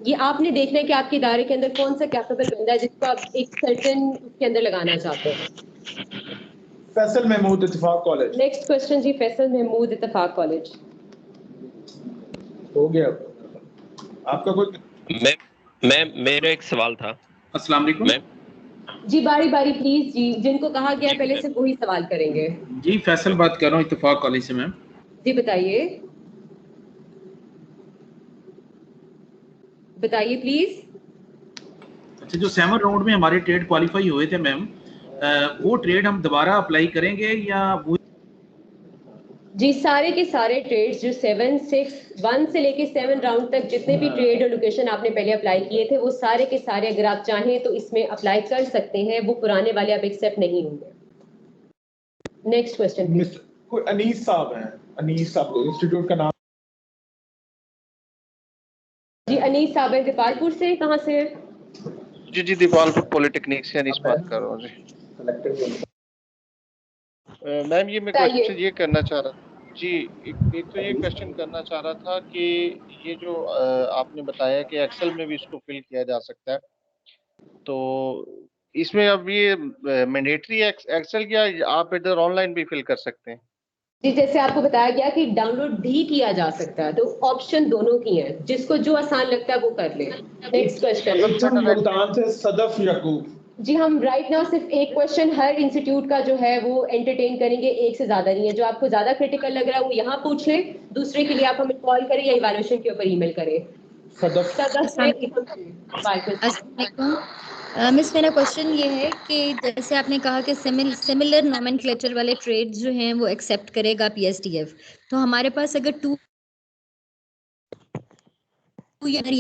ये आपने देखना है कि आपके इदारे के अंदर कौन सा कैपेबल बंदा है जिसको आप एक सर्टेन उसके अंदर लगाना चाहते हैं। फैसल महमूद इत्तेफाक कॉलेज। नेक्स्ट क्वेश्चन जी, फैसल महमूद इत्तेफाक कॉलेज। हो गया आपका कोई? मैं मेरा एक सवाल था। अस्सलाम वालेकुम जी बारी बारी प्लीज जी, जिनको कहा गया पहले से वही सवाल करेंगे। जी फैसल बात कर रहा हूँ इत्तेफाक कॉलेज से। मैम जी बताइए प्लीज। अच्छा, जो 7 राउंड में हमारे ट्रेड क्वालिफाई हुए थे मैम, वो ट्रेड हम दोबारा अप्लाई करेंगे या वो? जी सारे के सारे ट्रेड्स जो 7, 6, 1 से लेके 7 राउंड तक जितने भी ट्रेड और लोकेशन आपने पहले अप्लाई किए थे वो सारे के सारे अगर आप चाहें तो इसमें अप्लाई कर सकते हैं, वो पुराने वाले अब एक्सेप्ट नहीं होंगे। Next question. कोई अनीस साहब हैं, अनीस साहब इंस्टीट्यूट का नाम? जी अनीस साहब है दीपालपुर से, कहाँ से? जी दीपालपुर पॉलिटेक्निक से अनीस बात कर रहा हूँ जी। मैम ये मैं क्वेश्चन ये करना चाह रहा जी, एक तो ये क्वेश्चन करना चाह रहा था कि ये जो आपने बताया कि एक्सेल में भी इसको फिल किया जा सकता है, तो इसमें अब ये मैंडेटरी एक्सेल क्या आप इधर ऑनलाइन भी फिल कर सकते हैं? जी जैसे आपको बताया गया कि डाउनलोड भी किया जा सकता है, तो ऑप्शन दोनों की है, जिसको जो आसान लगता है वो कर ले। नेक्स्ट क्वेश्चन से सदफ याकूब। जी हम राइट नाउ सिर्फ एक क्वेश्चन हर इंस्टीट्यूट का जो है वो एंटरटेन करेंगे, एक से ज्यादा नहीं है। जो आपको ज्यादा क्रिटिकल लग रहा है वो यहाँ पूछ ले, दूसरे के लिए आप हमें कॉल करें या इवैल्यूएशन के ऊपर ईमेल करें। मिस मेरा क्वेश्चन ये है कि जैसे आपने कहा कि सिमिलर नोमेनक्लेचर वाले ट्रेड्स जो हैं वो एक्सेप्ट करेगा पीएसडीएफ, तो हमारे पास अगर 2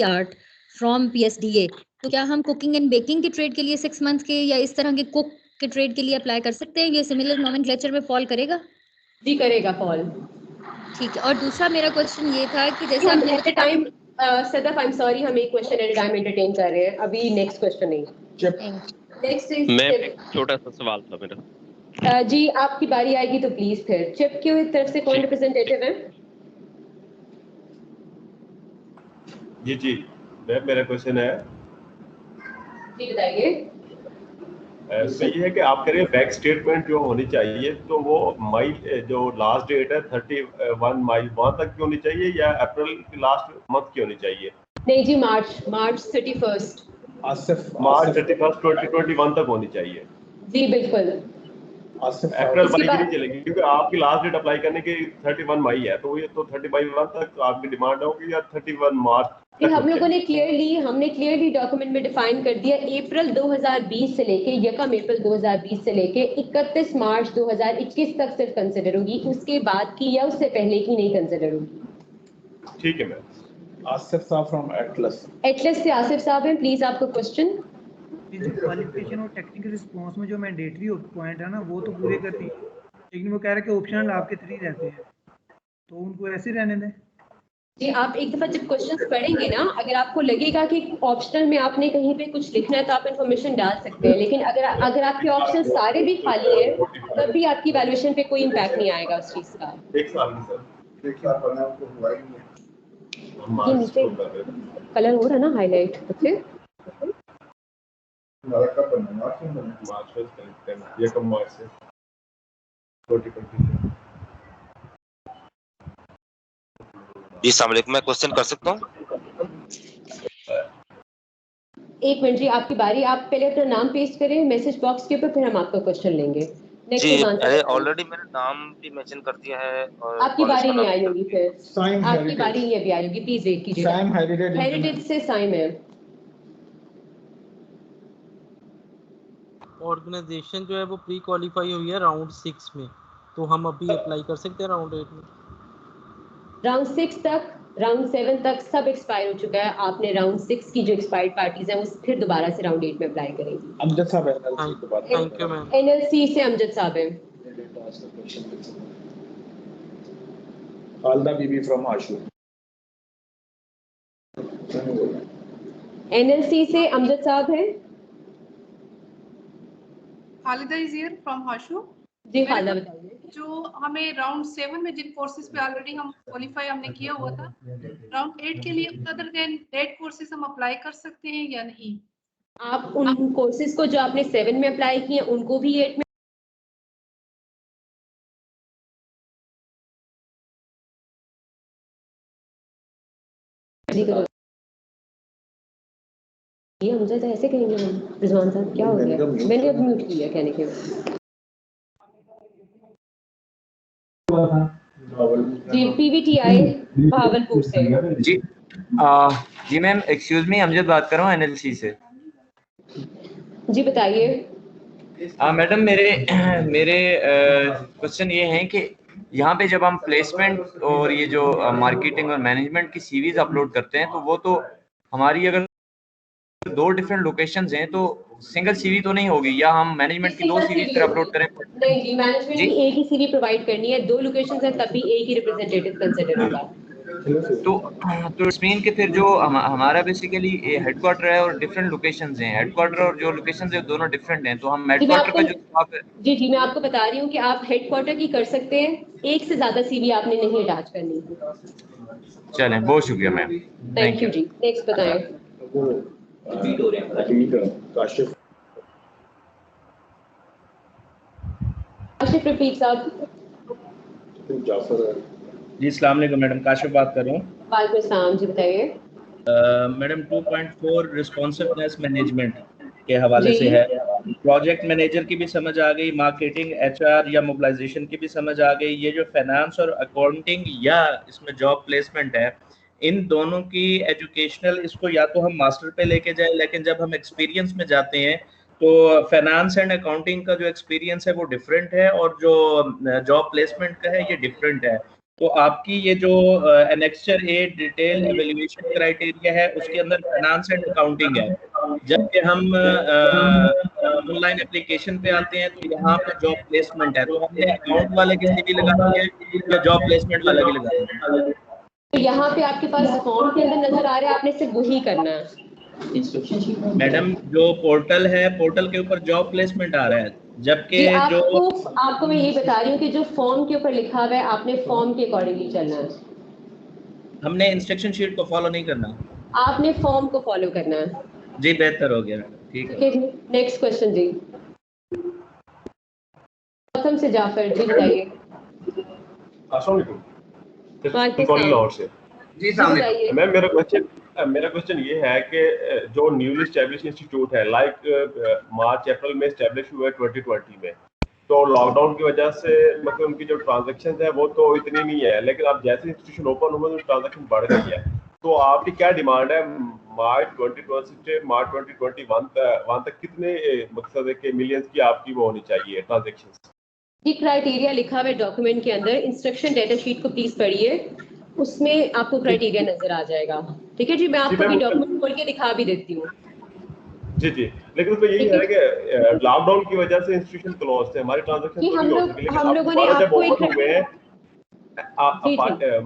आर्ट फ्रॉम पीएसडीए, तो क्या हम कुकिंग एंड बेकिंग के ट्रेड के लिए 6 मंथ के या इस तरह के कुक के ट्रेड के लिए अप्लाई कर सकते हैं? ये सिमिलर नोमेनक्लेचर में फॉल करेगा? जी करेगा फॉल। ठीक है। और दूसरा मेरा क्वेश्चन ये था कि जैसे आपने at a time Sadaf I am sorry, हम एक question at a time entertain कर रहे हैं, अभी नेक्स्ट क्वेश्चन नहीं। नेक्स्ट इज मैं एक छोटा सा सवाल था मेरा। जी आपकी बारी आएगी तो प्लीज फिर चिप की तरफ से कौन रिप्रेजेंटेटिव है? जी मेरा क्वेश्चन है। जी बताइए। तो ये है कि आप कह रहे हैं बैंक स्टेटमेंट जो होनी चाहिए, तो वो मई जो लास्ट डेट है 31 मई वहां तक की होनी चाहिए या अप्रैल की लास्ट मंथ की होनी चाहिए? नहीं जी मार्च 31 मार्च 31 2021 तक होनी चाहिए। जी बिल्कुल। अप्रैल मई की नहीं चलेगी क्योंकि आपकी लास्ट डेट अप्लाई करने की 31 मई है, तो ये तो 30 मई तक आपकी डिमांड होगी या 31 मार्च? हम लोगों ने क्लियरली डॉक्यूमेंट में डिफाइन कर दिया अप्रैल 2020 से लेके 1 अप्रैल 2020 से लेके 31 मार्च 2021 तक सिर्फ कंसिडर होगी, उसके बाद की या उससे पहले की नहीं कंसिडर होगी। ठीक है मैम। आसिफ साहब फ्रॉम एटलस से आसिफ साहब हैं, प्लीज आपका क्वेश्चन। जो क्वालिफिकेशन और टेक्निकल रिस्पॉन्स में जो मैंडेटरी पॉइंट है ना वो तो पूरे कर दिए, लेकिन वो कह रहे हैं कि ऑप्शनल आपके 3 रहते हैं, तो उनको ऐसे ही रहने दें। जी आप एक दफा जब क्वेश्चंस पढ़ेंगे ना, अगर आपको लगेगा कि ऑप्शनल में आपने कहीं पे कुछ लिखना है तो आप इन्फॉर्मेशन डाल सकते हैं, लेकिन अगर आपके ऑप्शन सारे भी खाली है तब भी आपकी वैल्यूएशन पे कोई इम्पैक्ट नहीं आएगा उस चीज का। ये नीचे कलर हो रहा ना हाईलाइट ओके। जी अस्सलाम वालेकुम, मैं क्वेश्चन कर सकता हूँ? एक मिनट जी, आपकी बारी। आप पहले अपना नाम पेस्ट करें मैसेज बॉक्स के ऊपर, फिर हम आपका क्वेश्चन लेंगे। जी अरे ऑलरेडी मैंने नाम भी मेंशन कर दिया है और आपकी बारी नहीं आई होगी, फिर आपकी बारी नहीं अभी आई होगी, प्लीज वेट कीजिए। साइम हेरिटेज से साइम है। ऑर्गेनाइजेशन जो है वो प्री क्वालिफाई हुई है राउंड 6 में, तो हम अभी अप्लाई कर सकते हैं राउंड 8 में? राउंड 6 तक, राउंड 7 तक सब एक्सपायर हो चुका है। आपने राउंड 6 की जो एक्सपायर्ड पार्टीज हैं वो फिर दोबारा से राउंड 8 में अप्लाई करेंगी। अमजद साहब थैंक यू मैम। एनएलसी से अमजद साहब हैं। खालदा बीबी फ्रॉम आशू। एनएलसी से अमजद साहब हैं। Khalida is here from Hashu. जी खालिदा बताइए। जो हमें राउंड 7 में जिन कोर्सेज पे ऑलरेडी हम क्वालिफाई हमने किया हुआ था, राउंड 8 के लिए अदर देन दैट कोर्सेज हम अप्लाई कर सकते हैं या नहीं? आप उन कोर्सेज को जो आपने 7 में अप्लाई किए उनको भी 8 में ये हमसे तो ऐसे कहेंगे हम। रिजवान साहब क्या हो गया? मैंने अब म्यूट किया कहने के बाद। जी पीवीटीआई भावलपुर से। जी जी मैम एक्सक्यूज मी, अमजद बात कर रहा हूँ एनएलसी से। जी बताइए। मैडम मेरे क्वेश्चन ये हैं कि यहाँ पे जब हम प्लेसमेंट और ये जो मार्केटिंग और मैनेजमेंट की सीवीज अपलोड करते हैं तो वो तो हमारी अगर 2 डिफरेंट लोकेशंस हैं तो सिंगल सीवी तो नहीं होगी, या हम मैनेजमेंट की 2 सीवीज पर अपलोड करें? नहीं जी, मैनेजमेंट की एक ही सीवी प्रोवाइड करनी है। 2 लोकेशंस हैं तब भी एक ही रिप्रेजेंटेटिव कंसीडर होगा। तो इट्स मीन कि फिर जो हमारा बेसिकली हेडक्वार्टर है और डिफरेंट लोकेशंस हैं, हेडक्वार्टर और जो लोकेशंस है दोनों डिफरेंट हैं, तो हम हेडक्वार्टर का जो जी मैं आपको बता रही हूँ कि आप हेडक्वार्टर की कर सकते हैं, एक से ज्यादा सीवी आपने नहीं अटैच करनी है। चलें, बहुत शुक्रिया मैम। थैंक यू जी। नेक्स्ट बताएं। काशिफ रफीक साहब। जी अस्सलाम वालेकुम मैडम, काशिफ बात कर रहा हूँ। वालेकुम अस्सलाम जी बताइए। मैडम 2.4 रिस्पॉन्सिवनेस मैनेजमेंट के हवाले से है। प्रोजेक्ट मैनेजर की भी समझ आ गई, मार्केटिंग एचआर या मोबिलाइजेशन की भी समझ आ गई, ये जो फाइनेंस और अकाउंटिंग या इसमें जॉब प्लेसमेंट है, इन दोनों की एजुकेशनल इसको या तो हम मास्टर पे लेके जाए, लेकिन जब हम एक्सपीरियंस में जाते हैं तो फाइनेंस एंड अकाउंटिंग का जो एक्सपीरियंस है वो डिफरेंट है और जो जॉब प्लेसमेंट का है ये डिफरेंट है। तो आपकी ये जो एनेक्चर ए डिटेल एवेल्युएशन क्राइटेरिया है उसके अंदर फाइनेंस एंड अकाउंटिंग है, जबकि हम ऑनलाइन एप्लीकेशन पे आते हैं तो यहाँ पे जॉब प्लेसमेंट है, तो हमने अकाउंट वाले की सीवी लगानी है या जॉब प्लेसमेंट वाला की लगानी है? तो यहाँ पे आपके पास फॉर्म के अंदर नजर आ रहा है, आपने सिर्फ वही करना है। मैडम जो पोर्टल है, पोर्टल के ऊपर जॉब प्लेसमेंट आ रहा है, जबकि जो आपको मैं यही बता रही हूँ कि जो फॉर्म के ऊपर लिखा हुआ है आपने फॉर्म के अकॉर्डिंगली चलना है। हमने इंस्ट्रक्शन शीट को फॉलो नहीं करना, आपने फॉर्म को फॉलो करना है। जी बेहतर हो गया मैडम, ठीक है जी। नेक्स्ट क्वेश्चन जी गौतम से जाफर जी बताइए। अस्सलाम वालेकुम लाहौर से। जी बताइए। मैम मेरा क्वेश्चन ये है कि जो न्यूली एस्टैब्लिश इंस्टीट्यूट है, लाइक मार्च अप्रैल में एस्टैब्लिश हुआ है 2020 में, तो लॉकडाउन की वजह से मतलब उनकी जो ट्रांजैक्शन है वो तो इतनी नहीं है, लेकिन अब जैसे इंस्टीट्यूशन ओपन हुआ तो ट्रांजैक्शन बढ़ गई है। तो आपकी क्या डिमांड है मार्च 2020 से मार्च 2021 तक कितने मकसद है कि मिलियंस की आपकी वो होनी चाहिए ट्रांजैक्शंस? ये क्राइटेरिया लिखा हुआ है डॉक्यूमेंट के अंदर, इंस्ट्रक्शन डेटा शीट को प्लीज पढ़िए, उसमें आपको क्राइटेरिया नजर आ जाएगा। ठीक है जी, मैं आपको भी डॉक्यूमेंट खोल के दिखा भी देती हूँ। जी जी, लेकिन उसमें यही है कि लॉकडाउन की वजह से इंस्टीट्यूशन क्लोज थे, हमारी ट्रांजैक्शन पूरी हो सकी, लेकिन हम लोगों ने जब आपको ओपन एक हुए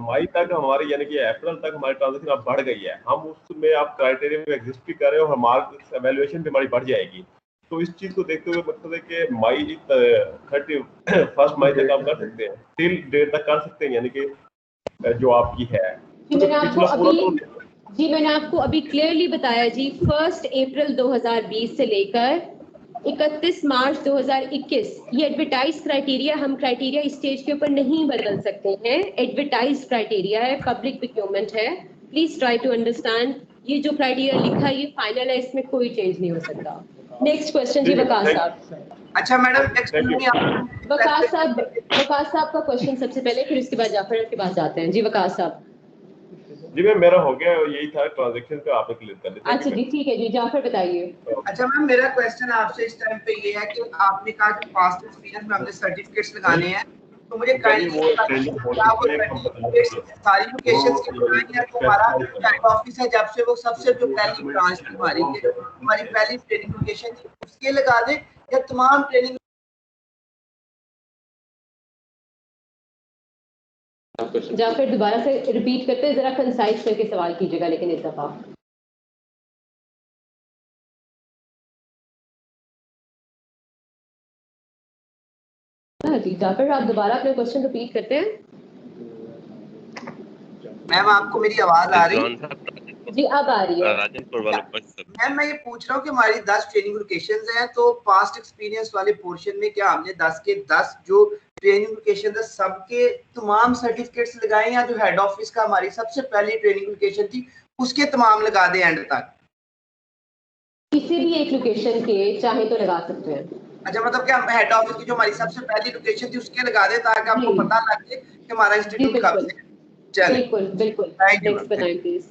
मई तक हमारी यानी कि अप्रैल तक हमारी ट्रांजैक्शन अब बढ़ गई है, हम उसमें आप क्राइटेरिया में एग्जिस्ट भी कर रहे हो, हमारी एवेल्युएशन भी हमारी बढ़ जाएगी। तो इस चीज को देखते हुए मतलब है कि मई 31 मई तक आप कर सकते हैं, टिल डेट तक कर सकते हैं, यानी कि जो आपकी है। मैंने आपको अभी क्लियरली बताया जी, 1 अप्रैल 2020 से लेकर 31 मार्च 2021 ये एडवर्टाइज क्राइटेरिया, हम क्राइटेरिया इस स्टेज के ऊपर नहीं बदल सकते हैं, एडवर्टाइज क्राइटेरिया है, पब्लिक प्रोक्योरमेंट है, प्लीज ट्राई टू अंडरस्टैंड। ये जो क्राइटेरिया लिखा है ये फाइनल है, इसमें कोई चेंज नहीं हो सकता। नेक्स्ट क्वेश्चन जी वकास साहब। अच्छा मैडम, वकास साहब का क्वेश्चन सबसे पहले, फिर उसके बाद जाफर के पास जाते हैं। जी वकास साहब। जी मैम मेरा हो गया, यही था ट्रांजैक्शन का, आपने क्लियर कर दिया। अच्छा जी ठीक है जी, जाफर बताइए। अच्छा मैम, मेरा क्वेश्चन आपसे इस टाइम पे ये है कि आपने कहा कि पास्ट एक्सपीरियंस में हमने सर्टिफिकेट्स लगाने हैं, तो मुझे काइंडली सारी लोकेशंस के बताइए कि हमारा हेड ऑफिस है, जब से वो सबसे जो पहली ब्रांच थी हमारी पहली ट्रेनिंग लोकेशन थी उसके लगा दें, या तमाम ट्रेनिंग। जाफर दोबारा से रिपीट करते हैं, जरा कंसाइज करके सवाल कीजिएगा लेकिन इस दफा। जी जाफर, आप दोबारा अपना क्वेश्चन रिपीट करते हैं। मैम आपको मेरी आवाज आ रही है? जी अब आ रही है। मैम मैं ये पूछ रहा हूँ कि हमारी 10 ट्रेनिंग लोकेशंस हैं, तो पास्ट एक्सपीरियंस वाले पोर्शन में क्या हमने 10 के 10 जो ट्रेनिंग लोकेशन है सबके तमाम सर्टिफिकेट्स लगाए, या जो हेड ऑफिस का हमारी सबसे पहली ट्रेनिंग लोकेशन थी उसके तमाम लगा दें एंड तक? किसी भी एक लोकेशन के चाहे तो लगा सकते हैं। अच्छा, मतलब कि हम हेड ऑफिस की जो हमारी सबसे पहली लोकेशन थी उसके लगा दें, ताकि आपको पता लगे कि हमारा इंस्टीट्यूट कब से। चलिए बिल्कुल बिल्कुल। नेक्स्ट बताएं प्लीज।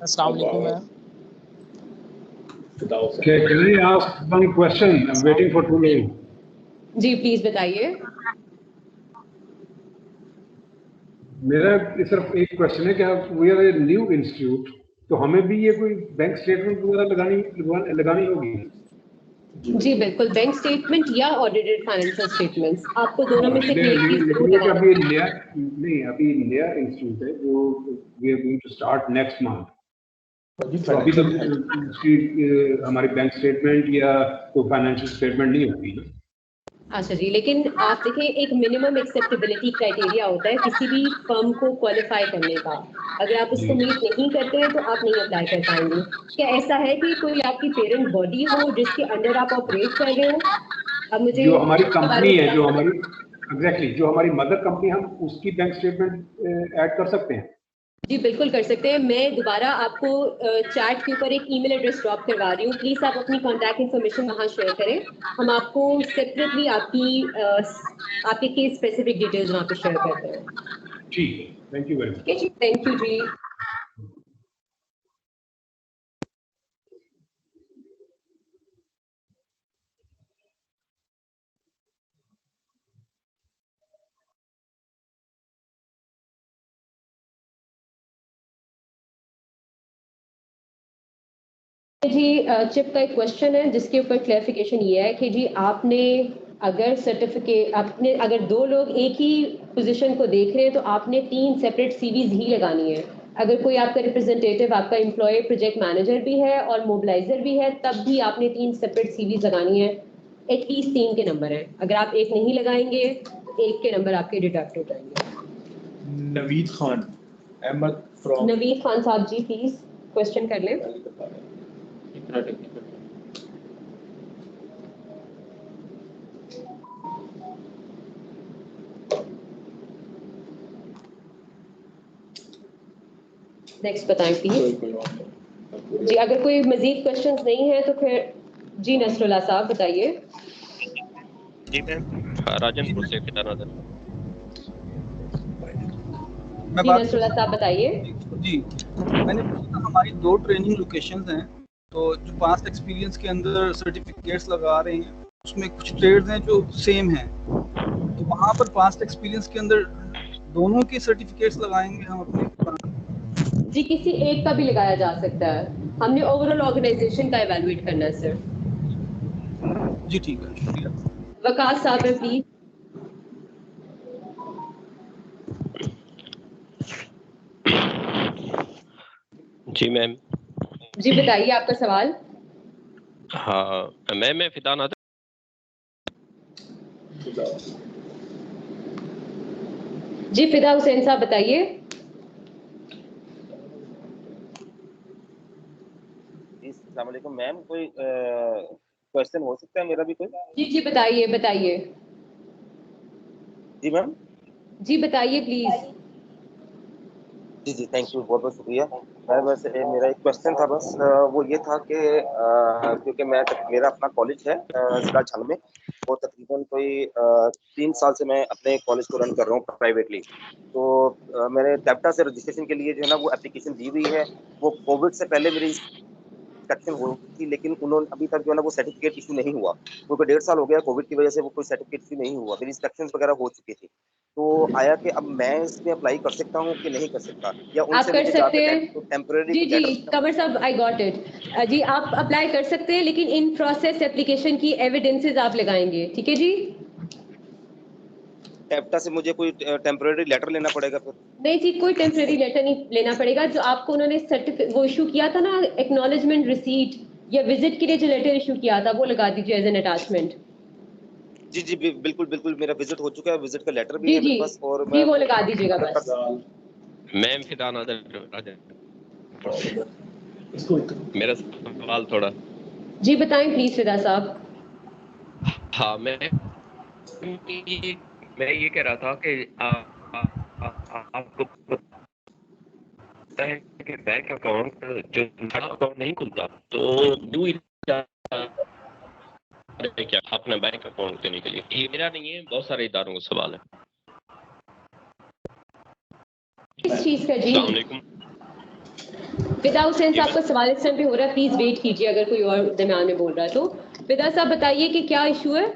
अस्सलाम वालेकुम ma'am. Okay, can I ask one question? I'm waiting for too long. जी प्लीज बताइए। मेरा सिर्फ एक क्वेश्चन है कि we are a new institute, तो हमें भी ये कोई बैंक स्टेटमेंट वगैरह लगानी होगी? जी बिल्कुल, बैंक स्टेटमेंट या ऑडिटेड फाइनेंशियल स्टेटमेंट्स, आपको दोनों में से अभी नया इंस्टीट्यूट है जो we are going to start next month, तो अभी तक उसकी हमारी बैंक स्टेटमेंट या कोई फाइनेंशियल स्टेटमेंट नहीं होगी ना? अच्छा जी, लेकिन आप देखिए एक मिनिमम एक्सेप्टेबिलिटी क्राइटेरिया होता है किसी भी फर्म को क्वालिफाई करने का, अगर आप उसको मीट नहीं करते हैं तो आप नहीं अप्लाई कर पाएंगे। क्या ऐसा है कि कोई आपकी पेरेंट बॉडी हो जिसके अंडर आप ऑपरेट कर रहे हो? अब मुझे जो हमारी कंपनी है, जो हमारी मदर कंपनी, हम उसकी बैंक स्टेटमेंट ऐड कर सकते हैं? जी बिल्कुल कर सकते हैं। मैं दोबारा आपको चैट के ऊपर एक ईमेल एड्रेस ड्रॉप करवा रही हूँ, प्लीज़ आप अपनी कॉन्टैक्ट इन्फॉर्मेशन वहाँ शेयर करें, हम आपको सेपरेटली आपके केस स्पेसिफिक डिटेल्स वहाँ पे शेयर करते हैं। ठीक है, थैंक यू वेरी मच। ठीक है जी, थैंक यू जी। जी चिप का एक क्वेश्चन है जिसके ऊपर क्लैरिफिकेशन ये है कि जी आपने अगर दो लोग एक ही पोजीशन को देख रहे हैं तो आपने 3 सेपरेट सीवीज ही लगानी है। अगर कोई आपका रिप्रेजेंटेटिव, आपका एम्प्लॉय प्रोजेक्ट मैनेजर भी है और मोबिलाइजर भी है, तब भी आपने 3 सेपरेट सीवीज लगानी है। एटलीस्ट 3 के नंबर हैं, अगर आप एक नहीं लगाएंगे 1 के नंबर आपके डिडक्ट हो जाएंगे। नवीद खान अहमद फ्रॉम। नवीद खान साहब जी प्लीज क्वेश्चन कर लें। नेक्स्ट बताएं प्लीज। जी अगर कोई मजीद क्वेश्चंस नहीं है तो फिर जी नसरुल्लाह साहब बताइए। जी मैम, राजनपुर से फिदानादर। जी नसरुल्लाह साहब बताइए। जी मैंने पूछा, हमारी 2 ट्रेनिंग लोकेशंस हैं, तो जो पास्ट एक्सपीरियंस के अंदर सर्टिफिकेट्स लगा रहे हैं उसमें कुछ ट्रेड्स हैं जो सेम हैं, तो वहाँ पर पास्ट एक्सपीरियंस के अंदर दोनों के सर्टिफिकेट्स लगाएंगे हम अपने? जी किसी एक का भी लगाया जा सकता है, हमने ओवरऑल ऑर्गेनाइजेशन का इवैल्यूएट करना है सर। जी ठीक है, शुक्रिया। वकास साहब है प्लीज। जी मैम। जी बताइए आपका सवाल। हाँ मैम, मैं फिदा नादर। जी फिदा हुसैन साहब बताइए। अस्सलाम वालेकुम मैम, कोई क्वेश्चन हो सकता है मेरा भी कोई? जी बताइए बताइए। जी मैम। जी बताइए प्लीज। जी थैंक यू, बहुत बहुत शुक्रिया। मैं बस मेरा एक क्वेश्चन था, बस वो ये था कि क्योंकि मेरा अपना कॉलेज है जिला झंग में, वो तकरीबन कोई 3 साल से मैं अपने कॉलेज को रन कर रहा हूँ प्राइवेटली। तो मैंने कैप्टा से रजिस्ट्रेशन के लिए जो है ना वो एप्लीकेशन दी हुई है। वो कोविड से पहले मेरी इंस्पेक्शन हुई थी, लेकिन उन्होंने अभी तक जो है ना वो सर्टिफिकेट इशू नहीं हुआ, क्योंकि 1.5 साल हो गया कोविड की वजह से वो कोई सर्टिफिकेट इशू नहीं हुआ। मेरी इंस्पेक्शन वगैरह हो चुकी थी। तो आया कि अब मैं इसमें अप्लाई कर सकता हूँ कि नहीं कर सकता, या आप उनसे कर मुझे सकते जाकर हैं। टेम्परेरी जी जी लेटर? कमर साहब आई गॉट इट। जी आप अप्लाई कर सकते हैं, लेकिन इन प्रोसेस एप्लीकेशन की एविडेंसेस आप लगाएंगे, ठीक है जी। कैप्टा से मुझे कोई टेम्परेरी लेटर लेना पड़ेगा फिर? नहीं जी, कोई टेम्परेरी लेटर नहीं लेना पड़ेगा। जो आपको उन्होंने सर्टिफिकेट वो इशू किया था ना, एक्नॉलेजमेंट रिसीट या विजिट के लिए जो लेटर इशू किया था, वो लगा दीजिए एज एन अटैचमेंट। जी बिल्कुल बिल्कुल, मेरा विजिट हो चुका है, विजिट का लेटर भी जी है मेरे जी पास, और जी मैं वो लगा दीजिएगा बस। मैम फिदा नादर, मेरा सवाल थोड़ा। जी बताएं प्लीज फिदा साहब। हाँ मैं ये कह रहा था कि आपको पता है कि बैंक अकाउंट जो नया अकाउंट नहीं खुलता, तो न्यू क्या अपना बैंक अकाउंट देने के लिए, ये मेरा नहीं है, बहुत सारे इदारों का सवाल है। किस चीज का जी? अस्सलाम वालेकुम। फिदा हुसैन साहब का सवाल इस टाइम पे हो रहा है, प्लीज वेट कीजिए, अगर कोई और दरमियान में बोल रहा है तो। फिदा साहब बताइए कि क्या इशू है।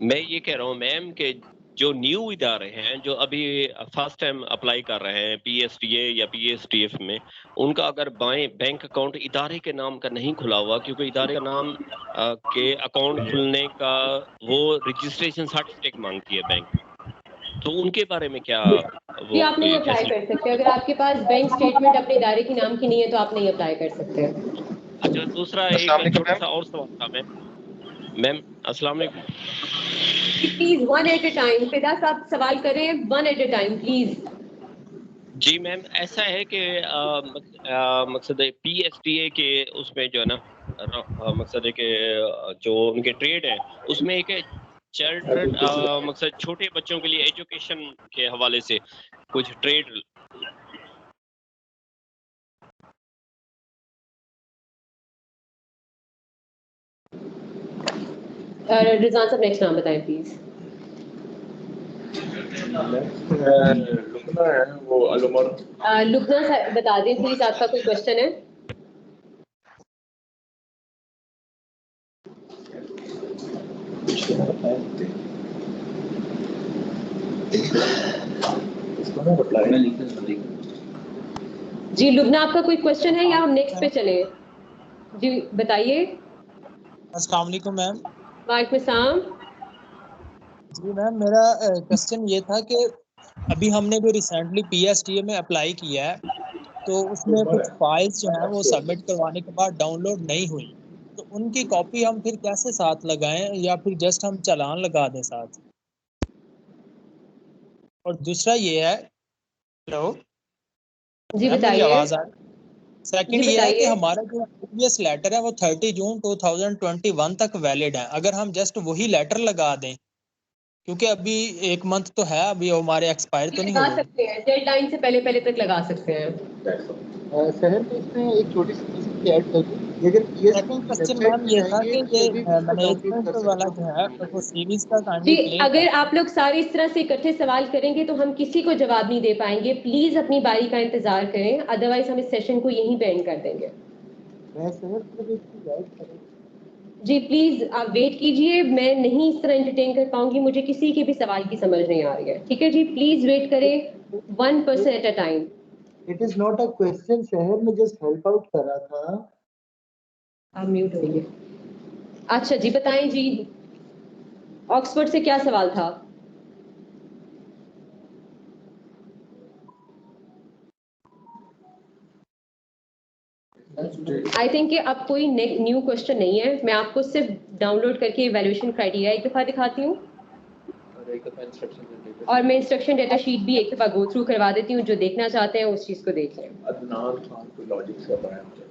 मैं ये कह रहा हूँ मैम कि जो न्यू इदारे हैं जो अभी फर्स्ट टाइम अप्लाई कर रहे हैं पीएसटीए या पीएसटीएफ में, उनका अगर बैंक अकाउंट इदारे के नाम का नहीं खुला हुआ, क्योंकि इदारे का नाम के अकाउंट खुलने का वो रजिस्ट्रेशन सर्टिफिकेट मांगती है बैंक, तो उनके बारे में क्या जी वो आप नहीं अप्लाई कर सकते, अगर आपके पास बैंक स्टेटमेंट अपने इदारे के नाम की नहीं है तो आप नहीं अप्लाई कर सकते। अच्छा, दूसरा एक छोटा सा और सवाल था मैम। अस्सलाम वालेकुम। Please one at a time, Fida साहब सवाल करें, one at a time please. जी मैम, ऐसा है कि मकसद है पीएसटीए के उसमें जो है ना मकसद है कि जो उनके ट्रेड है उसमें एक चिल्ड्रन मकसद छोटे बच्चों के लिए एजुकेशन के हवाले से कुछ ट्रेड। रिजवान साहब नेक्स्ट नाम बताएं प्लीज। लुकना है वो अलुमर। लुबना साहब बता दें प्लीज, आपका कोई क्वेश्चन है? जी लुबना आपका कोई क्वेश्चन है या हम नेक्स्ट पे चले? जी बताइए। अस्सलाम वालेकुम मैम। वालेकुम सलाम। जी मैम, मेरा क्वेश्चन ये था कि अभी हमने जो रिसेंटली पीएसटीए में अप्लाई किया है, तो उसमें कुछ फाइल्स जो हैं वो सबमिट करवाने के बाद डाउनलोड नहीं हुई, तो उनकी कॉपी हम फिर कैसे साथ लगाएं, या फिर जस्ट हम चालान लगा दें साथ? और दूसरा ये है, हेलो जी मैम मेरी बताइए। आवाज़ आ रही? सेकंड जी ये है कि बताइए। हमारा जो प्रीवियस लेटर है वो 30 जून 2021 तक वैलिड है, अगर हम जस्ट वही लेटर लगा दें, क्योंकि अभी 1 मंथ तो है, अभी हमारे एक्सपायर तो नहीं लगा हुए। सकते हैं, डेडलाइन से पहले पहले तक लगा सकते हैं। शहर में इसमें एक छोटी सी चीज ऐड कर दूं, अगर सेकंड पीएसटी की क्वेश्चन वेबसाइट मैम पे ये था जाएंगे कि तो ये सभी भी इसको डाउनलोड मैनेजमेंट कर वाला सकते जो है वो सीरीज का जी काइंडली क्लियर अगर कर। आप लोग सारे इस तरह से इकट्ठे सवाल करेंगे तो हम किसी को जवाब नहीं दे पाएंगे, प्लीज अपनी बारी का इंतजार करें, अदरवाइज हम इस सेशन को यहीं पे एंड कर देंगे। जी प्लीज आप वेट कीजिए, मैं नहीं इस तरह एंटरटेन कर पाऊंगी, मुझे किसी के भी सवाल की समझ नहीं आ रही है, ठीक है जी, प्लीज वेट करें, 1 person at a time. It is not a question शहर में जस्ट हेल्प आउट कर रहा था। आप म्यूट होइए। अच्छा जी बताएं जी, ऑक्सफोर्ड से क्या सवाल था? आई थिंक कि अब कोई न्यू क्वेश्चन नहीं है। मैं आपको सिर्फ डाउनलोड करके इवैल्यूएशन क्राइटेरिया एक दफ़ा दिखाती हूँ और मैं इंस्ट्रक्शन डेटा शीट भी एक दफ़ा गो थ्रू करवा देती हूँ। जो देखना चाहते हैं उस चीज़ को देख लें। अदनान खान को लॉजिक से बताया मुझे।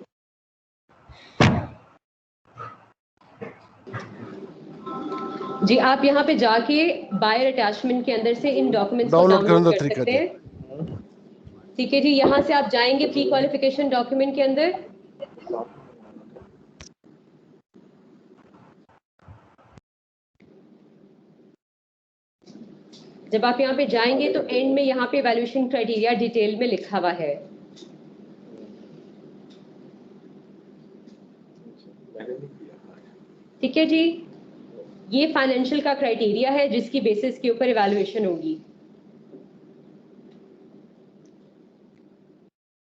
जी आप यहाँ पे जाके बायर अटैचमेंट के अंदर से इन डॉक्यूमेंट्स को डाउनलोड करने डाउनलोड का कर तरीका सकते हैं। ठीक है जी, यहाँ से आप जाएंगे प्री क्वालिफिकेशन डॉक्यूमेंट के अंदर। जब आप यहाँ पे जाएंगे तो एंड में यहाँ पे वैल्यूएशन क्राइटेरिया डिटेल में लिखा हुआ है। ठीक है जी, ये फाइनेंशियल का क्राइटेरिया है जिसकी बेसिस के ऊपर इवैल्यूएशन होगी,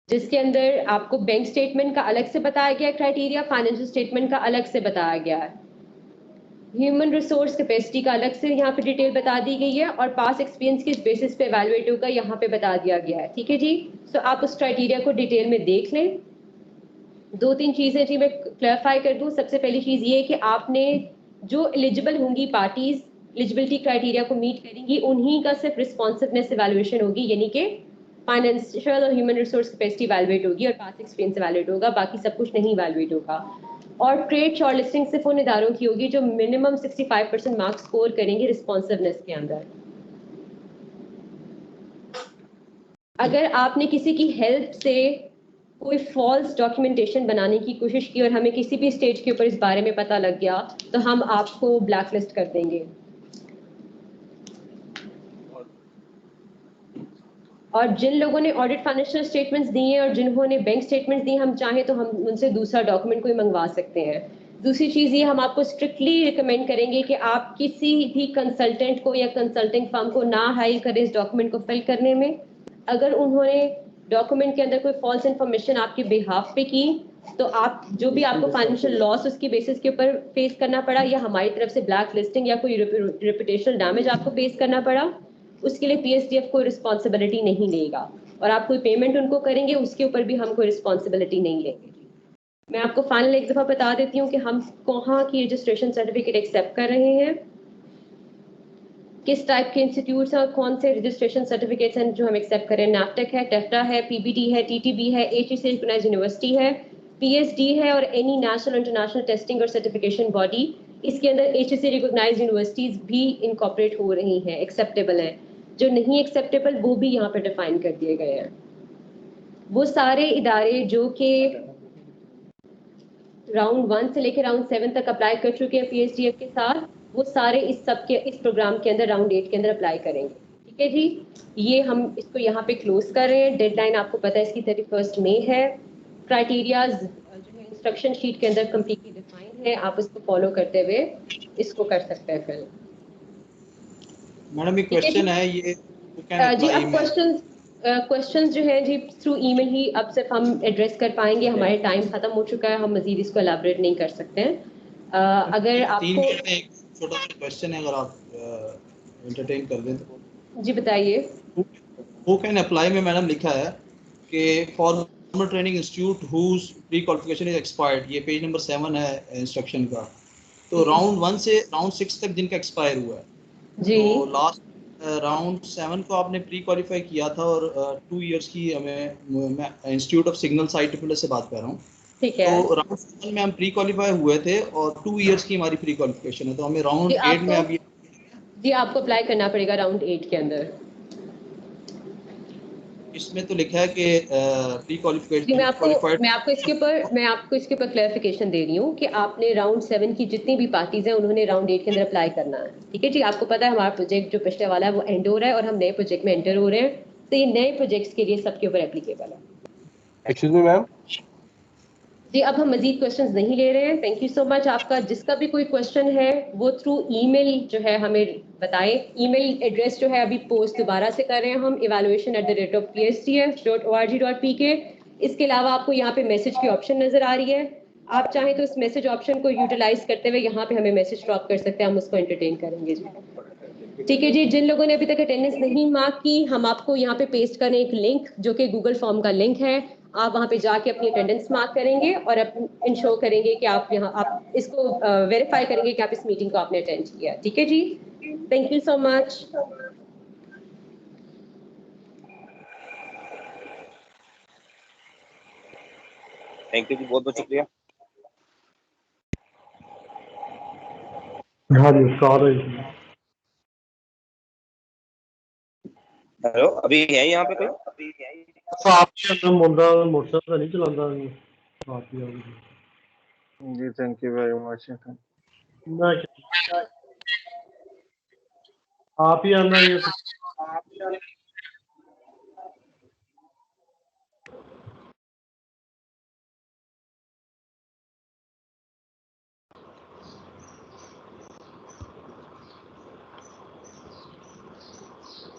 जिसके अंदर आपको बैंक स्टेटमेंट का अलग से बताया गया क्राइटेरिया, फाइनेंशियल स्टेटमेंट का अलग से बताया गया है, ह्यूमन रिसोर्स कैपेसिटी का अलग से यहाँ पे डिटेल बता दी गई है और पास एक्सपीरियंस किस बेसिस पे इवैल्यूएट होगा यहाँ पे बता दिया गया है। ठीक है जी, तो आप उस क्राइटेरिया को डिटेल में देख लें। दो तीन चीज़ें जी मैं क्लैरिफाई कर दूँ। सबसे पहली चीज़ ये है कि आपने जो एलिजिबल होंगी पार्टीज एलिजिबिलिटी क्राइटेरिया को मीट करेंगी, उन्हीं का सिर्फ रिस्पॉन्सिवनेस इवैल्यूएशन होगी, यानी कि फाइनेंशियल और ह्यूमन रिसोर्स कैपेसिटी इवैल्यूएट होगी और पास एक्सपीरियंस इवैल्यूएट होगा, बाकी सब कुछ नहीं इवैल्यूएट होगा। और ट्रेड शॉर्ट लिस्टिंग सिर्फ उन इदारों की होगी जो मिनिमम 65% मार्क्स स्कोर करेंगे रिस्पॉन्सिवनेस के अंदर। अगर आपने किसी की हेल्प से कोई फॉल्स डॉक्यूमेंटेशन बनाने की कोशिश की और हमें किसी भी स्टेज के ऊपर इस बारे में पता लग गया तो हम आपको ब्लैक लिस्ट कर देंगे। और जिन लोगों ने ऑडिट फाइनेंशियल स्टेटमेंट्स दिए हैं और जिन्होंने बैंक स्टेटमेंट्स दिए, हम चाहें तो हम उनसे दूसरा डॉक्यूमेंट कोई मंगवा सकते हैं। दूसरी चीज़ ये, हम आपको स्ट्रिक्टली रिकमेंड करेंगे कि आप किसी भी कंसल्टेंट को या कंसल्टिंग फर्म को ना हायर करें इस डॉक्यूमेंट को फिल करने में। अगर उन्होंने डॉक्यूमेंट के अंदर कोई फॉल्स इन्फॉर्मेशन आपके बिहाफ पे की तो आप जो भी आपको फाइनेंशियल लॉस उसकी बेसिस के ऊपर फेस करना पड़ा या हमारी तरफ से ब्लैक लिस्टिंग या कोई रेपुटेशनल डैमेज आपको फेस करना पड़ा, उसके लिए पीएसडीएफ कोई रिस्पॉन्सिबिलिटी नहीं लेगा और आप कोई पेमेंट उनको करेंगे उसके ऊपर भी हम कोई रिस्पॉन्सिबिलिटी नहीं लेंगे। मैं आपको फाइनल एक दफ़ा बता देती हूँ कि हम कहाँ की रजिस्ट्रेशन सर्टिफिकेट एक्सेप्ट कर रहे हैं, किस टाइप के इंस्टीट्यूट्स हैं और कौन से रजिस्ट्रेशन सर्टिफिकेट्स हैं जो हम एक्सेप्ट करें। नैफटेक है, टेफ्टा है, पीबीडी है, टीटीबी है, एचईसी रिकॉग्नाइज्ड यूनिवर्सिटी है, पीएसडी है और एनी नेशनल इंटरनेशनल टेस्टिंग और सर्टिफिकेशन बॉडी। इसके अंदर एचईसी रिकॉग्नाइज्ड यूनिवर्सिटीज भी इनकॉर्पोरेट हो रही हैं, एक्सेप्टेबल हैं। जो नहीं एक्सेप्टेबल वो भी यहाँ पर डिफाइन कर दिए गए हैं। वो सारे इदारे जो कि राउंड 1 से लेकर राउंड 7 तक अप्लाई कर चुके हैं पीएसडीएफ के साथ, वो सारे इस प्रोग्राम के अंदर राउंड 8 के अंदर अप्लाई करेंगे। ठीक है जी, ये हम इसको यहाँ पे क्लोज कर रहे हैं। डेडलाइन आपको पता है इसकी 31 मई है। क्राइटेरियाज जो है इंस्ट्रक्शन शीट के अंदर कम्प्लीटली डिफाइंड है, आप इसको फॉलो करते हुए इसको कर सकते हैं। फिर मैडम एक क्वेश्चन है ये जी, अब क्वेश्चंस जो है जी थ्रू ईमेल ही अब सिर्फ हम एड्रेस कर पाएंगे, हमारे टाइम खत्म हो चुका है, हम मजीद इसको एलाबोरेट नहीं कर सकते हैं। अगर आपको एक छोटा सा क्वेश्चन है, अगर आप एंटरटेन कर दें तो जी बताइए। हु कैन अप्लाई में मैडम लिखा है कि formal training institute whose pre qualification is expired, ये पेज नंबर 7 है इंस्ट्रक्शन का। तो राउंड 1 से राउंड 6 तक जिनका एक्सपायर हुआ है जी, तो लास्ट राउंड 7 को आपने प्री क्वालिफाई किया था और 2 इयर्स की हमें, मैं इंस्टीट्यूट ऑफ सिग्नल साइट से बात कर रहा हूँ। ठीक है, तो राउंड 7 में हम प्री क्वालिफाई हुए थे और 2 इयर्स की हमारी प्री क्वालिफिकेशन है, तो हमें राउंड 8 में अभी जी आपको अप्लाई करना पड़ेगा राउंड 8 के अंदर। इसमें तो लिखा है कि प्री क्वालिफिकेशन मैं आपको इसके ऊपर क्लैरिफिकेशन दे रही हूँ कि आपने राउंड 7 की जितनी भी पार्टीज हैं उन्होंने राउंड 8 के अंदर अप्लाई करना है। ठीक है जी, आपको पता है हमारा प्रोजेक्ट जो पिछले वाला है वो एंड हो रहा है और हम नए प्रोजेक्ट में एंटर हो रहे हैं, तो ये नए प्रोजेक्ट्स के लिए सबके ऊपर एप्लीकेबल है। एक्सक्यूज मी मैम, जी अब हम मजीद क्वेश्चंस नहीं ले रहे हैं। Thank you so much. आपका जिसका भी कोई क्वेश्चन है वो थ्रू ईमेल जो है हमें बताएं। ईमेल एड्रेस जो है अभी पोस्ट दोबारा से कर रहे हैं हम, evaluation@pstf.org.pk। इसके अलावा आपको यहाँ पे मैसेज की ऑप्शन नजर आ रही है, आप चाहें तो इस मैसेज ऑप्शन को यूटिलाइज करते हुए यहाँ पे हमें मैसेज ड्रॉप कर सकते हैं, हम उसको एंटरटेन करेंगे जी। ठीक है जी, जिन लोगों ने अभी तक अटेंडेंस नहीं मार्क की, हम आपको यहाँ पे पेस्ट करें एक लिंक जो कि गूगल फॉर्म का लिंक है। आप वहाँ पे जाके अपनी अटेंडेंस मार्क करेंगे और इंश्योर करेंगे कि आप यहाँ आप इसको वेरीफाई करेंगे कि आप इस मीटिंग को आपने अटेंड किया। ठीक है जी, thank you so much. Thank you ji, बहुत बहुत शुक्रिया। हाँ जी, सॉरी। हेलो, अभी है यहाँ पे कोई? आपके अंदर मुंडा मोटरसाइकिल नहीं चलाता आप ही आओगे जी थैंक यू वेरी मच। मैं आप ही आना ये